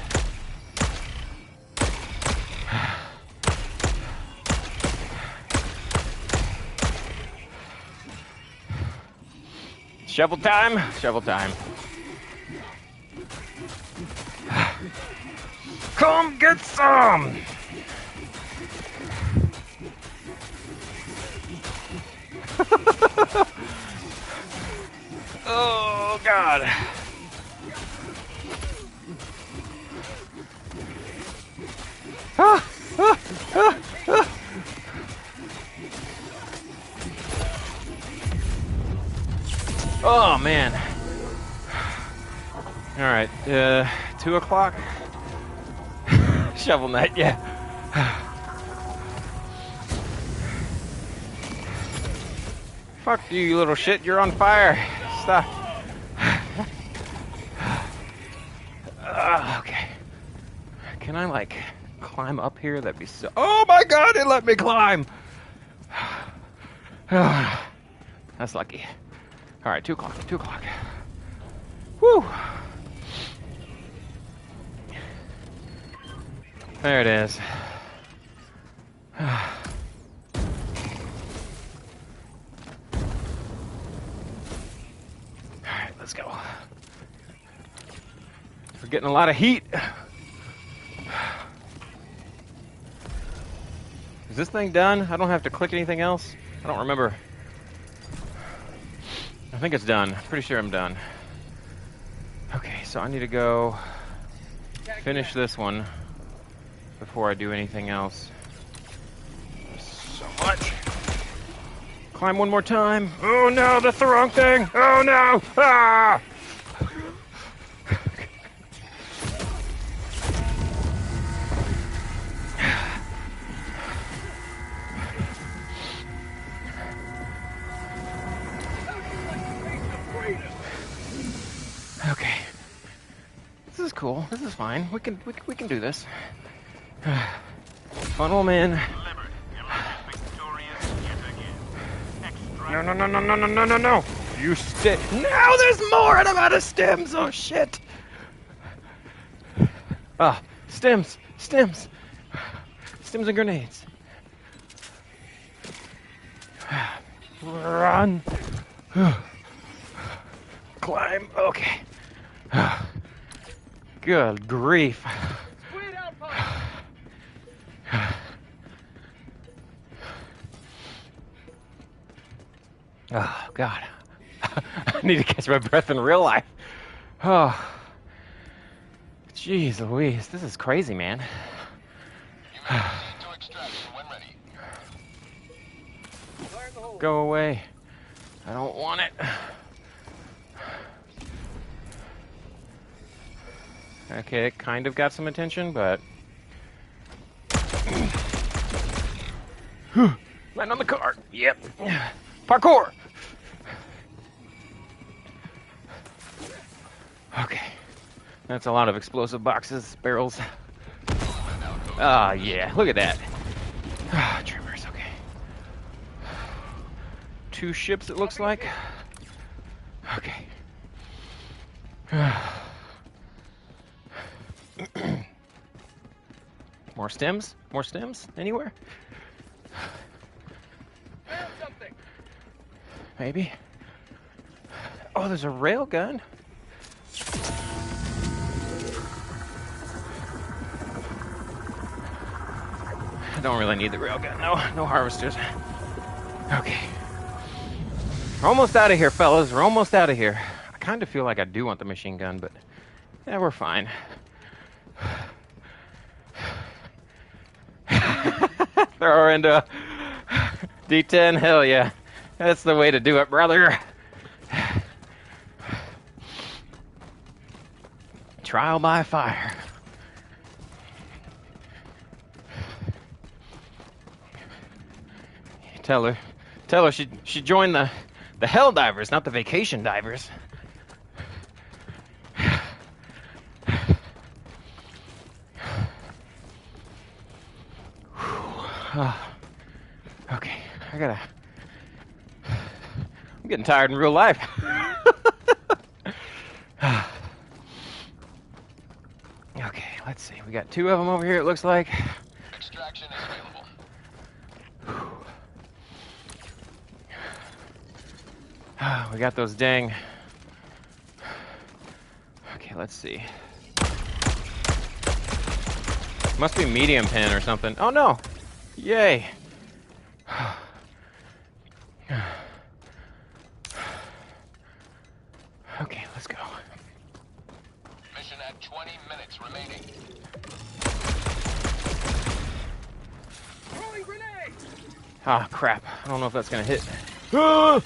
Shovel time! Shovel time. Come get some! Oh, God. Ah, ah, ah, ah. Oh, man. All right, 2 o'clock. Shovel night, yeah. Fuck you, you little shit. You're on fire. Stop. Okay. Can I, like, climb up here? That'd be so... Oh, my God, it let me climb. That's lucky. All right, 2 o'clock, 2 o'clock. Whew. There it is. All right, let's go. We're getting a lot of heat. this thing done? I don't have to click anything else? I don't remember. I think it's done. Pretty sure I'm done. Okay, so I need to go finish this one before I do anything else. So much. Climb one more time. Oh no, that's the wrong thing. Oh no! Ah! Okay. This is cool. This is fine. We can do this. Funnel them in. No. You stay. Now there's more and I'm out of stems. Oh shit. Ah, stems. Stems and grenades. Run. Climb. Okay. Good grief. Squid outpost. Oh, God. I need to catch my breath in real life. Oh. Jeez Louise, this is crazy, man. You may proceed to extraction when ready. Fire in the hole. Go away. I don't want it. Okay, it kind of got some attention, but... Land on the car. Yep. Parkour! Okay. That's a lot of explosive boxes, barrels. Ah, yeah. Look at that. Ah, trimmers, okay. 2 ships, it looks like. Okay. More stems? More stems? Anywhere? Found something. Maybe. Oh, there's a rail gun. I don't really need the rail gun. No harvesters. Okay. We're almost out of here, fellas. We're almost out of here. I kind of feel like I do want the machine gun, but yeah, we're fine. Throw her into D10. Hell yeah. That's the way to do it, brother. Trial by fire. Tell her she joined the Helldivers, not the vacation divers. Okay, I'm getting tired in real life. Okay, let's see. We got 2 of them over here, it looks like. Extraction is available. We got those dang... Okay, let's see. Must be medium pin or something. Oh no! Yay! Okay, let's go. Mission at 20 minutes remaining. Throwing grenade. Ah, crap. I don't know if that's gonna hit. No!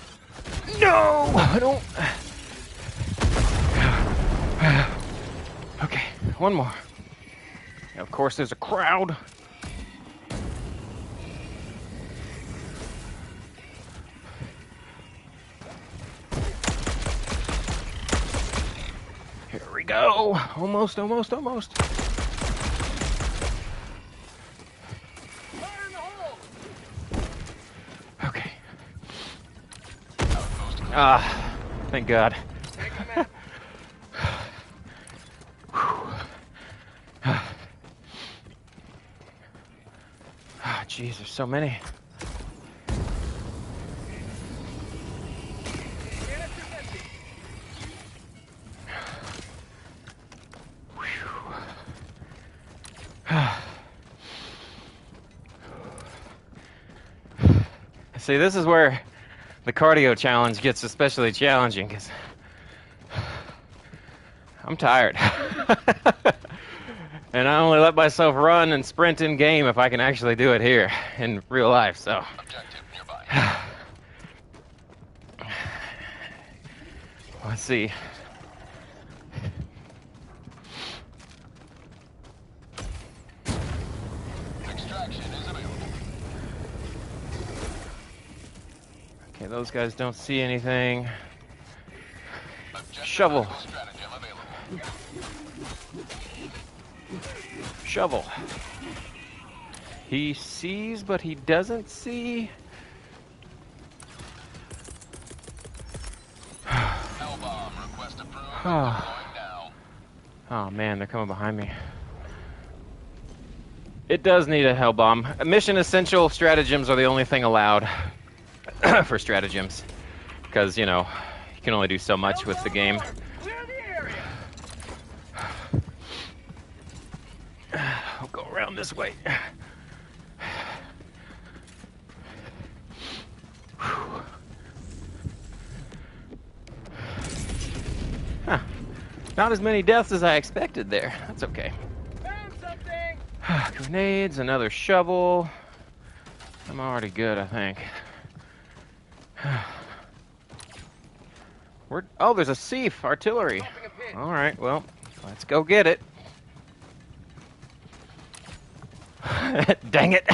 I don't... Okay, one more. Of course, there's a crowd. Here we go. Almost. Fire in the hole. Okay. Ah, thank God. Take him out. Ah, jeez, there's so many. Canister's empty. See, this is where the cardio challenge gets especially challenging, because I'm tired. And I only let myself run and sprint in game if I can actually do it here in real life, so. Objective nearby. Let's see. Extraction is available. Okay, those guys don't see anything. Objective Shovel. medical stratagem available. Shovel. He sees, but he doesn't see. Hellbomb request approved. Deploying now. Oh man, they're coming behind me. It does need a hell bomb. Mission essential stratagems are the only thing allowed for stratagems, because you know you can only do so much with the game. Clear the area. I'll go around this way. Huh. Not as many deaths as I expected there. That's okay. Found something. Grenades, another shovel. I'm already good, I think. Oh, there's a sieve artillery. Dropping a pin. All right, well, let's go get it. Dang it.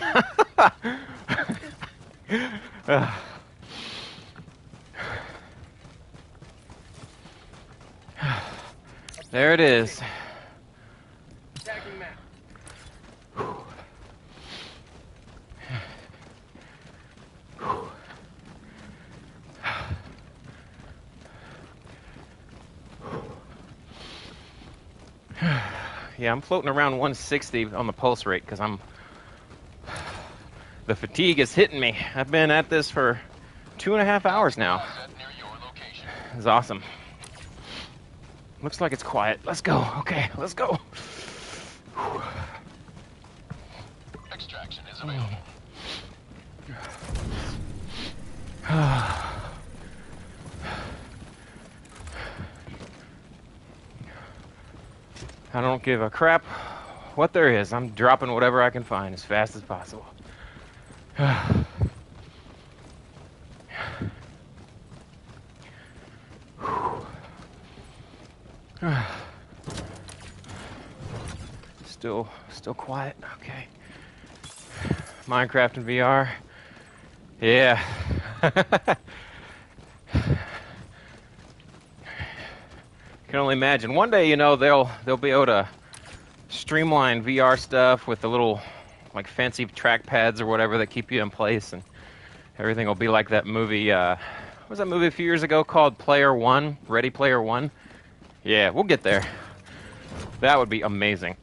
There it is. Tagging map. Yeah, I'm floating around 160 on the pulse rate because the fatigue is hitting me. I've been at this for 2.5 hours now. Set near your location. It's awesome. Looks like it's quiet. Let's go. Okay, let's go. Extraction is available. I don't give a crap what there is. I'm dropping whatever I can find as fast as possible. Still quiet. Okay. Minecraft and VR. Yeah. Can only imagine. One day, you know, they'll be able to streamline VR stuff with the little like fancy trackpads or whatever that keep you in place, and everything will be like that movie. What was that movie a few years ago called Player One? Ready Player One? Yeah, we'll get there. That would be amazing.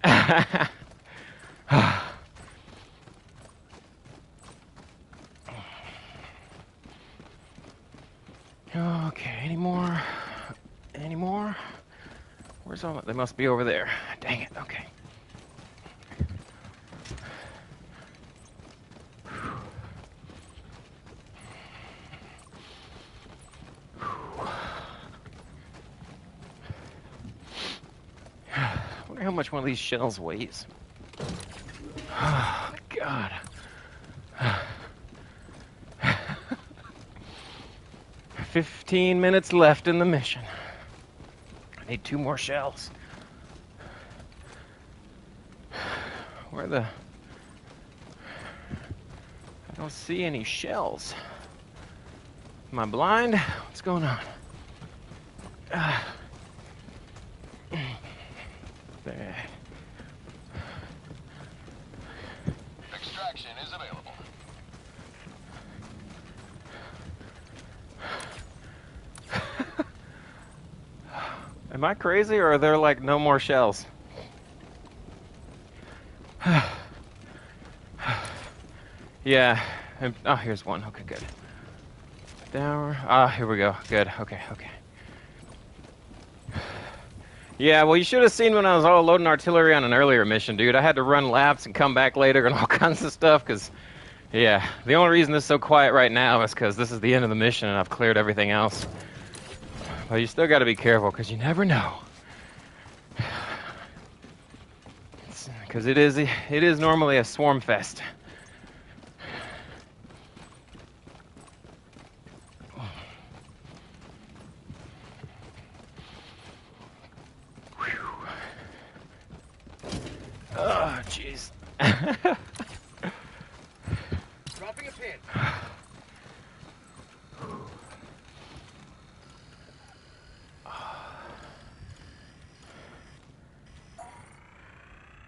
Okay, any more? Any more? Where's all? They must be over there. Dang it. Okay. I wonder how much one of these shells weighs. Oh, God. 15 minutes left in the mission. I need 2 more shells. Where the... I don't see any shells. Am I blind? What's going on? There. Extraction is available. Am I crazy, or are there like no more shells? Yeah. Oh, here's one. Okay, good. Down. Ah, here we go. Good. Okay, okay. Yeah, well, you should have seen when I was all loading artillery on an earlier mission, dude. I had to run laps and come back later and all kinds of stuff because, Yeah, the only reason this is so quiet right now is because this is the end of the mission and I've cleared everything else. But you still got to be careful because you never know. Because it is normally a swarm fest. Oh, jeez. Dropping a pin.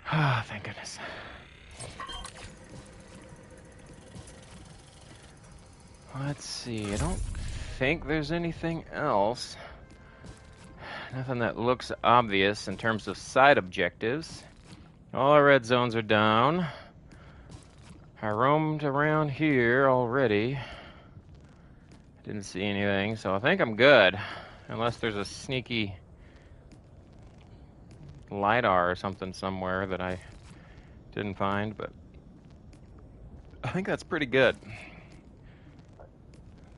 Ah, thank goodness. Let's see. I don't think there's anything else. Nothing that looks obvious in terms of side objectives. All our red zones are down. I roamed around here already. Didn't see anything, so I think I'm good. Unless there's a sneaky LiDAR or something somewhere that I didn't find, but I think that's pretty good.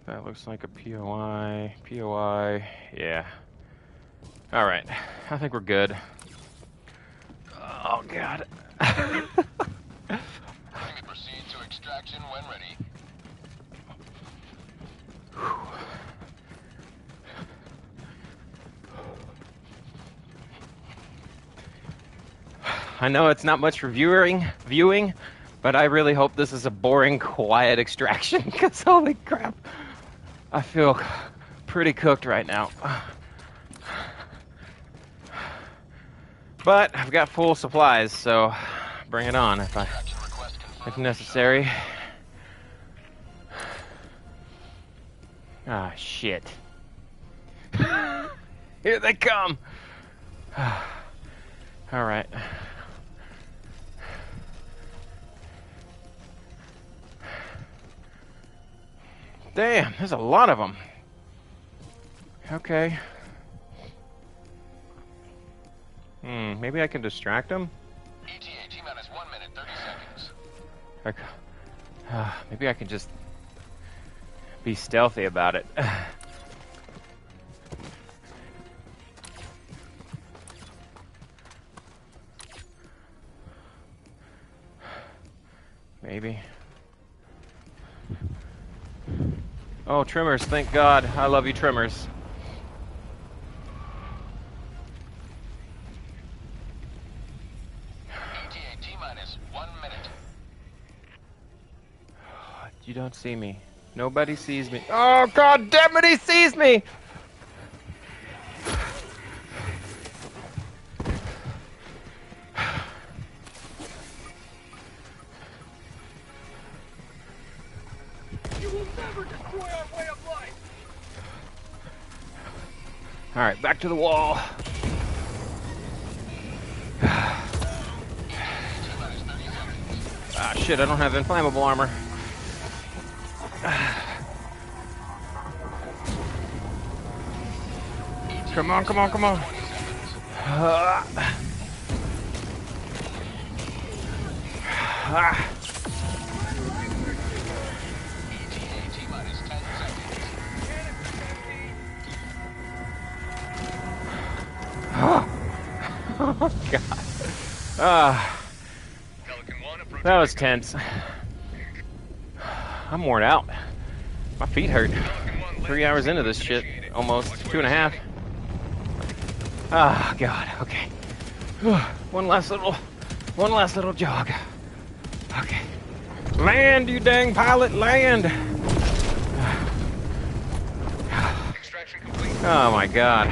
That looks like a POI. POI, yeah. Alright, I think we're good. Oh, God. You may proceed to extraction when ready. I know it's not much for viewing, but I really hope this is a boring, quiet extraction, because holy crap, I feel pretty cooked right now. But I've got full supplies, so bring it on if necessary. Ah, shit. Here they come! Alright. Damn, there's a lot of them. Okay. Maybe I can distract them? ETA T-minus 1 minute, 30 seconds. Maybe I can just be stealthy about it. Maybe. Oh, trimmers, thank God. I love you, trimmers. ETA T-minus 1 minute. You don't see me. Nobody sees me. Oh, God damn it, he sees me! You will never destroy our way of life. Alright, back to the wall. Ah, shit, I don't have inflammable armor. Come on, come on, come on. ETA T-minus 10 seconds. Oh, God. Pelican 1 approaching. That was tense. I'm worn out. My feet hurt. 3 hours into this shit. Almost 2.5. Ah, God. Okay. One last little jog. Okay. Land, you dang pilot, land! Extraction complete. Oh my God.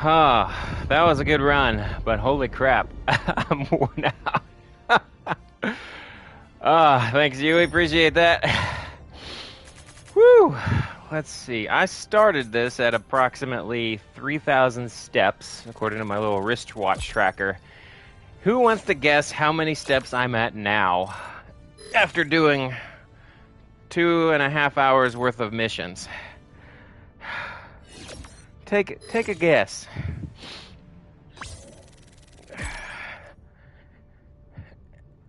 Ah, that was a good run, but holy crap, I'm worn out. Thanks, Yui. Appreciate that. Woo! Let's see. I started this at approximately 3,000 steps, according to my little wristwatch tracker. Who wants to guess how many steps I'm at now after doing 2.5 hours worth of missions? take a guess.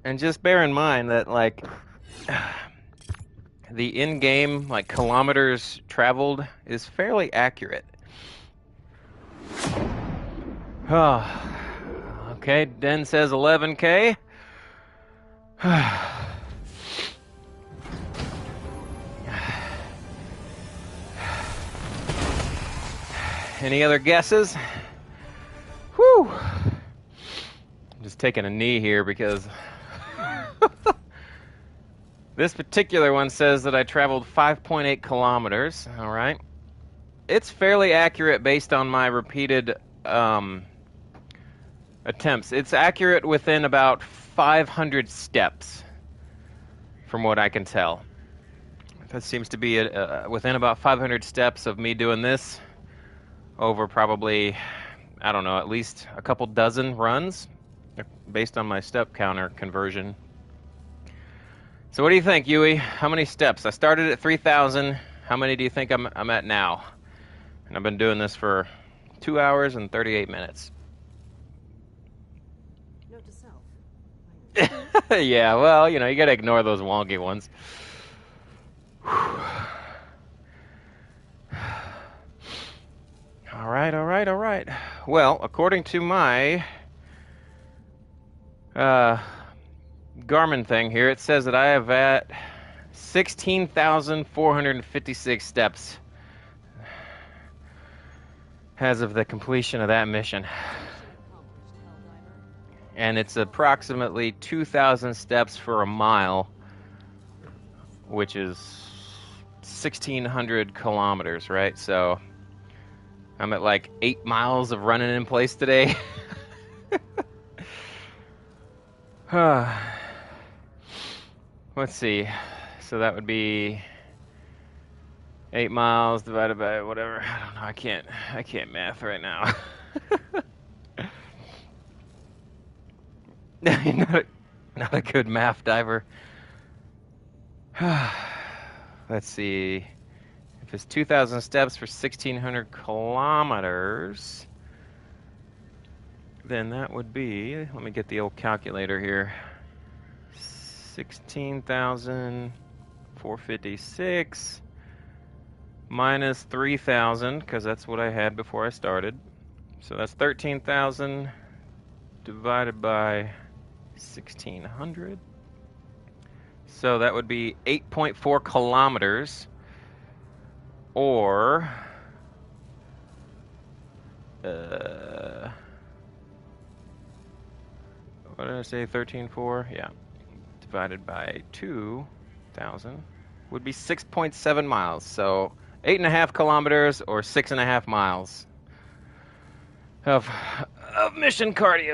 And just bear in mind that, like, the in-game, like, kilometers traveled is fairly accurate. Oh, okay, Den says 11K. Any other guesses? Whew. I'm just taking a knee here because this particular one says that I traveled 5.8 kilometers. All right. It's fairly accurate based on my repeated attempts. It's accurate within about 500 steps, from what I can tell. That seems to be within about 500 steps of me doing this over probably, I don't know, at least a couple dozen runs, based on my step counter conversion. So what do you think, Yui? How many steps? I started at 3,000. How many do you think I'm at now? And I've been doing this for 2 hours and 38 minutes. Note to self. Yeah, well, you know, you gotta ignore those wonky ones. All right. Well, according to my Garmin thing here, it says that I have at 16,456 steps as of the completion of that mission. And it's approximately 2,000 steps for a mile, which is 1,600 kilometers, right? So I'm at like 8 miles of running in place today. Let's see. So that would be 8 miles divided by whatever. I don't know. I can't math right now. Not a good math diver. Let's see. If it's 2,000 steps for 1,600 kilometers, then that would be, let me get the old calculator here, 16,456 minus 3,000, because that's what I had before I started. So that's 13,000 divided by 1,600. So that would be 8.4 kilometers, or what did I say? 13.4? Yeah. Divided by 2,000 would be 6.7 miles. So 8.5 kilometers or 6.5 miles of mission cardio.